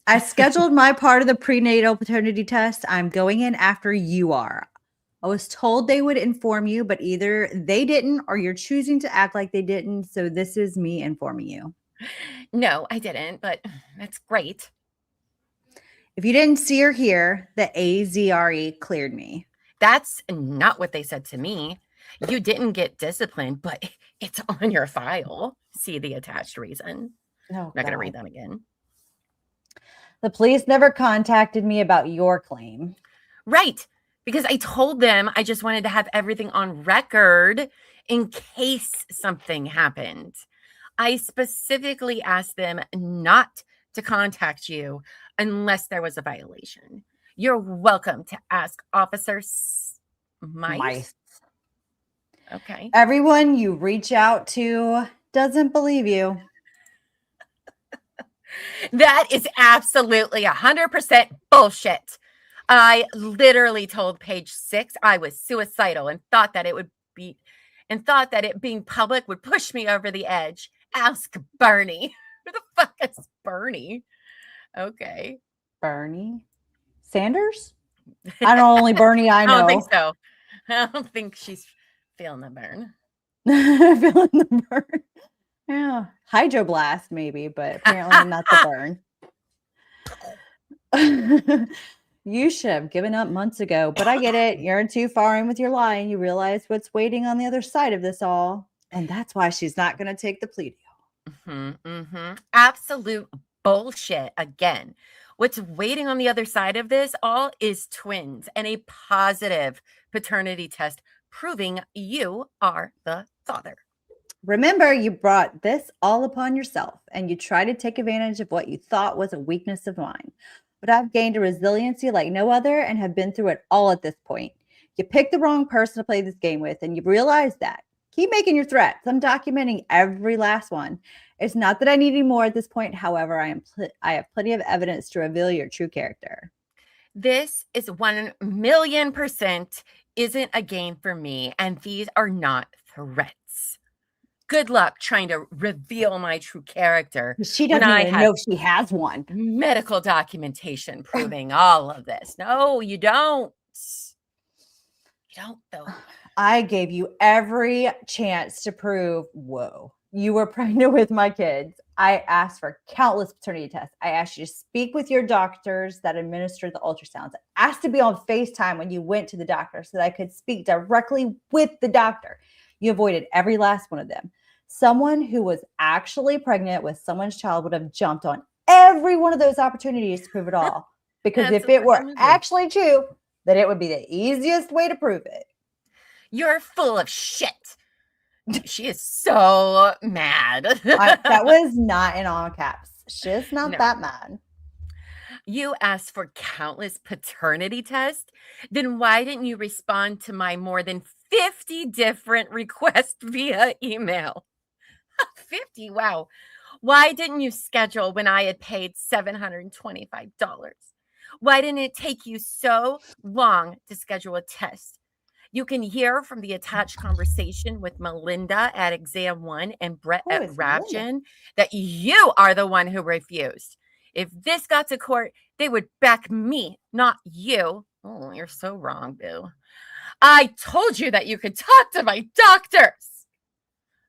S3: I scheduled my part of the prenatal paternity test. I'm going in after you are. I was told they would inform you, but either they didn't or you're choosing to act like they didn't. So this is me informing you.
S2: No, I didn't, but that's great.
S3: If you didn't see or hear, the ADRE cleared me.
S2: That's not what they said to me. You didn't get disciplined, but it's on your file. See the attached reason.
S3: Oh,
S2: I'm not going to read that again.
S3: The police never contacted me about your claim.
S2: Right. Because I told them I just wanted to have everything on record in case something happened. I specifically asked them not to contact you unless there was a violation. You're welcome to ask Officer Mice. Okay.
S3: Everyone you reach out to doesn't believe you.
S2: That is absolutely 100% bullshit. I literally told Page 6 I was suicidal and thought that it being public would push me over the edge. Ask Bernie. Who the fuck is Bernie? Okay.
S3: Bernie Sanders? I don't only Bernie I know.
S2: I don't think so. I don't think she's feeling the burn.
S3: Feeling the burn. Yeah. Hydroblast maybe, but apparently not the burn. You should have given up months ago, but I get it. You're too far in with your lie and you realize what's waiting on the other side of this all. And that's why she's not going to take the plea deal.
S2: Absolute bullshit again. What's waiting on the other side of this all is twins and a positive paternity test proving you are the father.
S3: Remember, you brought this all upon yourself and you tried to take advantage of what you thought was a weakness of mine. But I've gained a resiliency like no other and have been through it all at this point. You picked the wrong person to play this game with and you realize that. Keep making your threats. I'm documenting every last one. It's not that I need any more at this point. However, I have plenty of evidence to reveal your true character.
S2: This is 1,000,000% isn't a game for me, and these are not threats. Good luck trying to reveal my true character.
S3: She doesn't even know she has one.
S2: Medical documentation proving all of this. No, you don't. You don't, though.
S3: I gave you every chance to prove, you were pregnant with my kids. I asked for countless paternity tests. I asked you to speak with your doctors that administered the ultrasounds. I asked to be on FaceTime when you went to the doctor so that I could speak directly with the doctor. You avoided every last one of them. Someone who was actually pregnant with someone's child would have jumped on every one of those opportunities to prove it all. Because if it were actually true, then it would be the easiest way to prove it.
S2: You're full of shit. She is so mad.
S3: That was not in all caps. She's not that mad.
S2: You asked for countless paternity tests? Then why didn't you respond to my more than 50 different requests via email? 50, wow. Why didn't you schedule when I had paid $725? Why didn't it take you so long to schedule a test? You can hear from the attached conversation with Melinda at Exam 1 and Brett at Ravgen that you are the one who refused. If this got to court, they would back me, not you. Oh, you're so wrong, Boo. I told you that you could talk to my doctors.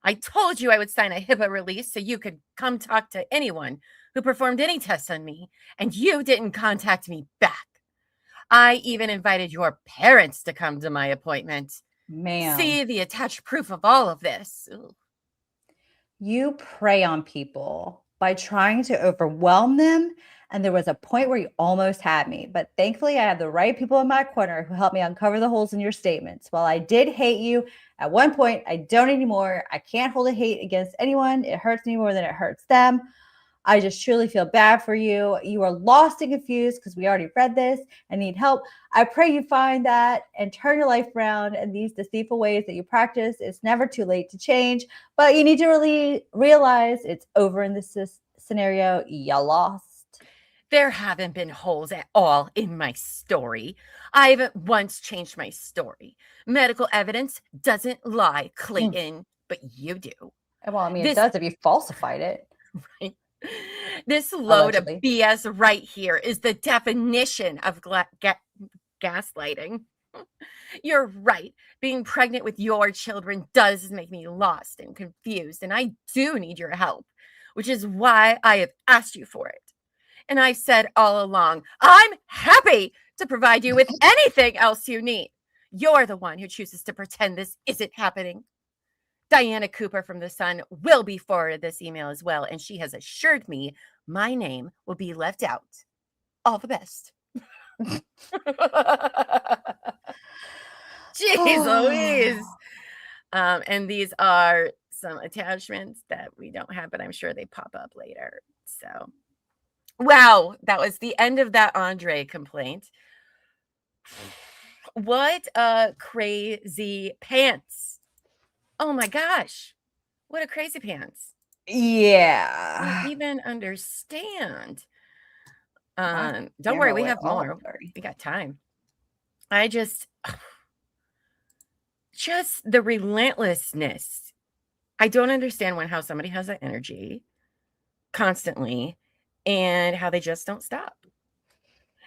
S2: I told you I would sign a HIPAA release so you could come talk to anyone who performed any tests on me, and you didn't contact me back. I even invited your parents to come to my appointment.
S3: Ma'am.
S2: See the attached proof of all of this. Ooh.
S3: You prey on people by trying to overwhelm them and there was a point where you almost had me. But thankfully, I have the right people in my corner who helped me uncover the holes in your statements. While I did hate you at one point, I don't anymore. I can't hold a hate against anyone. It hurts me more than it hurts them. I just truly feel bad for you. You are lost and confused because we already read this and need help. I pray you find that and turn your life around. And these deceitful ways that you practice, it's never too late to change. But you need to really realize it's over in this scenario. You lost.
S2: There haven't been holes at all in my story. I haven't once changed my story. Medical evidence doesn't lie, Clayton, but you do.
S3: Well, I mean, it does if you falsified it.
S2: Right? This load
S3: Allegedly.
S2: of BS right here is the definition of gaslighting. You're right. Being pregnant with your children does make me lost and confused, and I do need your help, which is why I have asked you for it. And I've said all along, I'm happy to provide you with anything else you need. You're the one who chooses to pretend this isn't happening. Diana Cooper from The Sun will be forwarded this email as well, and she has assured me my name will be left out. All the best. Jeez Louise. And these are some attachments that we don't have, but I'm sure they pop up later. So, wow, that was the end of that ADRE complaint. What a crazy pants. Oh my gosh. What a crazy pants.
S3: Yeah.
S2: I don't even understand. Don't worry, we have more. We got time. I just the relentlessness. I don't understand how somebody has that energy constantly and how they just don't stop.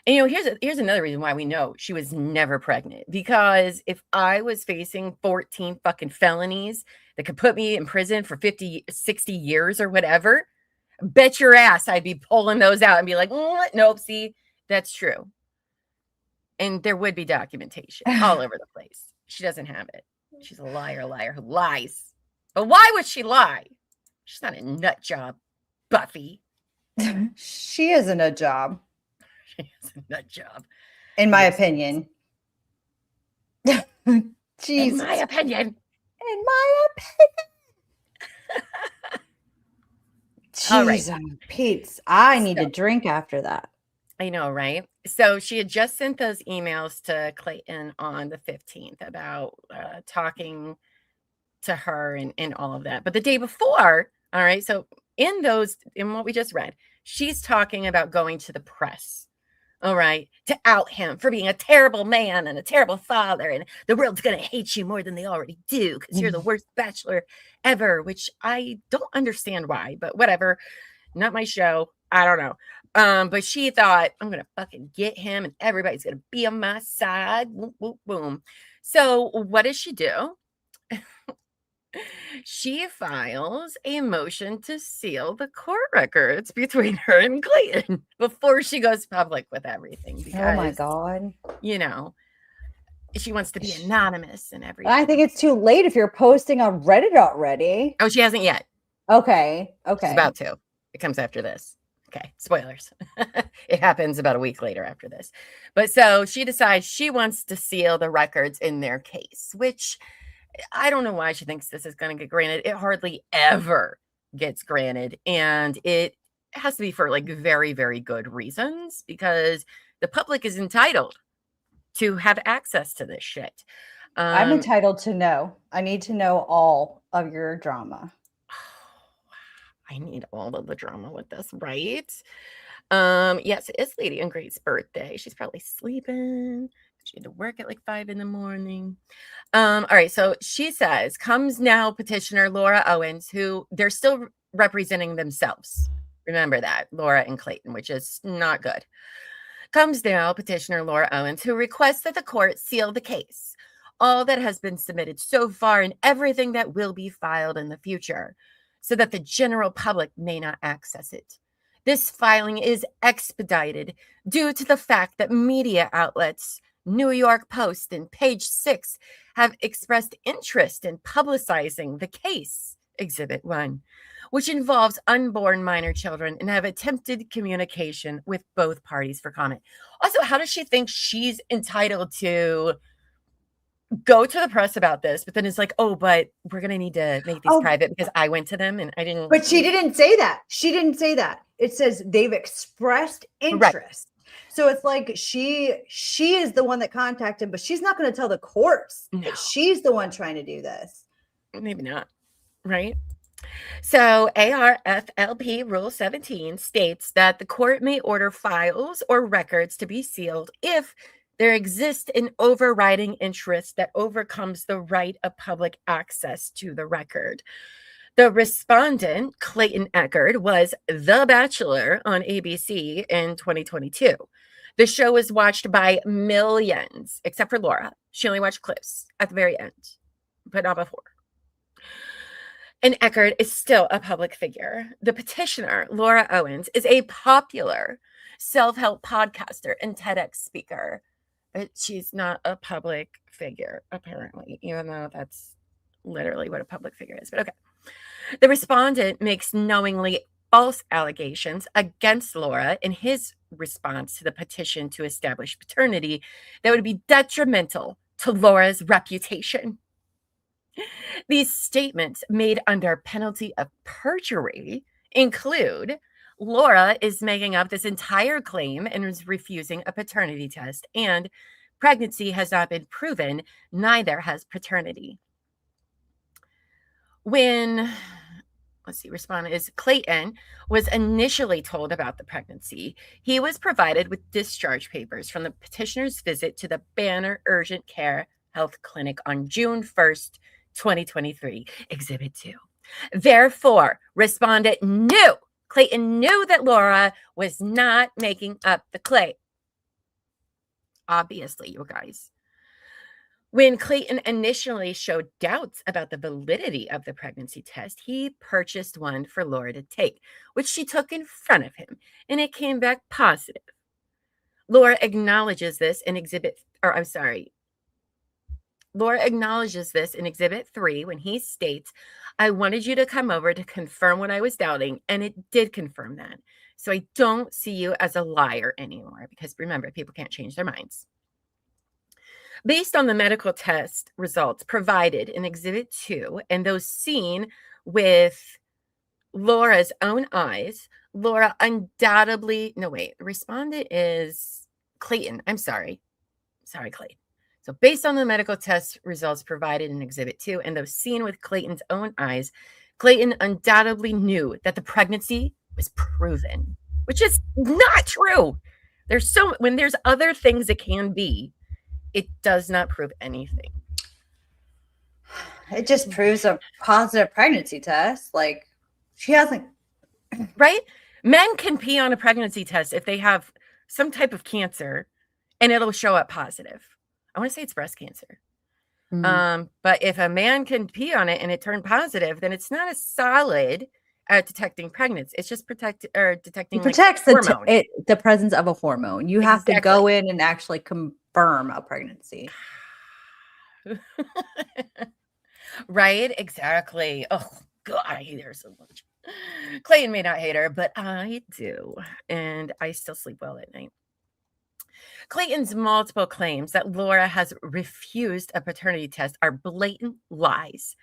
S2: And here's another reason why we know she was never pregnant, because if I was facing 14 fucking felonies that could put me in prison for 50, 60 years or whatever, bet your ass I'd be pulling those out and be like, nope, see, that's true. And there would be documentation all over the place. She doesn't have it. She's a liar who lies. But why would she lie? She's not a nut job, Buffy.
S3: She is a nut job.
S2: She is a nut job.
S3: In my opinion. Jesus.
S2: In my opinion.
S3: In my opinion.
S2: All right.
S3: Jeez, Pete, I need a drink after that.
S2: I know, right? So she had just sent those emails to Clayton on the 15th about talking to her and all of that. But the day before, all right, so in what we just read, she's talking about going to the press, all right, to out him for being a terrible man and a terrible father, and the world's going to hate you more than they already do because you're the worst bachelor ever, which I don't understand why, but whatever. Not my show. I don't know. But she thought, I'm going to fucking get him and everybody's going to be on my side. Boom, boom, boom. So what does she do? She files a motion to seal the court records between her and Clayton before she goes public with everything. Because,
S3: oh my God.
S2: She wants to be anonymous and everything.
S3: I think it's too late if you're posting on Reddit already.
S2: Oh, she hasn't yet.
S3: Okay.
S2: She's about to. It comes after this. Okay, spoilers. It happens about a week later after this. But so she decides she wants to seal the records in their case, which I don't know why she thinks this is going to get granted. It hardly ever gets granted. And it has to be for like very, very good reasons, because the public is entitled to have access to this shit.
S3: I'm entitled to know. I need to know all of your drama.
S2: I need all of the drama with this, right? Yes, it is Lady and Great's birthday. She's probably sleeping. She had to work at like 5 a.m. All right, so she says, comes now petitioner Laura Owens, who they're still representing themselves. Remember that, Laura and Clayton, which is not good. Comes now petitioner Laura Owens, who requests that the court seal the case, all that has been submitted so far and everything that will be filed in the future, so that the general public may not access it. This filing is expedited due to the fact that media outlets, New York Post and Page 6, have expressed interest in publicizing the case, Exhibit 1, which involves unborn minor children, and have attempted communication with both parties for comment. Also, how does she think she's entitled to go to the press about this, but then it's like, oh, but we're going to need to make these private because I went to them and I didn't.
S3: But she didn't say that. She didn't say that. It says they've expressed interest. Right. So it's like she is the one that contacted, but she's not going to tell the courts that she's the one trying to do this.
S2: Maybe not. Right. So ARFLP Rule 17 states that the court may order files or records to be sealed if there exists an overriding interest that overcomes the right of public access to the record. The respondent, Clayton Echard, was The Bachelor on ABC in 2022. The show was watched by millions, except for Laura. She only watched clips at the very end, but not before. And Echard is still a public figure. The petitioner, Laura Owens, is a popular self-help podcaster and TEDx speaker. But she's not a public figure, apparently, even though that's literally what a public figure is. But okay. The respondent makes knowingly false allegations against Laura in his response to the petition to establish paternity that would be detrimental to Laura's reputation. These statements made under penalty of perjury include Laura is making up this entire claim and is refusing a paternity test, and pregnancy has not been proven, neither has paternity. When, respondent is Clayton was initially told about the pregnancy, he was provided with discharge papers from the petitioner's visit to the Banner Urgent Care Health Clinic on June 1st, 2023, Exhibit 2. Therefore, Clayton knew that Laura was not making up the claim. Obviously, you guys. When Clayton initially showed doubts about the validity of the pregnancy test, he purchased one for Laura to take, which she took in front of him, and it came back positive. Laura acknowledges this in Exhibit 3 when he states, I wanted you to come over to confirm what I was doubting, and it did confirm that. So I don't see you as a liar anymore, because remember, people can't change their minds. Based on the medical test results provided in Exhibit 2 and those seen with Laura's own eyes, Laura undoubtedly, respondent is Clayton. I'm sorry. Clayton. So based on the medical test results provided in Exhibit 2 and those seen with Clayton's own eyes, Clayton undoubtedly knew that the pregnancy was proven, which is not true. When there's other things it can be, it does not prove anything.
S3: It just proves a positive pregnancy test. Like, she hasn't.
S2: Right? Men can pee on a pregnancy test if they have some type of cancer, and it'll show up positive. I want to say it's breast cancer. Mm-hmm. But if a man can pee on it and it turned positive, then it's not as solid at detecting pregnancy. It's just detecting
S3: the presence of a hormone. You have to go in and actually confirm a pregnancy.
S2: Right? Exactly. Oh, God, I hate her so much. Clayton may not hate her, but I do. And I still sleep well at night. Clayton's multiple claims that Laura has refused a paternity test are blatant lies.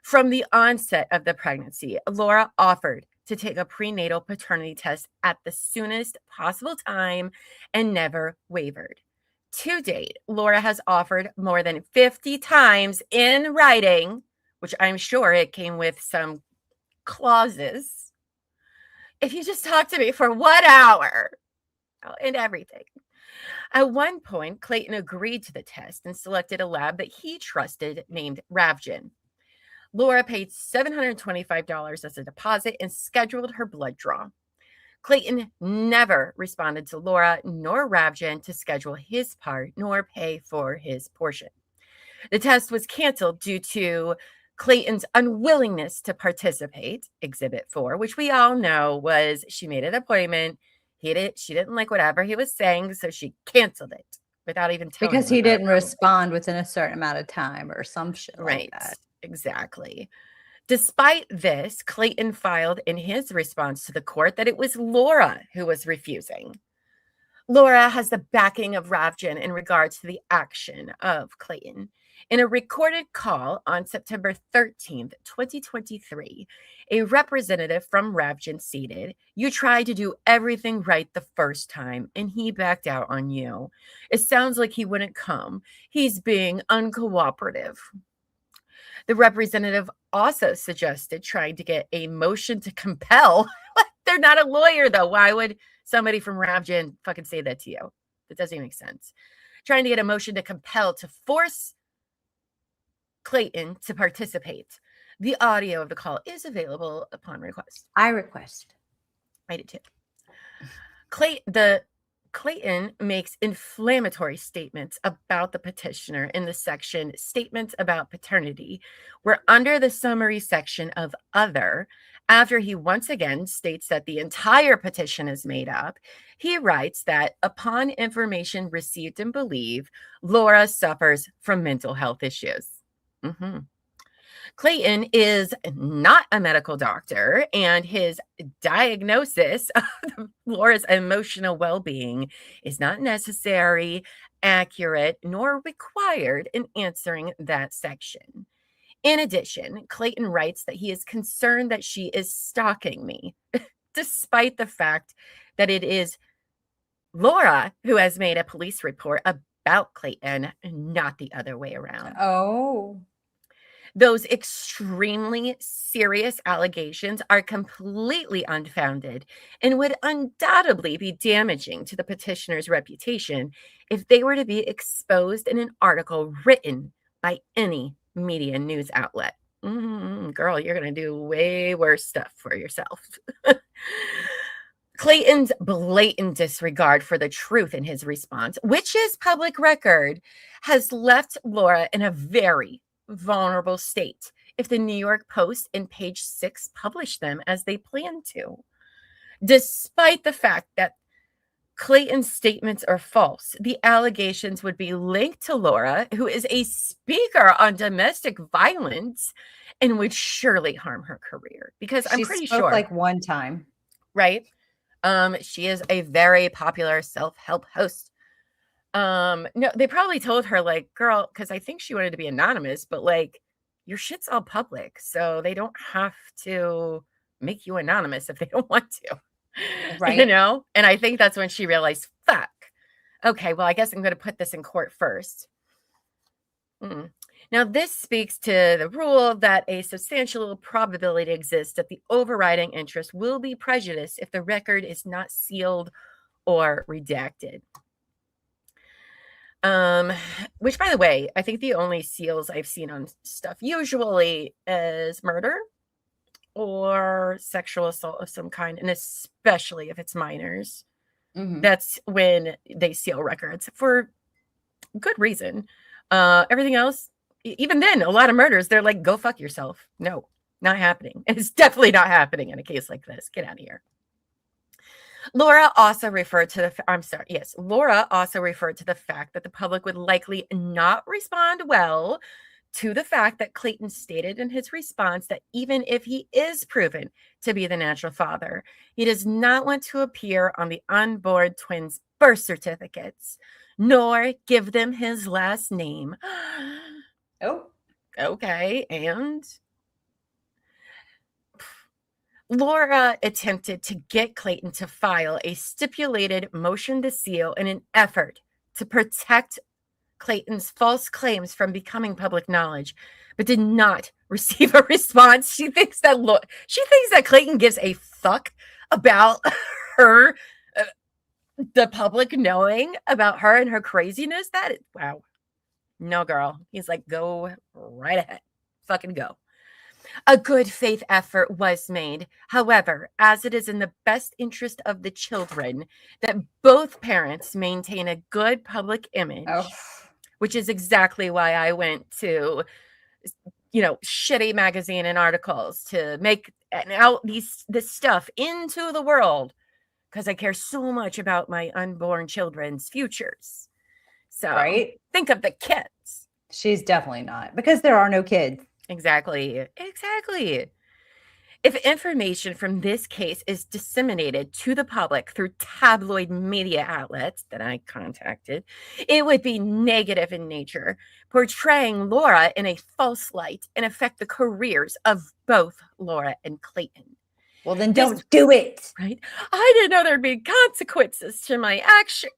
S2: From the onset of the pregnancy, Laura offered to take a prenatal paternity test at the soonest possible time and never wavered. To date, Laura has offered more than 50 times in writing, which I'm sure it came with some clauses. If you just talk to me for 1 hour and everything. At one point, Clayton agreed to the test and selected a lab that he trusted named Ravgen. Laura paid $725 as a deposit and scheduled her blood draw. Clayton never responded to Laura nor Ravgen to schedule his part nor pay for his portion. The test was canceled due to Clayton's unwillingness to participate, Exhibit 4, which we all know was she made an appointment. She didn't like whatever he was saying, so she canceled it without even telling him.
S3: Because he didn't respond within a certain amount of time or some shit like that.
S2: Exactly. Despite this, Clayton filed in his response to the court that it was Laura who was refusing. Laura has the backing of Ravgen in regards to the action of Clayton. In a recorded call on September 13th, 2023, a representative from Ravgen stated, "You tried to do everything right the first time, and he backed out on you. It sounds like he wouldn't come. He's being uncooperative." The representative also suggested trying to get a motion to compel. They're not a lawyer, though. Why would somebody from Ravgen fucking say that to you? That doesn't even make sense. Trying to get a motion to compel to force Clayton to participate. The audio of the call is available upon request.
S3: I request.
S2: I did too. Clayton makes inflammatory statements about the petitioner in the section Statements About Paternity. We're under the summary section of Other. After he once again states that the entire petition is made up, he writes that upon information received and believed, Laura suffers from mental health issues. Clayton is not a medical doctor, and his diagnosis of Laura's emotional well-being is not necessary, accurate, nor required in answering that section. In addition, Clayton writes that he is concerned that she is stalking me, despite the fact that it is Laura who has made a police report about Clayton, not the other way around.
S3: Oh.
S2: Those extremely serious allegations are completely unfounded and would undoubtedly be damaging to the petitioner's reputation if they were to be exposed in an article written by any media news outlet. Girl, you're going to do way worse stuff for yourself. Clayton's blatant disregard for the truth in his response, which is public record, has left Laura in a very vulnerable state if the New York Post and Page 6 publish them as they plan to. Despite the fact that Clayton's statements are false, the allegations would be linked to Laura, who is a speaker on domestic violence, and would surely harm her career, because I'm pretty sure,
S3: like one time,
S2: right? She is a very popular self-help host. No, they probably told her, like, girl, because I think she wanted to be anonymous, but like, your shit's all public, so they don't have to make you anonymous if they don't want to, right? You know? And I think that's when she realized, fuck, okay, well, I guess I'm going to put this in court first. Now, this speaks to the rule that a substantial probability exists that the overriding interest will be prejudiced if the record is not sealed or redacted. Which, by the way, I think the only seals I've seen on stuff usually is murder or sexual assault of some kind, and especially if it's minors. That's when they seal records for good reason. Everything else, even then, a lot of murders, they're like, go fuck yourself. No, not happening. It's definitely not happening in a case like this. Get out of here. Laura also referred to the fact that the public would likely not respond well to the fact that Clayton stated in his response that even if he is proven to be the natural father, he does not want to appear on the unborn twins' birth certificates, nor give them his last name.
S3: Oh,
S2: okay. And Laura attempted to get Clayton to file a stipulated motion to seal in an effort to protect Clayton's false claims from becoming public knowledge, but did not receive a response. She thinks that Clayton gives a fuck about her, the public knowing about her and her craziness. Wow. No, girl. He's like, go right ahead. Fucking go. A good faith effort was made. However, as it is in the best interest of the children that both parents maintain a good public image, which is exactly why I went to, shitty magazine and articles to make out this stuff into the world, because I care so much about my unborn children's futures. So think of the kids.
S3: She's definitely not, because there are no kids.
S2: Exactly. If information from this case is disseminated to the public through tabloid media outlets that I contacted, it would be negative in nature, portraying Laura in a false light and affect the careers of both Laura and Clayton.
S3: Well, then don't do it.
S2: Right? I didn't know there'd be consequences to my actions.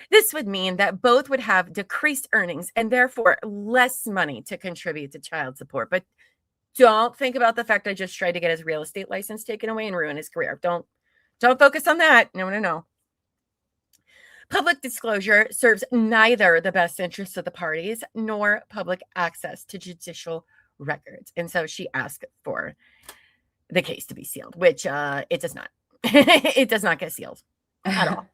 S2: This would mean that both would have decreased earnings and therefore less money to contribute to child support. But don't think about the fact I just tried to get his real estate license taken away and ruin his career. Don't focus on that. No. Public disclosure serves neither the best interests of the parties nor public access to judicial records. And so she asked for the case to be sealed, which it does not. It does not get sealed at all.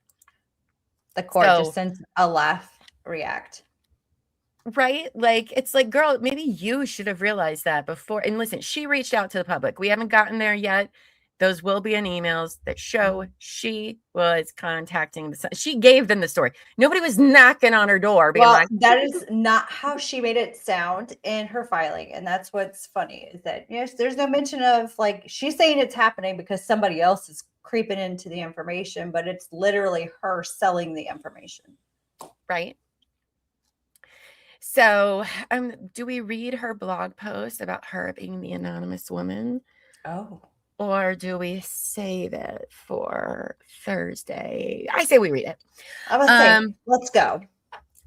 S3: The court just sends a laugh react.
S2: Right? Like, it's like, girl, maybe you should have realized that before. And listen, she reached out to the public. We haven't gotten there yet. Those will be in emails that show she was contacting she gave them the story. Nobody was knocking on her door. Being
S3: Well, that is not how she made it sound in her filing. And that's what's funny is that, yes, there's no mention of like, she's saying it's happening because somebody else is creeping into the information, but it's literally her selling the information.
S2: Right. So, do we read her blog post about her being the anonymous woman?
S3: Oh.
S2: Or do we save it for Thursday? I say we read it.
S3: I was saying, let's go.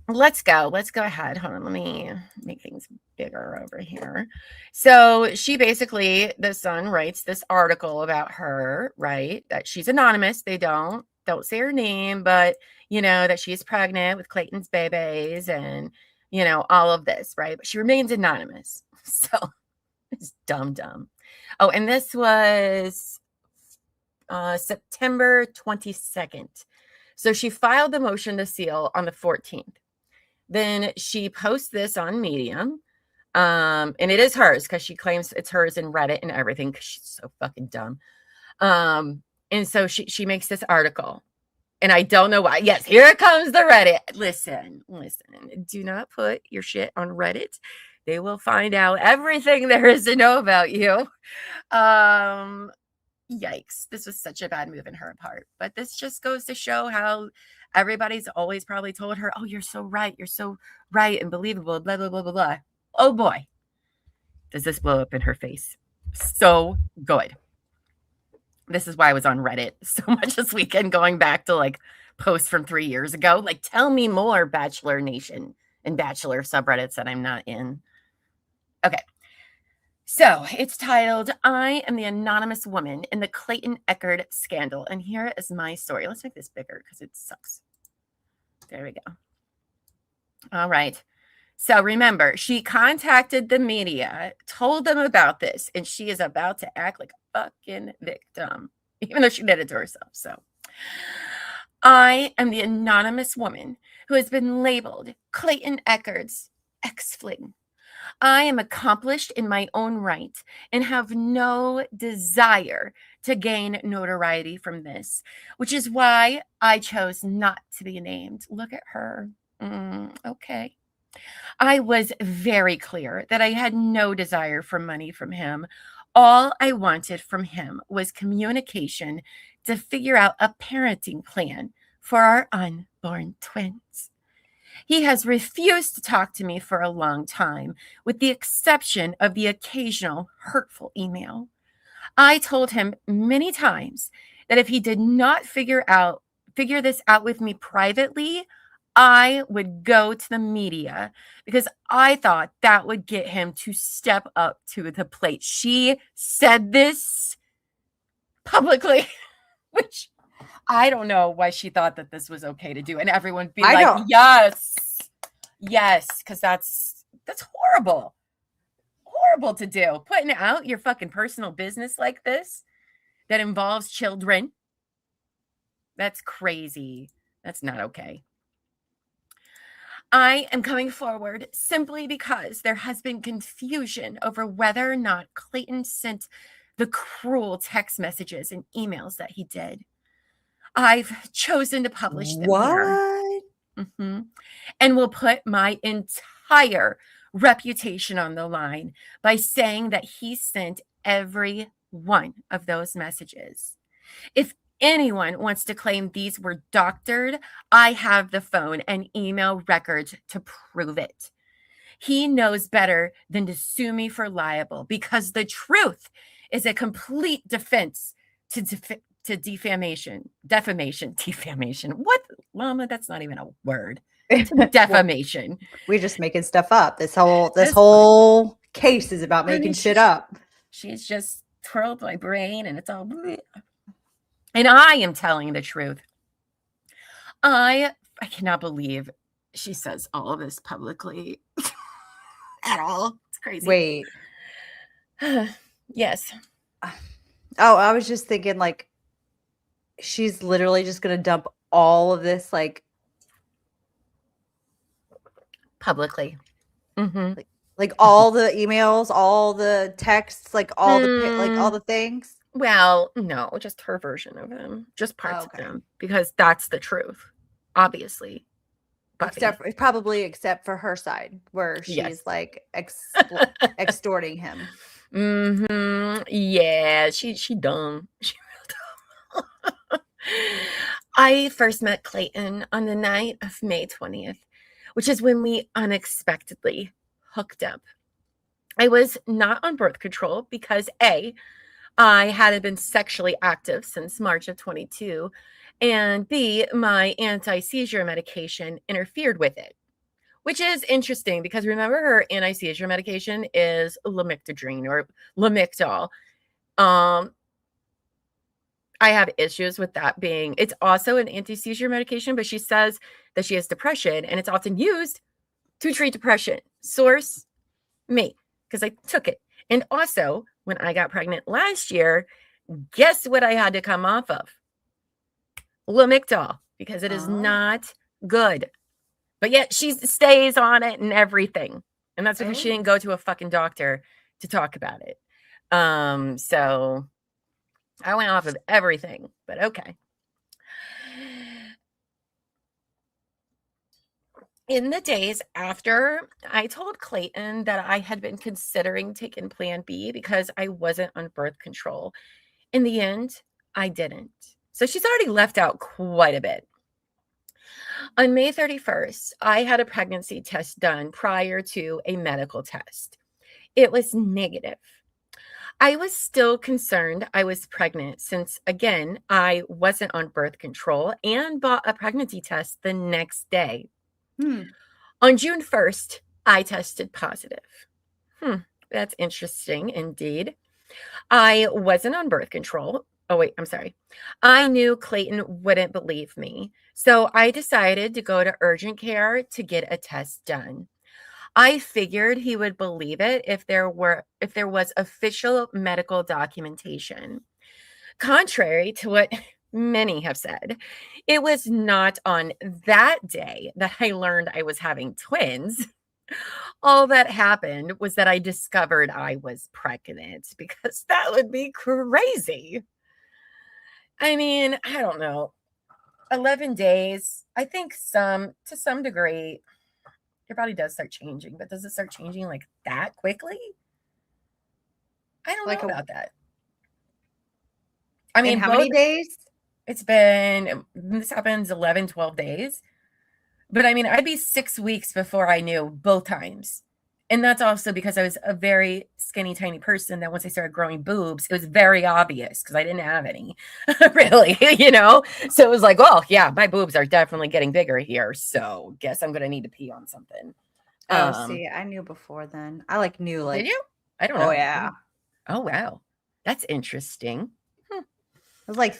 S2: Let's go ahead. Hold on. Let me make things bigger over here. So she basically, the Sun writes this article about her, right? That she's anonymous. They don't say her name, but you know, that she's pregnant with Clayton's babies and, you know, all of this, right? But she remains anonymous. So it's dumb. Oh, and this was September 22nd. So she filed the motion to seal on the 14th. Then she posts this on Medium. And it is hers because she claims it's hers in Reddit and everything because she's so fucking dumb. And so she makes this article. And I don't know why. Yes, here comes the Reddit. Listen. Do not put your shit on Reddit. They will find out everything there is to know about you. Yikes. This was such a bad move in her part. But this just goes to show how everybody's always probably told her, oh, you're so right. You're so right and believable, blah, blah, blah, blah, blah. Oh, boy. Does this blow up in her face? So good. This is why I was on Reddit so much this weekend, going back to like posts from 3 years ago. Like, tell me more, Bachelor Nation and Bachelor subreddits that I'm not in. Okay. So it's titled, I Am the Anonymous Woman in the Clayton Echard Scandal. And here is my story. Let's make this bigger because it sucks. There we go. All right. So remember, she contacted the media, told them about this, and she is about to act like a fucking victim, even though she did it to herself. So I am the anonymous woman who has been labeled Clayton Echard's ex-fling. I am accomplished in my own right and have no desire to gain notoriety from this, which is why I chose not to be named. Look at her. Okay. I was very clear that I had no desire for money from him. All I wanted from him was communication to figure out a parenting plan for our unborn twins. He has refused to talk to me for a long time, with the exception of the occasional hurtful email. I told him many times that if he did not figure this out with me privately, I would go to the media because I thought that would get him to step up to the plate. She said this publicly, which I don't know why she thought that this was okay to do. And everyone would be like, yes, because that's horrible. Horrible to do. Putting out your fucking personal business like this that involves children. That's crazy. That's not okay. I am coming forward simply because there has been confusion over whether or not Clayton sent the cruel text messages and emails that he did. I've chosen to publish them here. And will put my entire reputation on the line by saying that he sent every one of those messages. If anyone wants to claim these were doctored, I have the phone and email records to prove it. He knows better than to sue me for libel because the truth is a complete defense to defamation. What, Llama? That's not even a word. Defamation.
S3: We're just making stuff up. This whole case is about making shit up.
S2: She's just twirled my brain and it's all bleh. And I am telling the truth. I cannot believe she says all of this publicly at all. It's crazy.
S3: Wait.
S2: Yes.
S3: Oh, I was just thinking, like, she's literally just going to dump all of this, like,
S2: publicly. Mm-hmm.
S3: Like all the emails, all the texts, like all the things.
S2: Well, no, just her version of them, just parts of them, because that's the truth, obviously.
S3: Except for her side, where she's like extorting him.
S2: Mm-hmm. Yeah, she dumb. She real dumb. I first met Clayton on the night of May 20th, which is when we unexpectedly hooked up. I was not on birth control because A, I hadn't been sexually active since March of 22, and B, my anti-seizure medication interfered with it, which is interesting because remember her anti-seizure medication is lamictal or Lamictal. I have issues with that being, it's also an anti-seizure medication, but she says that she has depression and it's often used to treat depression. Source, me, because I took it. And also, when I got pregnant last year, guess what I had to come off of? Lamictal, because it is not good. But yet she stays on it and everything. And that's because she didn't go to a fucking doctor to talk about it. So I went off of everything, but okay. In the days after, I told Clayton that I had been considering taking Plan B because I wasn't on birth control. In the end, I didn't. So she's already left out quite a bit. On May 31st, I had a pregnancy test done prior to a medical test. It was negative. I was still concerned I was pregnant since, again, I wasn't on birth control and bought a pregnancy test the next day. On June 1st, I tested positive. That's interesting indeed. I wasn't on birth control. Oh, wait, I'm sorry. I knew Clayton wouldn't believe me. So I decided to go to urgent care to get a test done. I figured he would believe it if there was official medical documentation. Contrary to what many have said, it was not on that day that I learned I was having twins. All that happened was that I discovered I was pregnant, because that would be crazy. I mean, I don't know. 11 days, I think to some degree, your body does start changing, but does it start changing like that quickly? I don't know about that. I mean,
S3: how many days?
S2: This happens 11, 12 days. But I mean, I'd be 6 weeks before I knew both times. And that's also because I was a very skinny, tiny person that once I started growing boobs, it was very obvious because I didn't have any, really, So it was like, well, yeah, my boobs are definitely getting bigger here. So guess I'm going to need to pee on something.
S3: See, I knew before then. I knew.
S2: Did you? I don't know.
S3: Oh, yeah.
S2: Oh, wow. That's interesting.
S3: It was like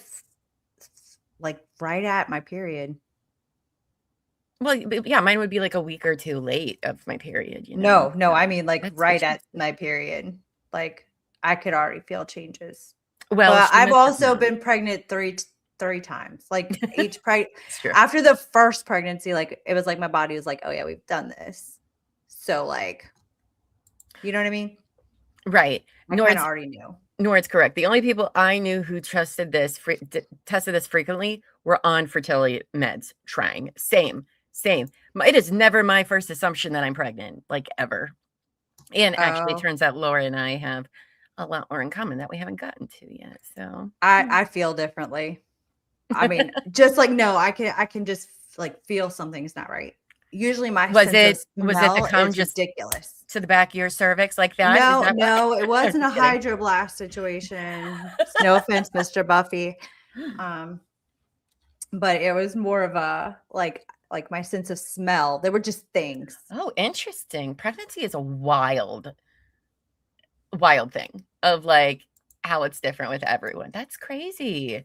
S3: right at my period.
S2: Well, yeah, mine would be like a week or two late of my period.
S3: No, I mean right at my period. Like I could already feel changes. Well, I've also been pregnant three times. Like each after the first pregnancy, like it was like my body was like, oh yeah, we've done this. So like, you know what I mean?
S2: Right.
S3: I kind of already knew.
S2: Nor it's correct. The only people I knew who tested this frequently were on fertility meds trying. Same. It is never my first assumption that I'm pregnant, like ever. And actually, it
S3: Oh.
S2: turns out Laura and I have a lot more in common that we haven't gotten to yet. So
S3: I feel differently. I mean, just like no, I can just like feel something's not right. Usually my
S2: was
S3: sense of
S2: it to
S3: smell
S2: come
S3: is
S2: just
S3: ridiculous.
S2: to the back of your cervix like that? Is
S3: No,
S2: that why?
S3: no, it wasn't a
S2: I'm kidding.
S3: hydroblast situation. No offense, Mr. Buffy. But it was more of a like my sense of smell. They were just things.
S2: Oh, interesting. Pregnancy is a wild thing of like how it's different with everyone. That's crazy.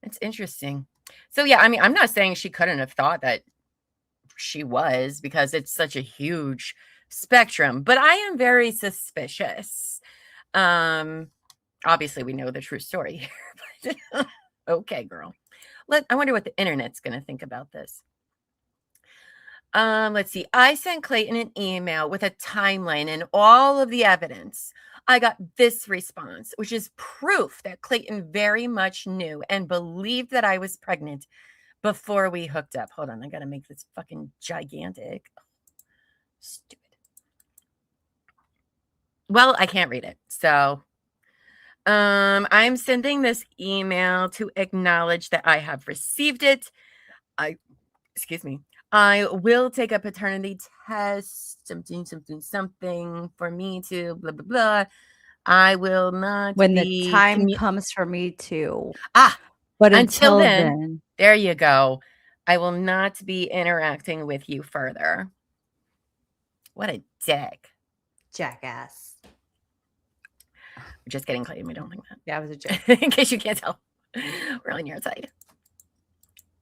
S2: It's interesting. So yeah, I mean, I'm not saying she couldn't have thought that she was, because it's such a huge spectrum, but I am very suspicious. Obviously we know the true story here, but okay, girl. I wonder what the internet's going to think about this. Let's see. I sent Clayton an email with a timeline and all of the evidence. I got this response, which is proof that Clayton very much knew and believed that I was pregnant before we hooked up. Hold on, I got to make this fucking gigantic. Stupid. Well, I can't read it. So I'm sending this email to acknowledge that I have received it. Excuse me. I will take a paternity test, something for me to blah, blah, blah. I will not
S3: When
S2: be
S3: the time comes for me to.
S2: But
S3: until then,
S2: there you go. I will not be interacting with you further. What a dick.
S3: Jackass.
S2: We're just kidding, Clayton. We don't think that.
S3: Yeah, it was a joke.
S2: In case you can't tell, we're on your side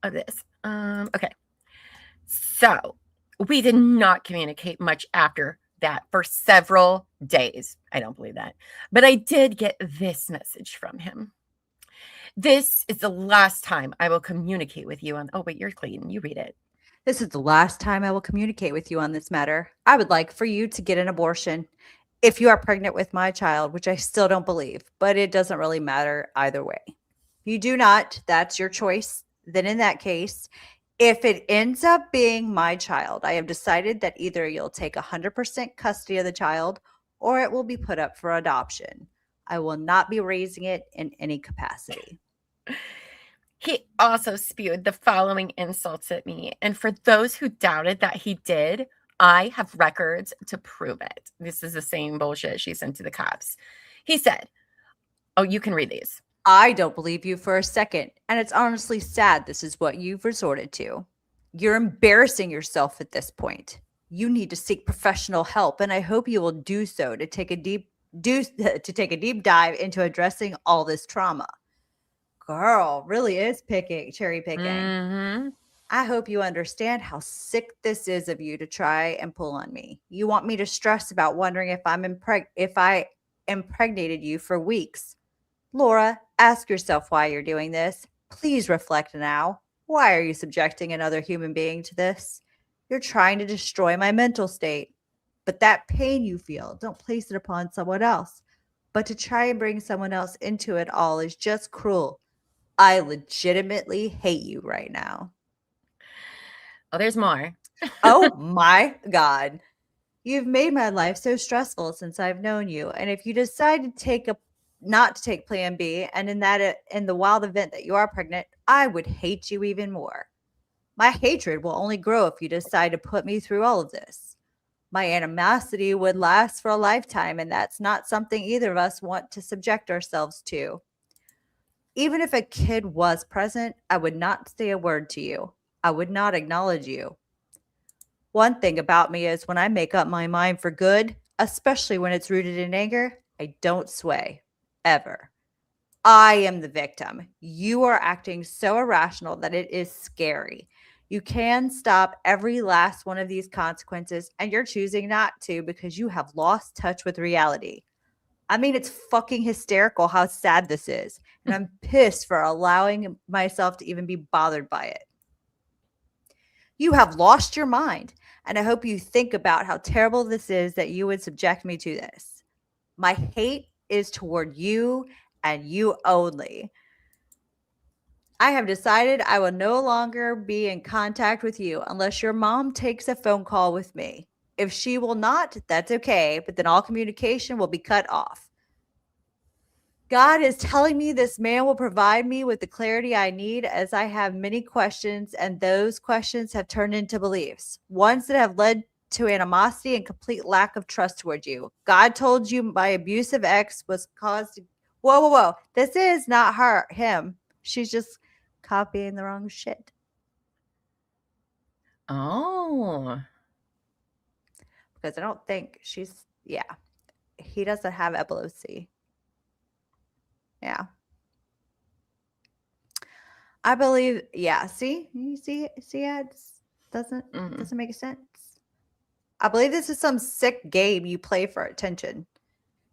S2: of this. Okay. So we did not communicate much after that for several days. I don't believe that. But I did get this message from him. This is the last time I will communicate with you on. Oh, wait, you're Clayton. You read it.
S3: This is the last time I will communicate with you on this matter. I would like for you to get an abortion if you are pregnant with my child, which I still don't believe, but it doesn't really matter either way. If you do not, that's your choice. Then in that case, if it ends up being my child, I have decided that either you'll take 100% custody of the child or it will be put up for adoption. I will not be raising it in any capacity.
S2: He also spewed the following insults at me. And for those who doubted that he did, I have records to prove it. This is the same bullshit she sent to the cops. He said, oh, you can read these.
S3: I don't believe you for a second, and it's honestly sad this is what you've resorted to. You're embarrassing yourself at this point. You need to seek professional help, and I hope you will do so to take a deep dive into addressing all this trauma. Girl, really is cherry picking.
S2: Mm-hmm.
S3: I hope you understand how sick this is of you to try and pull on me. You want me to stress about wondering if I impregnated you for weeks. Laura, ask yourself why you're doing this. Please reflect now. Why are you subjecting another human being to this? You're trying to destroy my mental state. But that pain you feel, don't place it upon someone else. But to try and bring someone else into it all is just cruel. I legitimately hate you right now.
S2: Oh, there's more.
S3: Oh my God. You've made my life so stressful since I've known you. And if you decide to not to take plan B, and in the wild event that you are pregnant, I would hate you even more. My hatred will only grow if you decide to put me through all of this. My animosity would last for a lifetime, and that's not something either of us want to subject ourselves to. Even if a kid was present, I would not say a word to you. I would not acknowledge you. One thing about me is when I make up my mind for good, especially when it's rooted in anger, I don't sway. Ever. I am the victim. You are acting so irrational that it is scary. You can stop every last one of these consequences, and you're choosing not to because you have lost touch with reality. I mean, it's fucking hysterical how sad this is, and I'm pissed for allowing myself to even be bothered by it. You have lost your mind, and I hope you think about how terrible this is that you would subject me to this. My hate is toward you and you only. I have decided I will no longer be in contact with you unless your mom takes a phone call with me. If she will not, that's okay, but then all communication will be cut off. God is telling me this man will provide me with the clarity I need as I have many questions, and those questions have turned into beliefs, ones that have led to animosity and complete lack of trust toward you. God told you my abusive ex was caused. Whoa. This is not him. She's just copying the wrong shit.
S2: Oh.
S3: Because I don't think he doesn't have epilepsy. Yeah. I believe, see, it doesn't make sense. I believe this is some sick game you play for attention.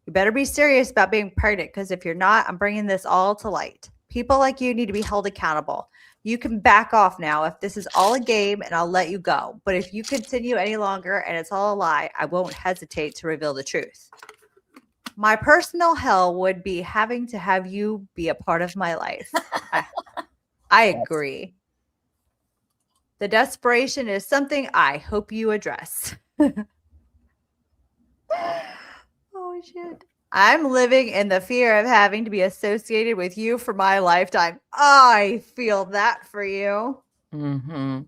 S3: You better be serious about being pregnant, because if you're not, I'm bringing this all to light. People like you need to be held accountable. You can back off now if this is all a game, and I'll let you go. But if you continue any longer and it's all a lie, I won't hesitate to reveal the truth. My personal hell would be having to have you be a part of my life. I agree. The desperation is something I hope you address. Oh, shit. I'm living in the fear of having to be associated with you for my lifetime. I feel that for you.
S2: Mm-hmm.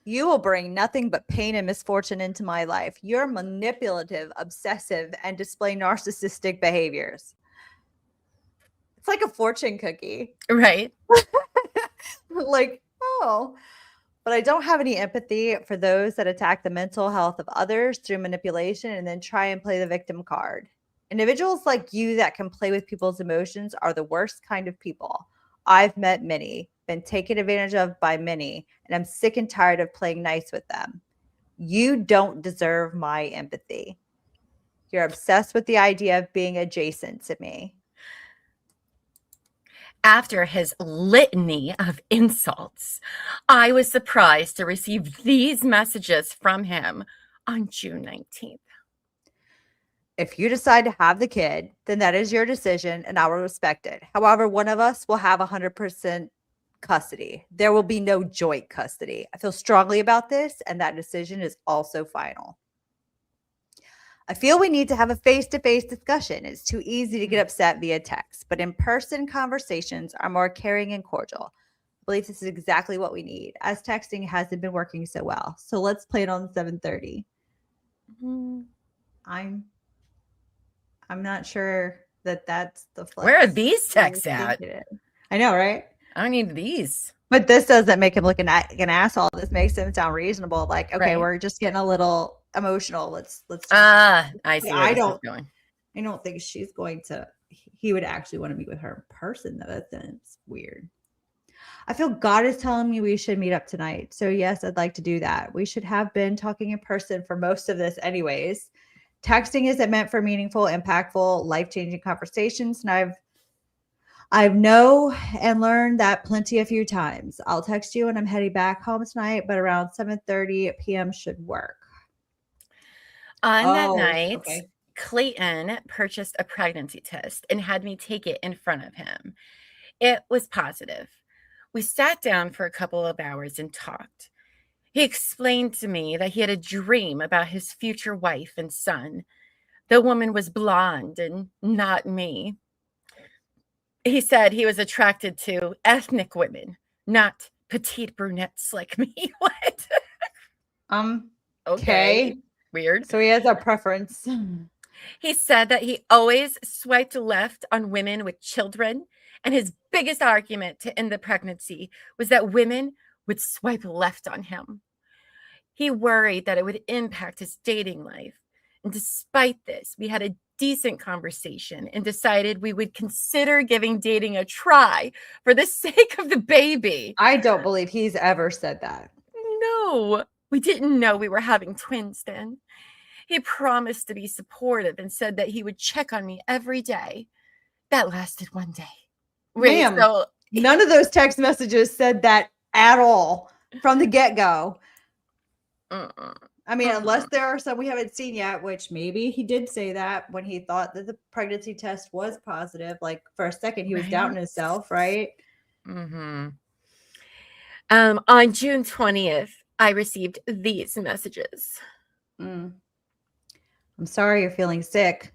S3: You will bring nothing but pain and misfortune into my life. You're manipulative, obsessive, and display narcissistic behaviors. It's like a fortune cookie.
S2: Right.
S3: Like, oh. But I don't have any empathy for those that attack the mental health of others through manipulation and then try and play the victim card. Individuals like you that can play with people's emotions are the worst kind of people. I've met many, been taken advantage of by many, and I'm sick and tired of playing nice with them. You don't deserve my empathy. You're obsessed with the idea of being adjacent to me.
S2: After his litany of insults, I was surprised to receive these messages from him on June 19th.
S3: If you decide to have the kid, then that is your decision and I will respect it. However, one of us will have 100% custody. There will be no joint custody. I feel strongly about this, and that decision is also final. I feel we need to have a face-to-face discussion. It's too easy to get upset via text, but in-person conversations are more caring and cordial. I believe this is exactly what we need, as texting hasn't been working so well. So let's play it on 7:30. I'm not sure that that's the flex.
S2: Where are these texts at?
S3: I know, right?
S2: I need these.
S3: But this doesn't make him look like an asshole. This makes him sound reasonable. Like, okay,
S2: Right.
S3: We're just getting a little emotional. Let's.
S2: I see.
S3: I
S2: Where this is
S3: don't.
S2: going.
S3: I don't think she's going to. He would actually want to meet with her in person, though. That's weird. I feel God is telling me we should meet up tonight. So yes, I'd like to do that. We should have been talking in person for most of this, anyways. Texting isn't meant for meaningful, impactful, life-changing conversations, and I've know and learned that plenty a few times. I'll text you when I'm heading back home tonight, but around 7:30 p.m. should work.
S2: On that night,
S3: okay.
S2: Clayton purchased a pregnancy test and had me take it in front of him. It was positive. We sat down for a couple of hours and talked. He explained to me that he had a dream about his future wife and son. The woman was blonde and not me. He said he was attracted to ethnic women, not petite brunettes like me. What? Okay. Weird.
S3: So he has a preference.
S2: He said that he always swiped left on women with children, and his biggest argument to end the pregnancy was that women would swipe left on him. He worried that it would impact his dating life. And despite this, we had a decent conversation and decided we would consider giving dating a try for the sake of the baby.
S3: I don't believe he's ever said that.
S2: No, we didn't know we were having twins then. He promised to be supportive and said that he would check on me every day. That lasted one day.
S3: Ma'am, none of those text messages said that at all from the get-go. I mean, unless there are some we haven't seen yet, which maybe he did say that when he thought that the pregnancy test was positive. Like for a second, he was doubting himself, right?
S2: On June 20th, I received these messages.
S3: I'm sorry you're feeling sick.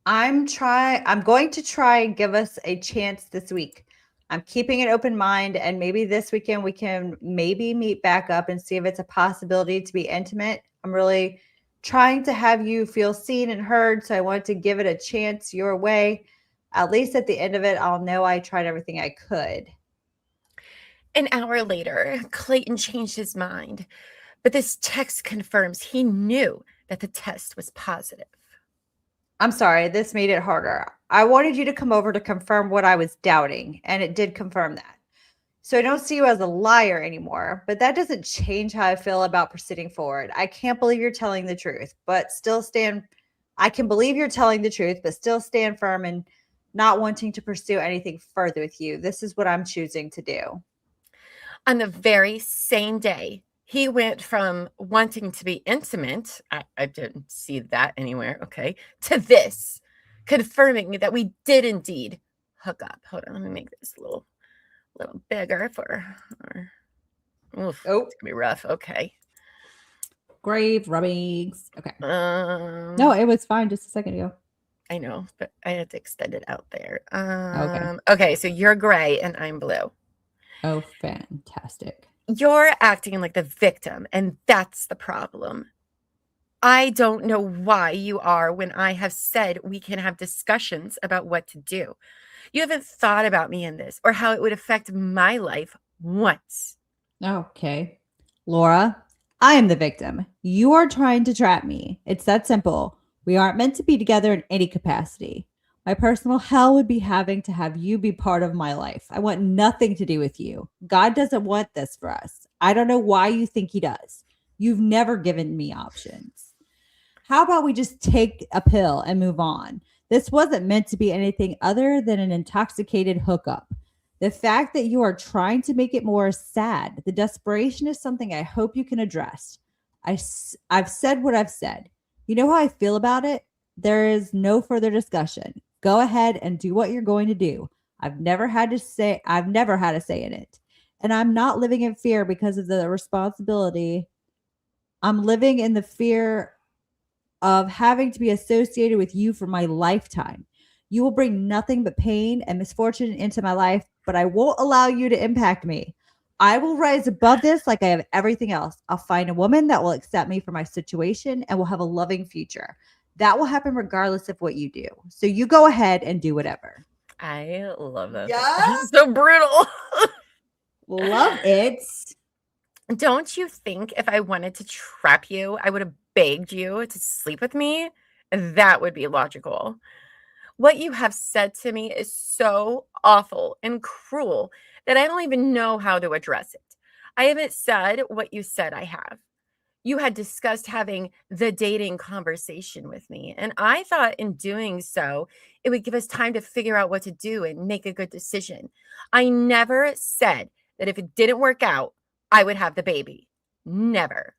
S3: I'm going to try and give us a chance this week. I'm keeping an open mind, and maybe this weekend we can maybe meet back up and see if it's a possibility to be intimate. I'm really trying to have you feel seen and heard, so I want to give it a chance your way. At least at the end of it, I'll know I tried everything I could.
S2: An hour later, Clayton changed his mind, but this text confirms he knew that the test was positive.
S3: I'm sorry, this made it harder. I wanted you to come over to confirm what I was doubting, and it did confirm that. So I don't see you as a liar anymore, but that doesn't change how I feel about proceeding forward. I can't believe you're telling the truth, but I can believe you're telling the truth, but still stand firm and not wanting to pursue anything further with you. This is what I'm choosing to do.
S2: On the very same day, he went from wanting to be intimate, I didn't see that anywhere, okay, to this, confirming that we did indeed hook up. Hold on, let me make this a little bigger for our, it's gonna be rough. Okay.
S5: Grave rubbings. Okay. No, it was fine just a second ago.
S2: I know, but I had to extend it out there.
S5: Okay.
S2: Okay, so you're gray and I'm blue.
S5: Oh, fantastic.
S2: You're acting like the victim, and that's the problem. I don't know why you are when I have said we can have discussions about what to do. You haven't thought about me in this or how it would affect my life once.
S5: Okay. Laura, I am the victim. You are trying to trap me. It's that simple. We aren't meant to be together in any capacity. My personal hell would be having to have you be part of my life. I want nothing to do with you. God doesn't want this for us. I don't know why you think he does. You've never given me options. How about we just take a pill and move on? This wasn't meant to be anything other than an intoxicated hookup. The fact that you are trying to make it more is sad. The desperation is something I hope you can address. I've said what I've said. You know how I feel about it? There is no further discussion. Go ahead and do what you're going to do. I've never had a say in it. And I'm not living in fear because of the responsibility. I'm living in the fear of having to be associated with you for my lifetime. You will bring nothing but pain and misfortune into my life, but I won't allow you to impact me. I will rise above this like I have everything else. I'll find a woman that will accept me for my situation and will have a loving future. That will happen regardless of what you do. So you go ahead and do whatever.
S2: I love that.
S3: Yeah?
S2: This is so brutal.
S3: Love it.
S2: Don't you think if I wanted to trap you, I would have begged you to sleep with me? That would be logical. What you have said to me is so awful and cruel that I don't even know how to address it. I haven't said what you said I have. You had discussed having the dating conversation with me, and I thought in doing so, it would give us time to figure out what to do and make a good decision. I never said that if it didn't work out, I would have the baby. Never.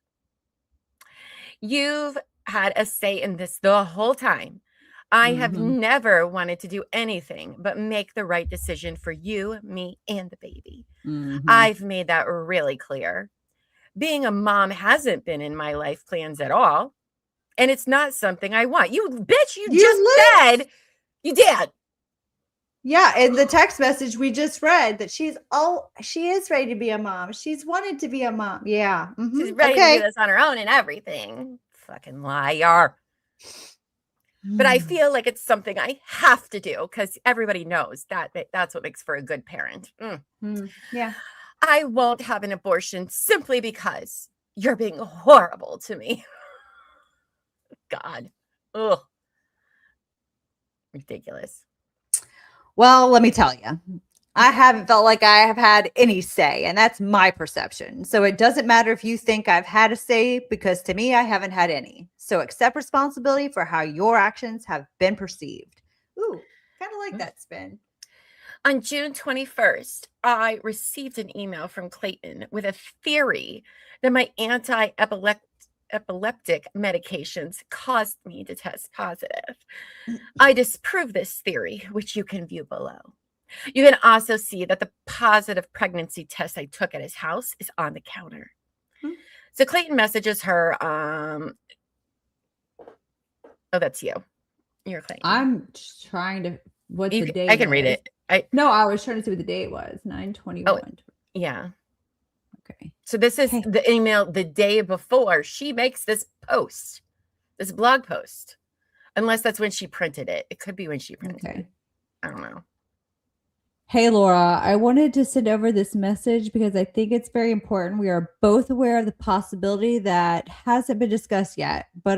S2: You've had a say in this the whole time. I have never wanted to do anything but make the right decision for you, me, and the baby. I've made that really clear. Being a mom hasn't been in my life plans at all. And it's not something I want. You bitch, you just said you did.
S3: Yeah, in the text message we just read that she is ready to be a mom. She's wanted to be a mom. Yeah.
S2: She's ready to do this on her own and everything. Fucking liar. But I feel like it's something I have to do because everybody knows that's what makes for a good parent.
S3: Yeah.
S2: I won't have an abortion simply because you're being horrible to me. God. Ugh. Ridiculous.
S3: Well, let me tell you, I haven't felt like I have had any say, and that's my perception. So it doesn't matter if you think I've had a say, because to me, I haven't had any. So accept responsibility for how your actions have been perceived. Ooh, kind of like that spin.
S2: On June 21st, I received an email from Clayton with a theory that my anti-epileptic medications caused me to test positive. I disprove this theory, which you can view below. You can also see that the positive pregnancy test I took at his house is on the counter. So Clayton messages her Oh, that's you. You're Clayton.
S5: I'm trying to. What the date?
S2: I can read
S5: is.
S2: it.
S5: No, I was trying to see what the date was. 9/21.
S2: Oh, yeah.
S5: Okay.
S2: So this is the email the day before she makes this post, this blog post. Unless that's when she printed it. It could be when she printed it. I don't know.
S5: Hey, Laura, I wanted to send over this message because I think it's very important. We are both aware of the possibility that hasn't been discussed yet, but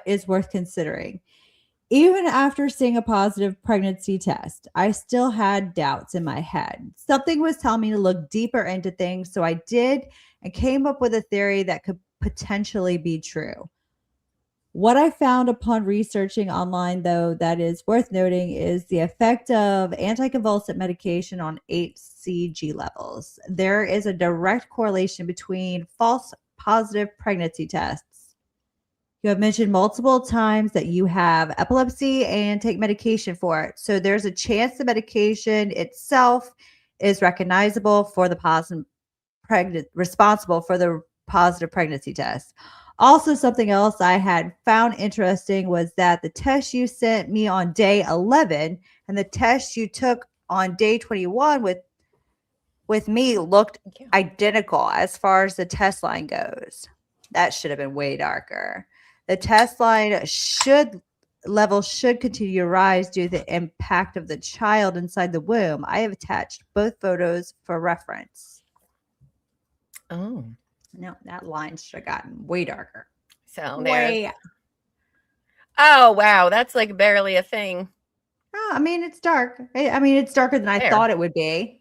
S5: is worth considering. Even after seeing a positive pregnancy test, I still had doubts in my head. Something was telling me to look deeper into things, so I did and came up with a theory that could potentially be true. What I found upon researching online, though, that is worth noting is the effect of anticonvulsant medication on HCG levels. There is a direct correlation between false positive pregnancy tests. You have mentioned multiple times that you have epilepsy and take medication for it. So there's a chance the medication itself is recognizable for the responsible for the positive pregnancy test. Also, something else I had found interesting was that the test you sent me on day 11 and the test you took on day 21 with me looked identical as far as the test line goes. That should have been way darker. The test line should continue to rise due to the impact of the child inside the womb. I have attached both photos for reference.
S2: Oh.
S3: No, that line should have gotten way darker.
S2: So there's. Oh, wow. That's like barely a thing.
S3: Oh, I mean, it's dark. I mean, it's darker than I thought it would be.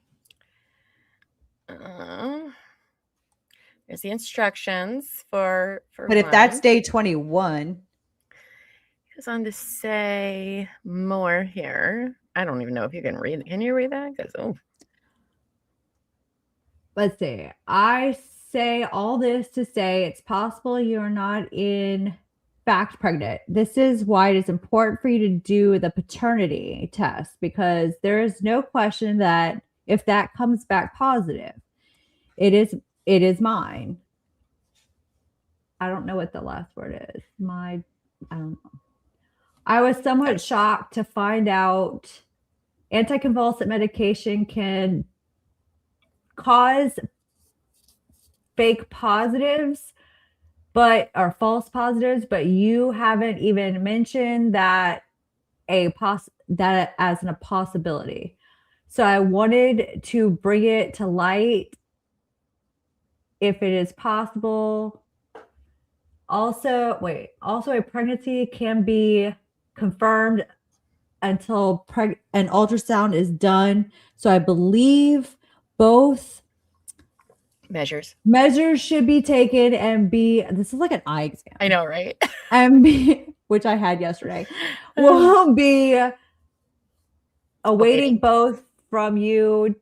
S2: There's the instructions for
S3: But if that's day 21.
S2: It goes on to say more here. I don't even know if you can read. Can you read that?
S5: Let's see. I say all this to say it's possible you're not in fact pregnant. This is why it is important for you to do the paternity test, because there is no question that if that comes back positive, it is mine. I don't know what the last word is. I don't know. I was somewhat shocked to find out anticonvulsant medication can cause fake positives, or false positives, but you haven't even mentioned that that as a possibility. So I wanted to bring it to light if it is possible. Also, a pregnancy can be confirmed until an ultrasound is done. So I believe both
S2: measures
S5: should be taken and this is like an eye exam.
S2: I know, right?
S5: And which I had yesterday. We'll be awaiting both from you.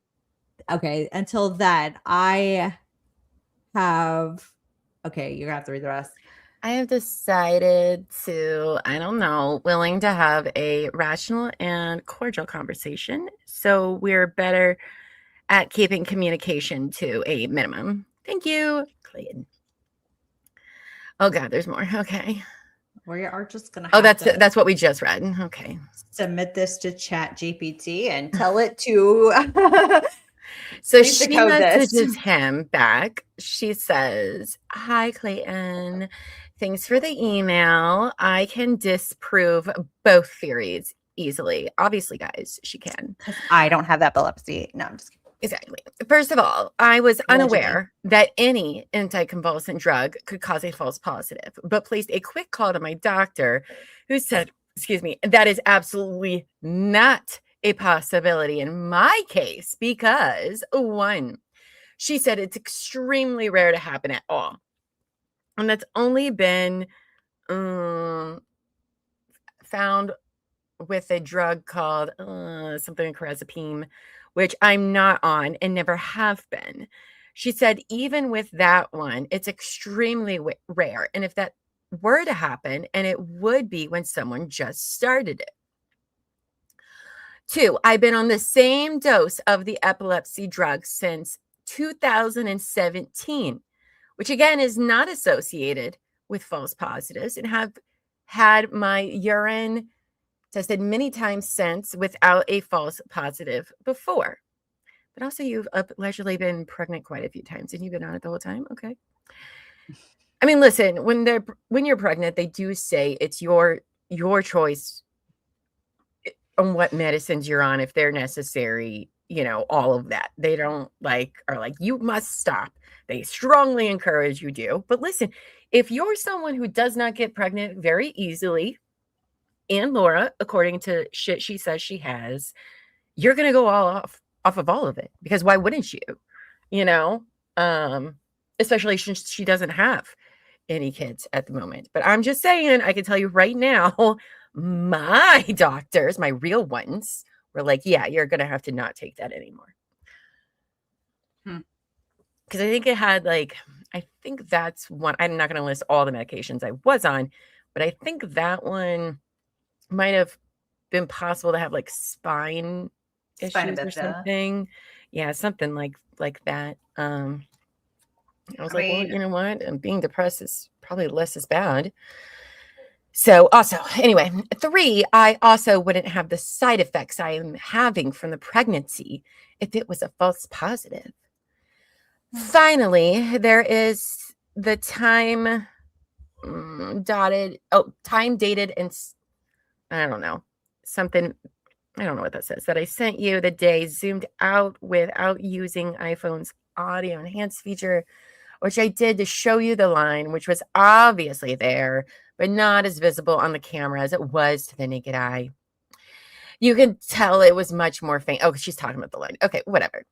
S5: Okay, until then, you're gonna have to read the rest.
S2: I have decided to, willing to have a rational and cordial conversation. So we're better at keeping communication to a minimum. Thank you, Clayton. Oh God, there's more. Okay.
S3: We are just gonna.
S2: That's what we just read. Okay.
S3: Submit this to ChatGPT and tell it to.
S2: So she messages him back. She says, "Hi, Clayton. Thanks for the email. I can disprove both theories easily. Obviously, guys, she can.
S3: I don't have epilepsy. No, I'm just kidding.
S2: Exactly. First of all, I was unaware that any anticonvulsant drug could cause a false positive, but placed a quick call to my doctor who said, that is absolutely not a possibility in my case because, one, she said it's extremely rare to happen at all. And that's only been found with a drug called something clozapine, which I'm not on and never have been. She said, even with that one, it's extremely rare. And if that were to happen, and it would be when someone just started it. 2, I've been on the same dose of the epilepsy drug since 2017, which again is not associated with false positives and have had my urine tested many times since without a false positive before. But also, you've allegedly been pregnant quite a few times, and you've been on it the whole time. Okay. I mean, listen, when you're pregnant, they do say it's your choice on what medicines you're on, if they're necessary, all of that. They don't are like, you must stop. They strongly encourage you do. But listen, if you're someone who does not get pregnant very easily, and Laura, according to shit she says she has, you're going to go all off of all of it, because why wouldn't you? Especially since she doesn't have any kids at the moment. But I'm just saying, I can tell you right now, my doctors, my real ones, were like, yeah, you're going to have to not take that anymore. Because I think it had I think that's one. I'm not going to list all the medications I was on, but I think that one might have been possible to have spine issues or something. Yeah, something like that. I was like, well, you know what? And being depressed is probably less as bad. So also, anyway, 3, I also wouldn't have the side effects I am having from the pregnancy if it was a false positive. Finally, there is the time dated, and I don't know, something, I don't know what that says, that I sent you the day zoomed out without using iPhone's audio enhance feature, which I did to show you the line, which was obviously there, but not as visible on the camera as it was to the naked eye. You can tell it was much more faint. Oh, she's talking about the line. Okay, whatever.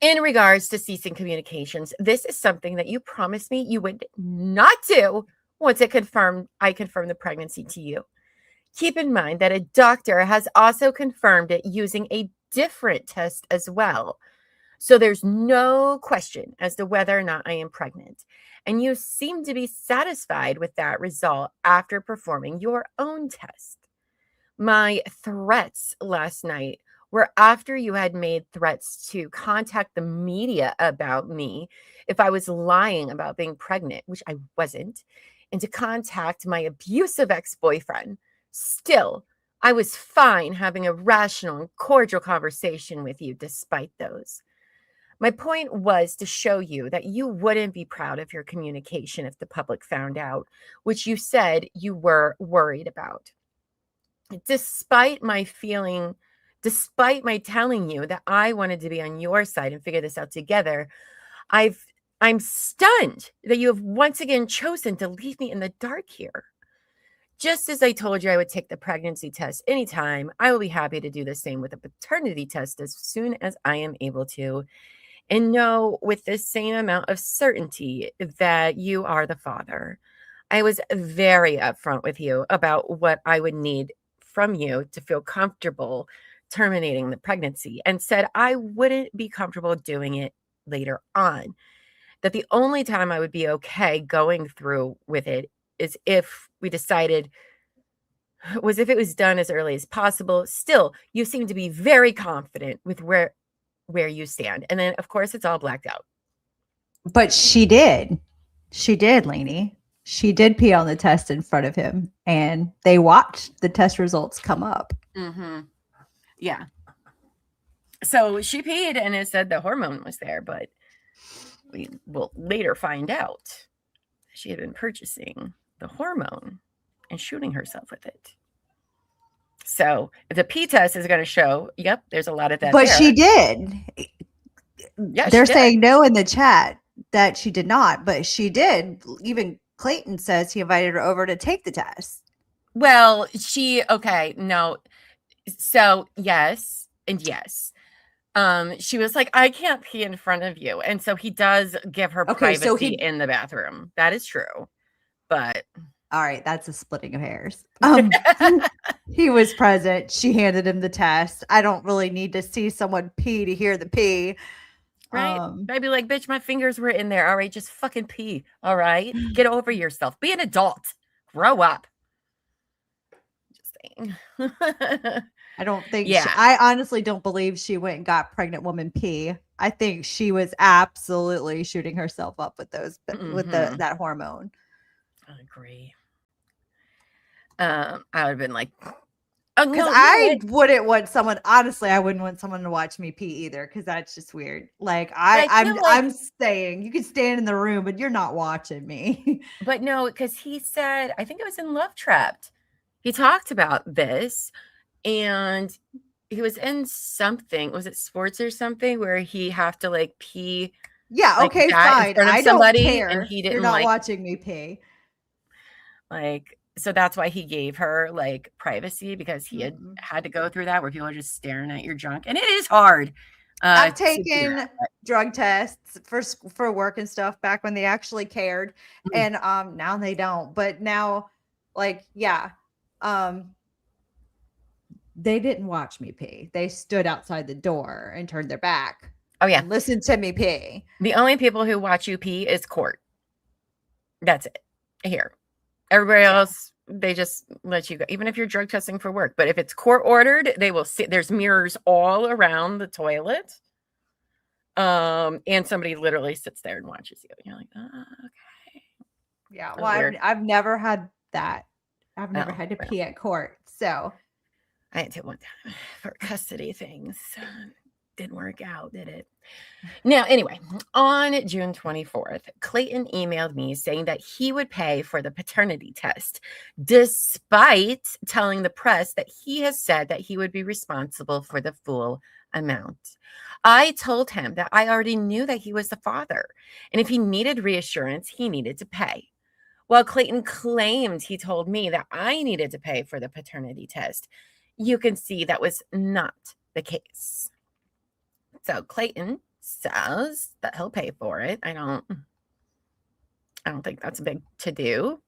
S2: In regards to ceasing communications, this is something that you promised me you would not do once I confirmed the pregnancy to you. Keep in mind that a doctor has also confirmed it using a different test as well. So there's no question as to whether or not I am pregnant. And you seem to be satisfied with that result after performing your own test. My threats last night were after you had made threats to contact the media about me if I was lying about being pregnant, which I wasn't, and to contact my abusive ex-boyfriend. Still, I was fine having a rational and cordial conversation with you despite those. My point was to show you that you wouldn't be proud of your communication if the public found out, which you said you were worried about. Despite my telling you that I wanted to be on your side and figure this out together, I'm stunned that you have once again chosen to leave me in the dark here. Just as I told you I would take the pregnancy test anytime, I will be happy to do the same with a paternity test as soon as I am able to, and know with the same amount of certainty that you are the father. I was very upfront with you about what I would need from you to feel comfortable terminating the pregnancy, and said I wouldn't be comfortable doing it later on. That the only time I would be okay going through with it is if we decided was if it was done as early as possible. Still, you seem to be very confident with where you stand. And then, of course, it's all blacked out.
S3: But she did, Lainey. She did pee on the test in front of him, and they watched the test results come up.
S2: Mm-hmm. Yeah. So she peed, and it said the hormone was there, but we will later find out she had been purchasing the hormone and shooting herself with it. So the pee test is going to show, yep, there's a lot of that.
S3: But
S2: there.
S3: she did.
S2: Yeah,
S3: they're saying no in the chat that she did not, but she did. Even Clayton says he invited her over to take the test.
S2: Well, no. So yes, and yes. She was like, I can't pee in front of you. And so he does give her privacy in the bathroom. That is true. But
S3: all right, that's a splitting of hairs. He was present. She handed him the test. I don't really need to see someone pee to hear the pee.
S2: Right? I'd be like, bitch, my fingers were in there. All right, just fucking pee. All right? Get over yourself. Be an adult. Grow up. Just saying.
S3: I don't think I honestly don't believe she went and got pregnant woman pee. I think she was absolutely shooting herself up with those with that hormone.
S2: I agree. I would have been like, oh,
S3: Because
S2: no,
S3: I wouldn't want someone. Honestly, I wouldn't want someone to watch me pee either. Because that's just weird. Like
S2: I feel like-
S3: I'm saying you can stand in the room, but you're not watching me.
S2: but no, because he said, I think it was in Love Trapped. He talked about this, and he was in something. Was it sports or something where he have to like pee?
S3: Yeah.
S2: Like
S3: Okay.
S2: that in
S3: Fine.
S2: front of
S3: I
S2: somebody,
S3: don't care.
S2: and he didn't
S3: You're not
S2: like-
S3: watching me pee.
S2: Like, so that's why he gave her like privacy, because he had to go through that where people are just staring at your junk, and it is hard.
S3: I've
S2: to do
S3: taken
S2: that.
S3: drug tests for work and stuff back when they actually cared, and now they don't. But now, like, yeah, they didn't watch me pee. They stood outside the door and turned their back.
S2: Oh yeah,
S3: and listened to me pee.
S2: the only people who watch you pee is court. That's it. Here, everybody else, they just let you go, even if you're drug testing for work. But if it's court ordered, they will see. There's mirrors all around the toilet, and somebody literally sits there and watches you. You're like, oh, okay.
S3: Yeah,
S2: That's
S3: well,
S2: weird.
S3: I've never had that.
S5: I've never
S2: Oh,
S5: had to
S2: well.
S5: pee at court.
S3: So
S2: I had to one time for custody things. Didn't work out, did it? Now, anyway, on June 24th, Clayton emailed me saying that he would pay for the paternity test, despite telling the press that he has said that he would be responsible for the full amount. I told him that I already knew that he was the father, and if he needed reassurance, he needed to pay. While Clayton claimed he told me that I needed to pay for the paternity test, you can see that was not the case. So Clayton says that he'll pay for it. I don't think that's a big to do.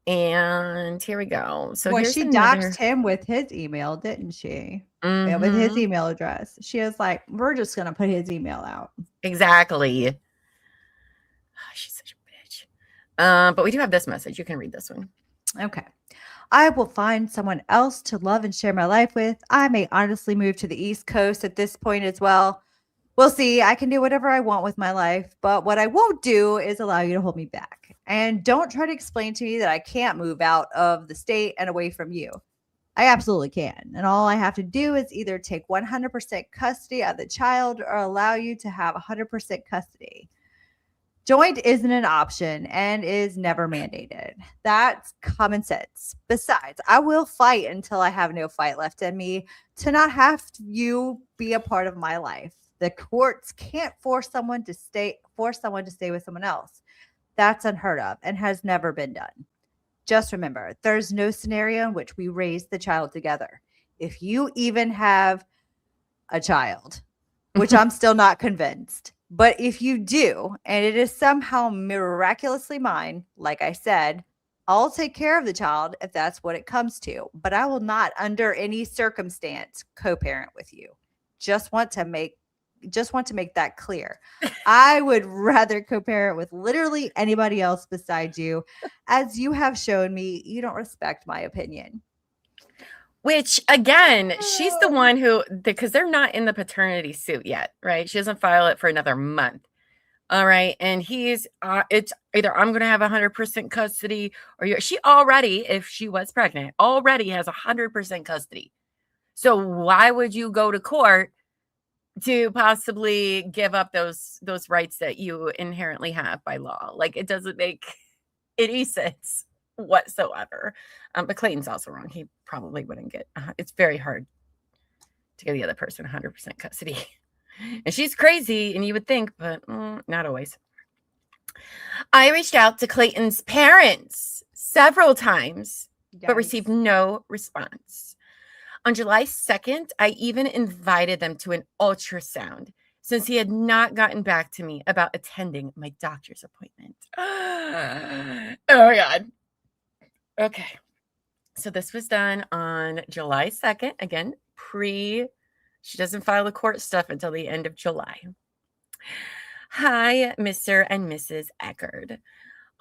S2: And here we go. So
S3: well,
S2: here's
S3: she
S2: another.
S3: doxed him with his email, didn't she? Yeah, with his
S2: Mhm.
S3: email address. She was like, we're just gonna put his email out.
S2: Exactly. She's such a bitch. But we do have this message. You can read this one.
S3: Okay. I will find someone else to love and share my life with. I may honestly move to the East Coast at this point as well. We'll see. I can do whatever I want with my life, but what I won't do is allow you to hold me back. And don't try to explain to me that I can't move out of the state and away from you. I absolutely can. And all I have to do is either take 100% custody of the child or allow you to have 100% custody. Joint isn't an option and is never mandated. That's common sense. Besides, I will fight until I have no fight left in me to not have you be a part of my life. The courts can't force someone to stay with someone else. That's unheard of and has never been done. Just remember, there's no scenario in which we raise the child together. If you even have a child, which I'm still not convinced. But if you do, and it is somehow miraculously mine, like I said, I'll take care of the child if that's what it comes to. But I will not, under any circumstance, co-parent with you. Just want to make that clear. I would rather co-parent with literally anybody else besides you, as you have shown me you don't respect my opinion.
S2: Which, again, she's the one who, because they're not in the paternity suit yet, right? She doesn't file it for another month. All right. And he's, it's either I'm going to have 100% custody or she already, if she was pregnant, already has 100% custody. So why would you go to court to possibly give up those rights that you inherently have by law? Like, it doesn't make any sense whatsoever. But Clayton's also wrong. He probably wouldn't get, it's very hard to give the other person 100% custody. And she's crazy, and you would think, but not always. I reached out to Clayton's parents several times, but received no response. On July 2nd, I even invited them to an ultrasound since he had not gotten back to me about attending my doctor's appointment. Oh my God. Okay. So this was done on July 2nd. Again, she doesn't file the court stuff until the end of July. Hi, Mr. and Mrs. Echard.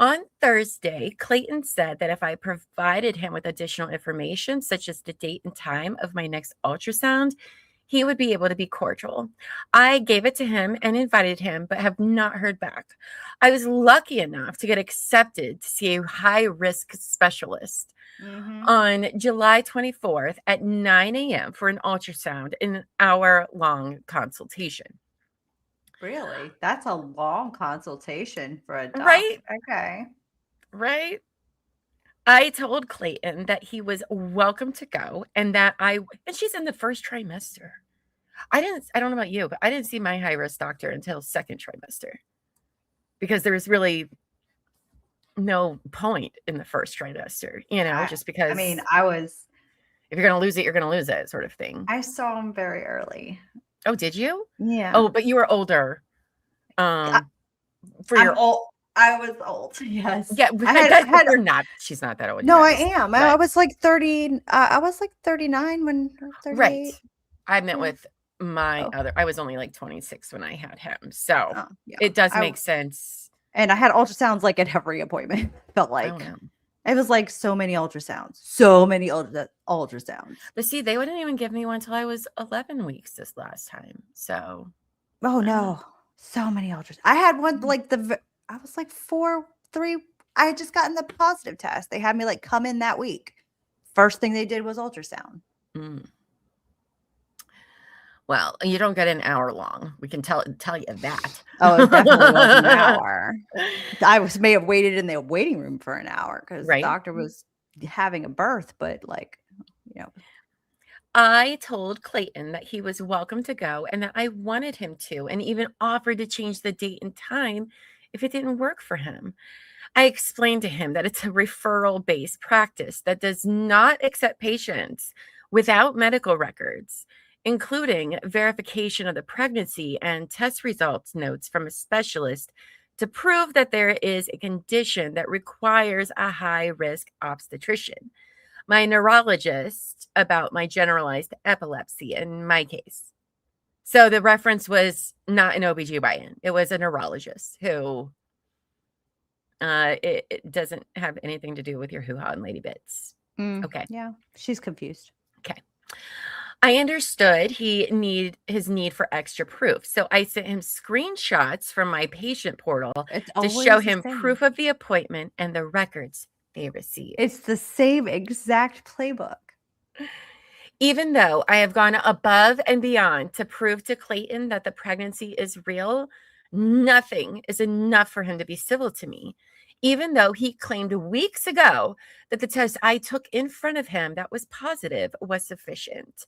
S2: On Thursday, Clayton said that if I provided him with additional information, such as the date and time of my next ultrasound, he would be able to be cordial. I gave it to him and invited him, but have not heard back. I was lucky enough to get accepted to see a high-risk specialist on July 24th at 9 a.m. for an ultrasound and an hour-long consultation.
S3: Really? That's a long consultation for a doctor.
S2: Right?
S3: Okay.
S2: Right? I told Clayton that he was welcome to go and and she's in the first trimester. I don't know about you, but I didn't see my high-risk doctor until second trimester because there's really no point in the first trimester, just because.
S3: I mean,
S2: if you're going to lose it, you're going to lose it sort of thing.
S3: I saw him very early.
S2: Oh, did you?
S3: Yeah.
S2: Oh, but you were older.
S3: I'm old. I was old. Yes.
S2: Yeah. You're not. She's not that old.
S3: No, I am. I was like 30. I was like 39 when. 38.
S2: Right. I met with my other. I was only like 26 when I had him, so it does make sense.
S3: And I had ultrasounds like at every appointment. Felt like it was like so many ultrasounds. Ultrasounds.
S2: But see, they wouldn't even give me one until I was 11 weeks this last time. So.
S3: Oh no. So many ultrasounds. I had one like I was like 3. I had just gotten the positive test. They had me like come in that week. First thing they did was ultrasound.
S2: Well, you don't get an hour long. We can tell you that.
S3: Oh, it definitely was an hour. I may have waited in the waiting room for an hour because the doctor was having a birth, but
S2: I told Clayton that he was welcome to go and that I wanted him to, and even offered to change the date and time if it didn't work for him. I explained to him that it's a referral-based practice that does not accept patients without medical records, including verification of the pregnancy and test results notes from a specialist to prove that there is a condition that requires a high-risk obstetrician. My neurologist about my generalized epilepsy in my case. So the reference was not an OBGYN. It was a neurologist who it doesn't have anything to do with your hoo-ha and lady bits. Okay.
S3: Yeah, she's confused.
S2: Okay. I understood his need for extra proof. So I sent him screenshots from my patient portal to show him proof of the appointment and the records they received.
S3: It's the same exact playbook.
S2: Even though I have gone above and beyond to prove to Clayton that the pregnancy is real, nothing is enough for him to be civil to me. Even though he claimed weeks ago that the test I took in front of him that was positive was sufficient.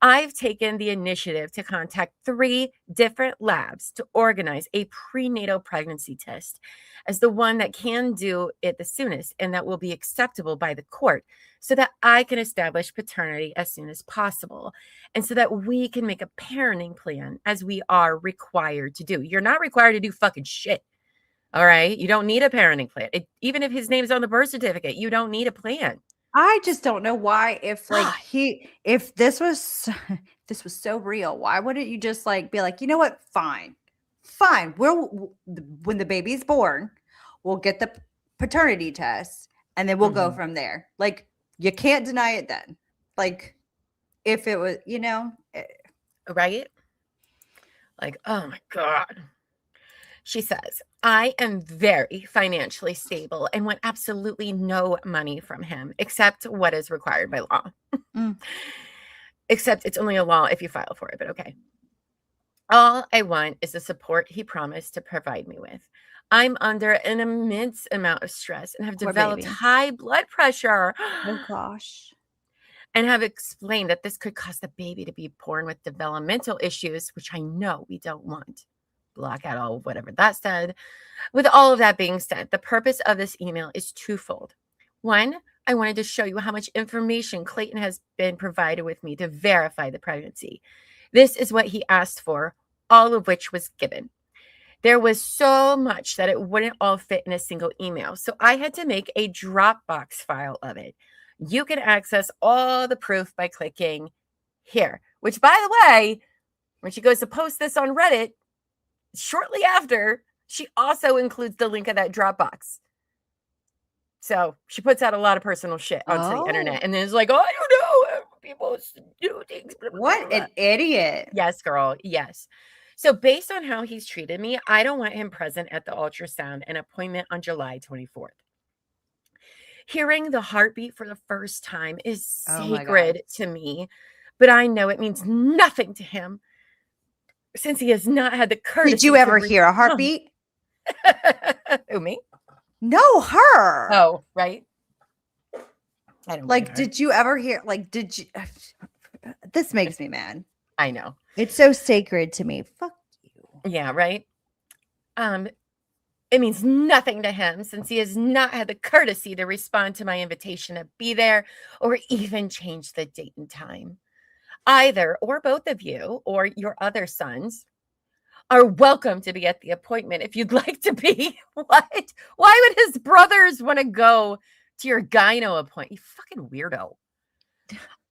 S2: I've taken the initiative to contact 3 different labs to organize a prenatal pregnancy test as the one that can do it the soonest and that will be acceptable by the court so that I can establish paternity as soon as possible and so that we can make a parenting plan as we are required to do. You're not required to do fucking shit. All right. You don't need a parenting plan. Even if his name's on the birth certificate, you don't need a plan.
S3: I just don't know why, if this was so real, why wouldn't you just be like, you know what? Fine. When the baby's born, we'll get the paternity test and then we'll go from there. Like, you can't deny it then. Like, if it was,
S2: right? Like, oh my God. She says, I am very financially stable and want absolutely no money from him except what is required by law. Except it's only a law if you file for it, but okay. All I want is the support he promised to provide me with. I'm under an immense amount of stress and have developed high blood pressure.
S3: Oh, gosh.
S2: And have explained that this could cause the baby to be born with developmental issues, which I know we don't want. Block out all whatever that said. With all of that being said, the purpose of this email is twofold. 1, I wanted to show you how much information Clayton has been provided with me to verify the pregnancy. This is what he asked for, all of which was given. There was so much that it wouldn't all fit in a single email, so I had to make a Dropbox file of it. You can access all the proof by clicking here, which, by the way, when she goes to post this on Reddit, shortly after, she also includes the link of that Dropbox. So she puts out a lot of personal shit onto the internet and then it's like, oh, people do things. Blah, blah,
S3: What
S2: blah,
S3: an idiot.
S2: Yes, girl. Yes. So based on how he's treated me, I don't want him present at the ultrasound and appointment on July 24th. Hearing the heartbeat for the first time is
S3: Oh my
S2: sacred to me, but I know it means nothing to him since he has not had the courtesy.
S3: Did you ever hear a heartbeat?
S2: Who, me?
S3: No, her.
S2: Oh, right. I don't
S3: Like,
S2: blame her.
S3: did you ever hear, like, did you? This makes me mad.
S2: I know.
S3: It's so sacred to me. Fuck you.
S2: Yeah, right. It means nothing to him since he has not had the courtesy to respond to my invitation to be there or even change the date and time. Either or both of you or your other sons are welcome to be at the appointment if you'd like to be. What? Why would his brothers want to go to your gyno appointment? You fucking weirdo.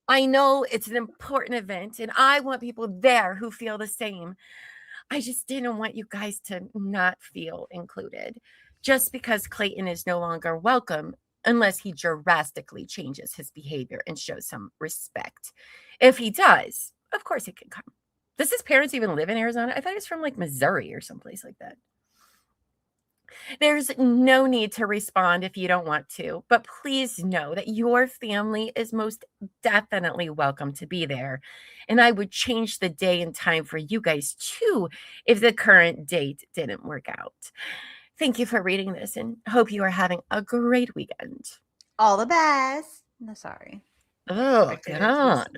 S2: I know it's an important event and I want people there who feel the same. I just didn't want you guys to not feel included just because Clayton is no longer welcome unless he drastically changes his behavior and shows some respect. If he does, of course he can come. Does his parents even live in Arizona? I thought he was from like Missouri or someplace like that. There's no need to respond if you don't want to, but please know that your family is most definitely welcome to be there. And I would change the day and time for you guys too if the current date didn't work out. Thank you for reading this and hope you are having a great weekend.
S3: All the best. No, sorry.
S2: Oh, God.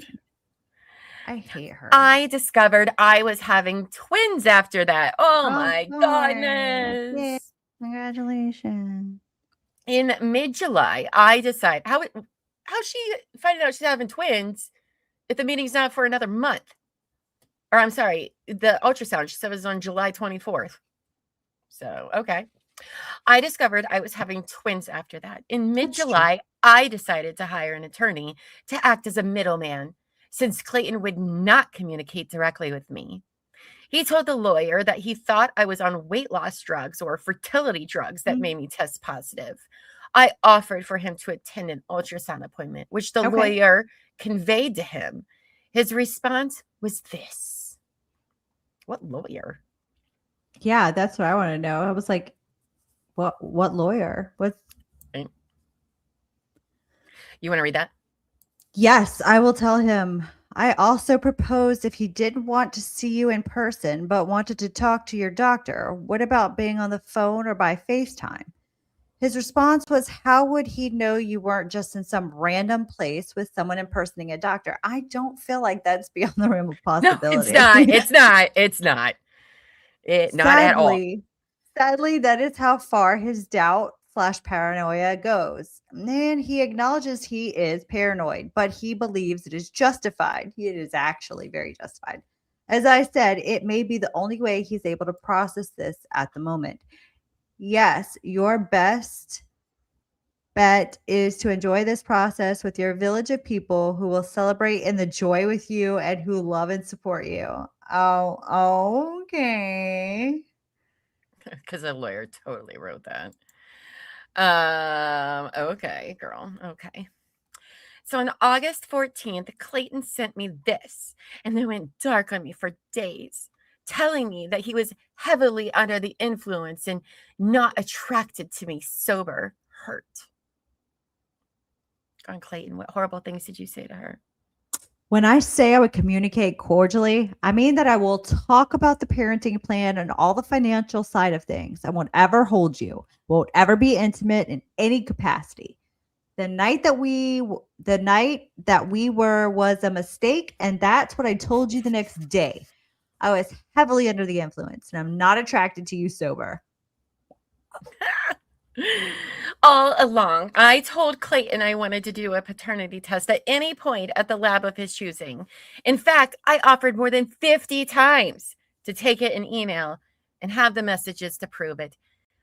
S3: I hate her.
S2: I discovered I was having twins after that. Oh my
S3: God.
S2: goodness.
S3: Yeah. Congratulations.
S2: In mid-July, I decide how's she finding out she's having twins if the meeting's not for another month? Or I'm sorry, the ultrasound, she said, was on July 24th. So, okay. I discovered I was having twins after that. In mid-July, I decided to hire an attorney to act as a middleman since Clayton would not communicate directly with me. He told the lawyer that he thought I was on weight loss drugs or fertility drugs that made me test positive. I offered for him to attend an ultrasound appointment, which the lawyer conveyed to him. His response was this. What lawyer?
S5: Yeah, that's what I want to know. I was like, what lawyer? What?
S2: You want to read that?
S3: Yes, I will tell him. I also proposed if he didn't want to see you in person, but wanted to talk to your doctor, what about being on the phone or by FaceTime? His response was, how would he know you weren't just in some random place with someone impersonating a doctor? I don't feel like that's beyond the realm of possibility.
S2: No, it's not. It's not. It's not. Not at all.
S3: Sadly, that is how far his doubt/paranoia goes. And he acknowledges he is paranoid, but he believes it is justified. It is actually very justified. As I said, it may be the only way he's able to process this at the moment. Yes, your best bet is to enjoy this process with your village of people who will celebrate in the joy with you and who love and support you. Oh, okay.
S2: Because a lawyer totally wrote that. Okay, girl. Okay. So on August 14th, Clayton sent me this, and then went dark on me for days, telling me that he was heavily under the influence and not attracted to me sober. Hurt. Go on, Clayton. What horrible things did you say to her?
S3: When I say I would communicate cordially, I mean that I will talk about the parenting plan and all the financial side of things. I won't ever hold you, won't ever be intimate in any capacity. The night that we were was a mistake, and that's what I told you the next day. I was heavily under the influence, and I'm not attracted to you sober.
S2: All along, I told Clayton I wanted to do a paternity test at any point at the lab of his choosing. In fact, I offered more than 50 times to take it in email and have the messages to prove it.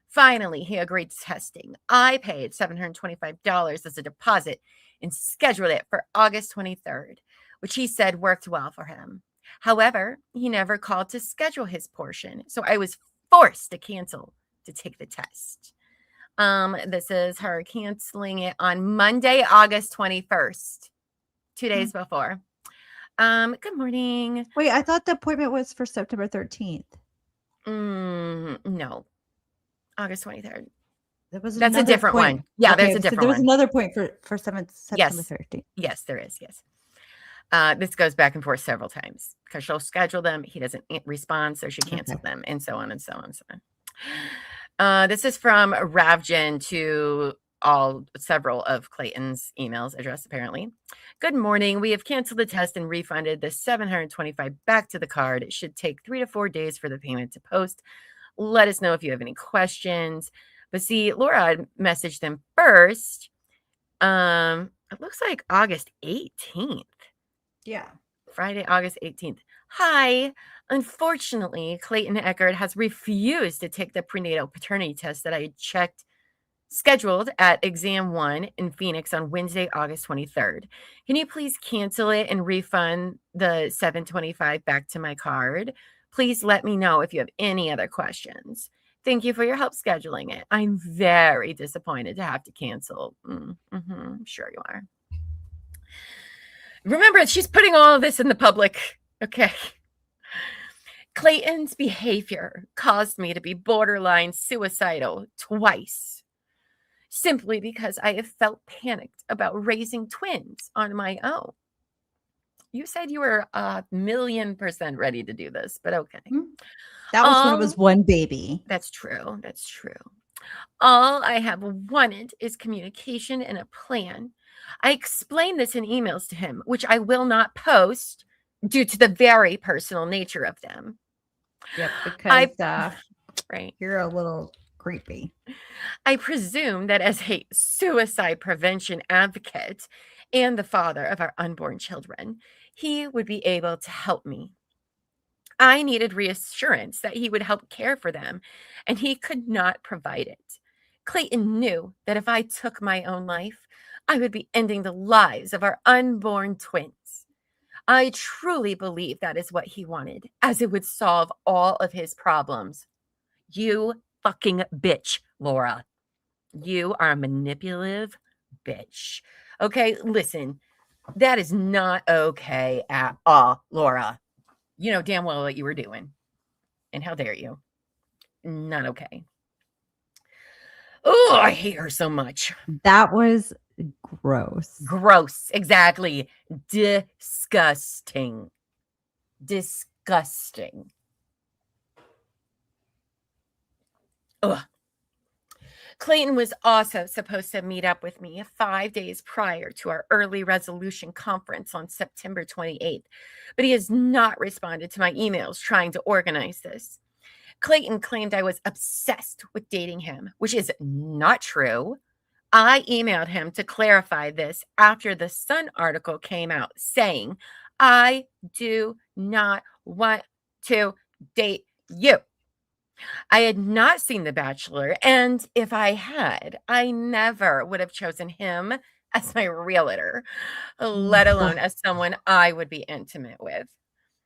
S2: Finally, he agreed to testing. I paid $725 as a deposit and scheduled it for August 23rd, which he said worked well for him. However, he never called to schedule his portion, so I was forced to cancel to take the test. This is her canceling it on Monday, August 21st. 2 days before. Good morning.
S5: Wait, I thought the appointment was for September 13th.
S2: No, August 23rd.
S5: That's
S2: a different one. Yeah, there's a different
S5: there was
S2: one.
S5: another point for September
S2: Yes.
S5: 13th.
S2: Yes, there is. Yes. This goes back and forth several times because she'll schedule them. He doesn't respond, so she canceled them, and so on and so on and so on. This is from Ravjan to several of Clayton's emails addressed, apparently. Good morning. We have canceled the test and refunded the $725 back to the card. It should take 3 to 4 days for the payment to post. Let us know if you have any questions. But see, Laura messaged them first. It looks like August 18th.
S3: Yeah.
S2: Friday, August 18th. Hi. Unfortunately, Clayton Echard has refused to take the prenatal paternity test that I scheduled at exam 1 in Phoenix on Wednesday, August 23rd. Can you please cancel it and refund the $725 back to my card? Please let me know if you have any other questions. Thank you for your help scheduling it. I'm very disappointed to have to cancel. I'm sure you are. Remember, she's putting all of this in the public. Okay. Clayton's behavior caused me to be borderline suicidal twice, simply because I have felt panicked about raising twins on my own. You said you were 1,000,000% ready to do this, but okay.
S5: That was when it was one baby.
S2: That's true. That's true. All I have wanted is communication and a plan. I explained this in emails to him, which I will not post due to the very personal nature of them.
S3: Yep, because
S2: right.
S3: You're a little creepy.
S2: I presume that as a suicide prevention advocate and the father of our unborn children, he would be able to help me. I needed reassurance that he would help care for them, and he could not provide it. Clayton knew that if I took my own life, I would be ending the lives of our unborn twins. I truly believe that is what he wanted, as it would solve all of his problems. You fucking bitch, Laura. You are a manipulative bitch. Okay, listen, that is not okay at all, Laura. You know damn well what you were doing. And how dare you? Not okay. Oh, I hate her so much.
S5: That was gross.
S2: Gross. Exactly. Disgusting. Disgusting. Ugh. Clayton was also supposed to meet up with me 5 days prior to our early resolution conference on September 28th, but he has not responded to my emails trying to organize this. Clayton claimed I was obsessed with dating him, which is not true. I emailed him to clarify this after the Sun article came out saying, I do not want to date you. I had not seen The Bachelor, and if I had, I never would have chosen him as my realtor, let alone as someone I would be intimate with.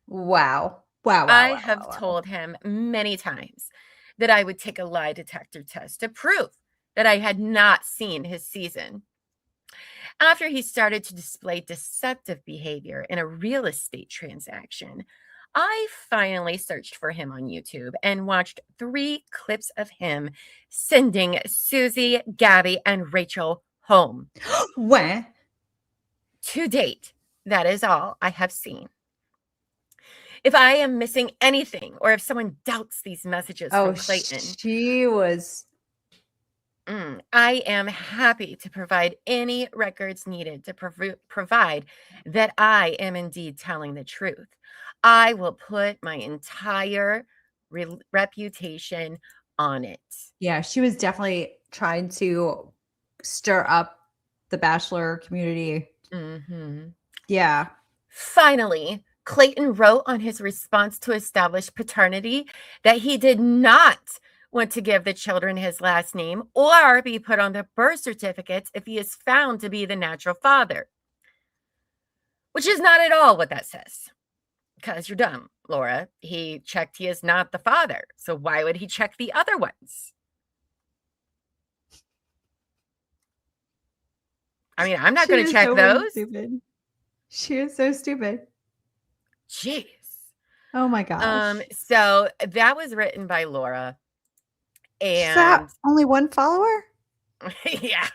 S3: Wow.
S2: I have told him many times that I would take a lie detector test to prove that I had not seen his season. After he started to display deceptive behavior in a real estate transaction, I finally searched for him on YouTube and watched 3 clips of him sending Susie, Gabby, and Rachel home.
S3: When?
S2: To date, that is all I have seen. If I am missing anything, or if someone doubts these messages from Clayton,
S3: she was.
S2: I am happy to provide any records needed to provide that I am indeed telling the truth. I will put my entire reputation on it.
S3: Yeah, she was definitely trying to stir up the Bachelor community.
S2: Mm-hmm.
S3: Yeah.
S2: Finally, Clayton wrote on his response to establish paternity that he did not want to give the children his last name or be put on the birth certificates if he is found to be the natural father. Which is not at all what that says. Because you're dumb, Laura. He checked he is not the father. So why would he check the other ones? I mean, I'm not going to check those.
S5: Stupid. She is so stupid.
S2: Jeez.
S5: Oh my gosh.
S2: So that was written by Laura.
S3: She's got
S2: And
S3: only one follower?
S2: yeah.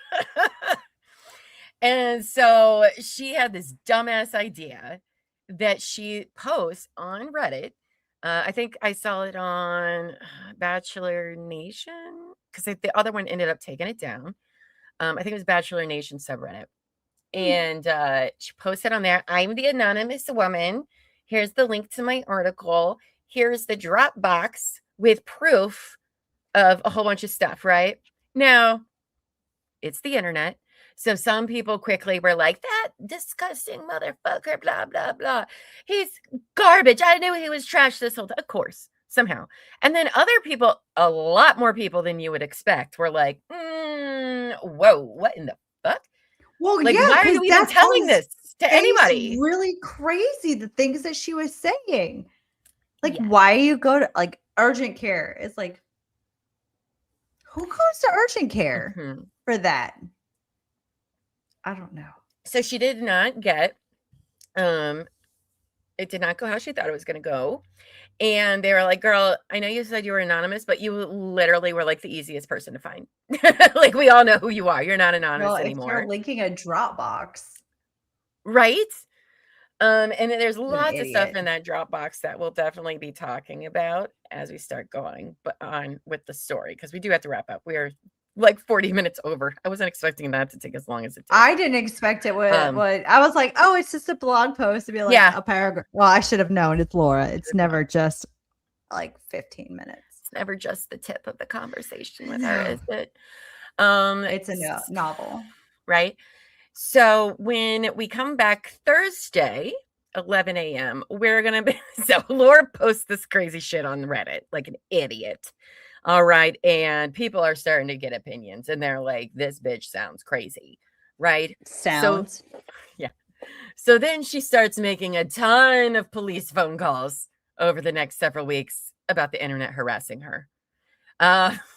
S2: And so she had this dumbass idea that she posts on Reddit. I think I saw it on Bachelor Nation because the other one ended up taking it down. I think it was Bachelor Nation subreddit. And she posted on there, I'm the anonymous woman. Here's the link to my article. Here's the Dropbox with proof of a whole bunch of stuff, right? Now, it's the internet. So some people quickly were like, that disgusting motherfucker, blah, blah, blah. He's garbage. I knew he was trash this whole time. Of course, somehow. And then other people, a lot more people than you would expect, were like, whoa, what in the fuck?
S3: Well,
S2: Like,
S3: yeah,
S2: why are
S3: 'cause
S2: you even
S3: that's
S2: telling
S3: on
S2: this to
S3: face
S2: anybody?
S3: really crazy, the things that she was saying. Like,
S2: Yeah.
S3: why you go to like urgent care? It's like, who goes to urgent care
S2: Mhm.
S3: for that? I don't know.
S2: So she did not get, it did not go how she thought it was going to go. And they were like, girl, I know you said you were anonymous, but you literally were like the easiest person to find. Like, we all know who you are. You're not anonymous
S3: Well, if
S2: anymore.
S3: you're linking a Dropbox,
S2: Right? And then there's
S3: an
S2: lots of stuff
S3: idiot.
S2: in that Dropbox that we'll definitely be talking about as we start going on with the story, because we do have to wrap up. We are like 40 minutes over. I wasn't expecting that to take as long as it did.
S3: I didn't expect it would. I was like, oh, it's just a blog post to be like
S2: Yeah.
S3: a paragraph. Well, I should have known. It's Laura. It's never just like 15 minutes.
S2: It's never just the tip of the conversation with her, is it?
S3: It's a novel.
S2: Right? So when we come back Thursday, 11 a.m., we're going to be, so Laura posts this crazy shit on Reddit like an idiot. All right. And people are starting to get opinions and they're like, this bitch sounds crazy. Right?
S3: Sounds.
S2: So then she starts making a ton of police phone calls over the next several weeks about the internet harassing her.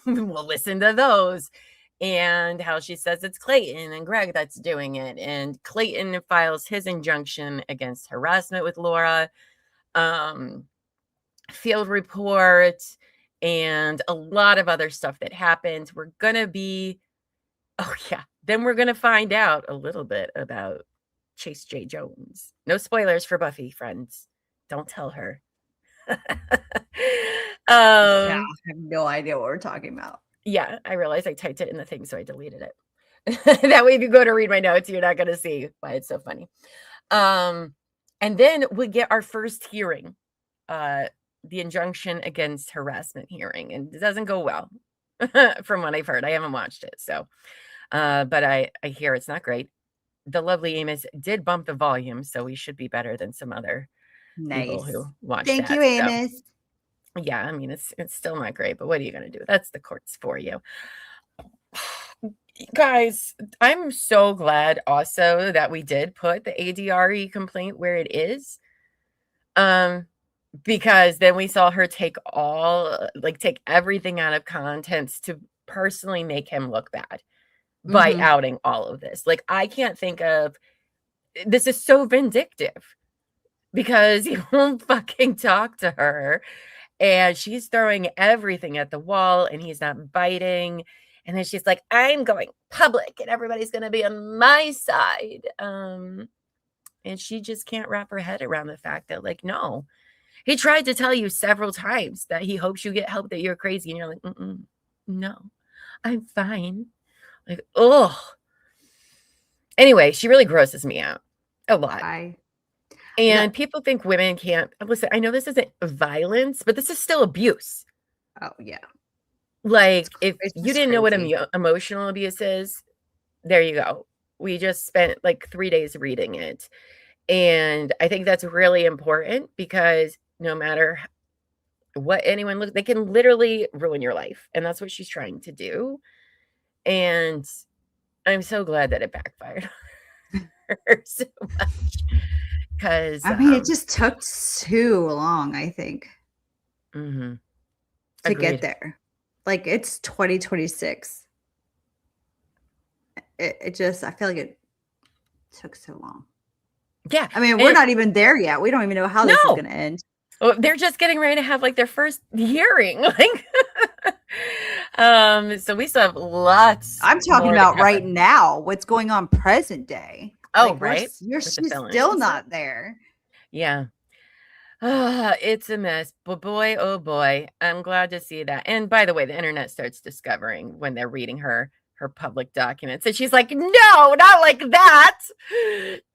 S2: We'll listen to those. And how she says it's Clayton and Greg that's doing it. And Clayton files his injunction against harassment with Laura, field report, and a lot of other stuff that happens. We're going to be, then we're going to find out a little bit about Chase J. Jones. No spoilers for Buffy, friends. Don't tell her.
S3: Yeah, I have no idea what we're talking about.
S2: Yeah, I realized I typed it in the thing, so I deleted it. That way, if you go to read my notes, you're not going to see why it's so funny. And then we get our first hearing, the injunction against harassment hearing, and it doesn't go well from what I've heard. I haven't watched it, so, but I hear it's not great. The lovely Amos did bump the volume, so we should be better than some other people who watch
S3: Thank
S2: that.
S3: you, Amos.
S2: So. Yeah, I mean, it's still not great, but what are you going to do? That's the courts for you. Guys, I'm so glad also that we did put the ADRE complaint where it is. Because then we saw her take everything out of context to personally make him look bad by outing all of this. Like, I can't think of, this is so vindictive because he won't fucking talk to her. And she's throwing everything at the wall and he's not biting. And then she's like, I'm going public and everybody's going to be on my side. And she just can't wrap her head around the fact that, like, no, he tried to tell you several times that he hopes you get help, that you're crazy. And you're like, no, I'm fine. Like, oh. Anyway, she really grosses me out a lot. And people think women can't listen. I know this isn't violence, but this is still abuse.
S3: Oh, yeah.
S2: Like, if you didn't know what emotional abuse is, there you go. We just spent like 3 days reading it. And I think that's really important because no matter what anyone looks, they can literally ruin your life. And that's what she's trying to do. And I'm so glad that it backfired her so much. Because
S3: I mean, it just took too long, I think,
S2: to
S3: get there. Like, it's 2026. It just, I feel like it took so long.
S2: Yeah.
S3: I mean, we're not even there yet. We don't even know how this is
S2: No.
S3: going to end.
S2: Well, they're just getting ready to have like their first hearing. Like, so we still have lots.
S3: I'm talking
S2: more to
S3: about
S2: cover.
S3: right now, what's going on present day.
S2: Oh,
S3: Like,
S2: right.
S3: She's
S2: With the filings
S3: still
S2: and stuff.
S3: not there.
S2: Yeah. It's a mess. But boy, oh boy, I'm glad to see that. And by the way, the internet starts discovering when they're reading her public documents. And she's like, no, not like that.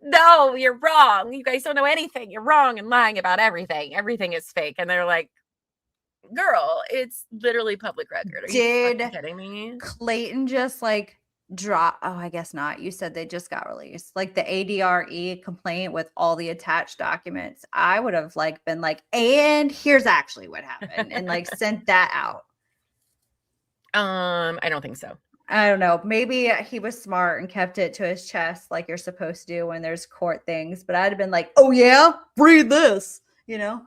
S2: No, you're wrong. You guys don't know anything. You're wrong and lying about everything. Everything is fake. And they're like, girl, it's literally public record. Are you fucking kidding me?
S3: Clayton just like drop? Oh, I guess not. You said they just got released. Like the ADRE complaint with all the attached documents. I would have like been like, and here's actually what happened, and like sent that out.
S2: I don't think so.
S3: I don't know. Maybe he was smart and kept it to his chest like you're supposed to do when there's court things. But I'd have been like, oh yeah, read this, you know?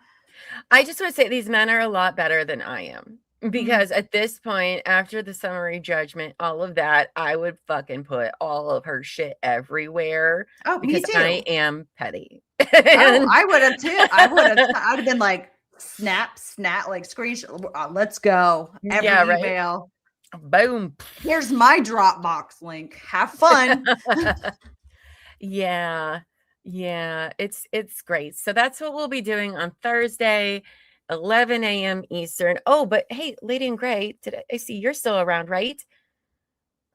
S2: I just want to say these men are a lot better than I am. Because at this point, after the summary judgment, all of that, I would fucking put all of her shit everywhere.
S3: Oh,
S2: because
S3: me too.
S2: I am petty.
S3: Oh, I would have too. I'd have been like, snap, like screenshot. Let's go. Every email.
S2: Boom.
S3: Here's my Dropbox link. Have fun.
S2: Yeah. It's great. So that's what we'll be doing on Thursday, 11 a.m. Eastern. Oh, but hey, Lady in Gray, I see you're still around, right?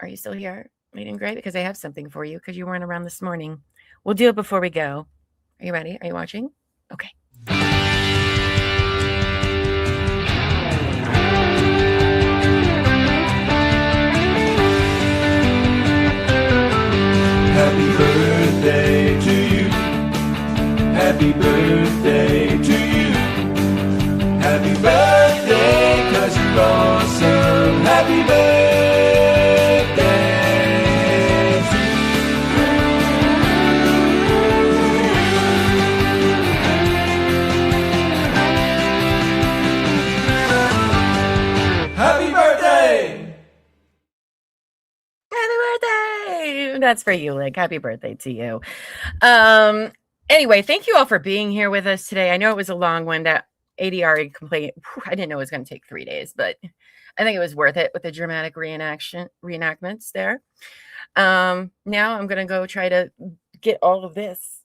S2: Are you still here, Lady in Gray? Because I have something for you because you weren't around this morning. We'll do it before we go. Are you ready? Are you watching? Okay.
S4: Happy birthday to you. Happy birthday to you. Happy birthday, 'cause you're awesome. Happy birthday to you. Happy birthday!
S2: Happy birthday! That's for you, Lick. Happy birthday to you. Anyway, thank you all for being here with us today. I know it was a long one. That ADRE complaint, I didn't know it was going to take 3 days, but I think it was worth it with the dramatic reenactments there. Now I'm going to go try to get all of this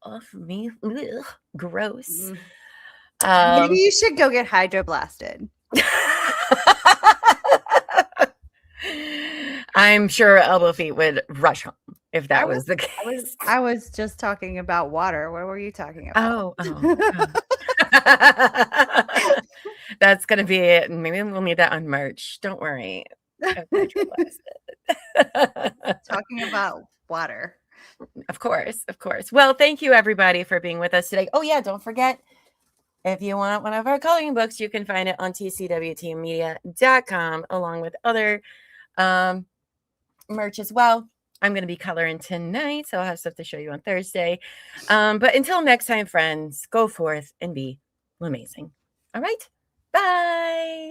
S2: off of me. Ugh, gross.
S3: Maybe you should go get hydroblasted.
S2: I'm sure Elbow Feet would rush home if that was the case.
S3: I was just talking about water. What were you talking about?
S2: Oh. That's going to be it. Maybe we'll need that on merch. Don't worry.
S3: Talking about water.
S2: Of course. Well, thank you everybody for being with us today. Oh yeah, don't forget, if you want one of our coloring books, you can find it on tcwtmedia.com along with other merch as well. I'm going to be coloring tonight, so I'll have stuff to show you on Thursday. But until next time, friends, go forth and be amazing. All right. Bye.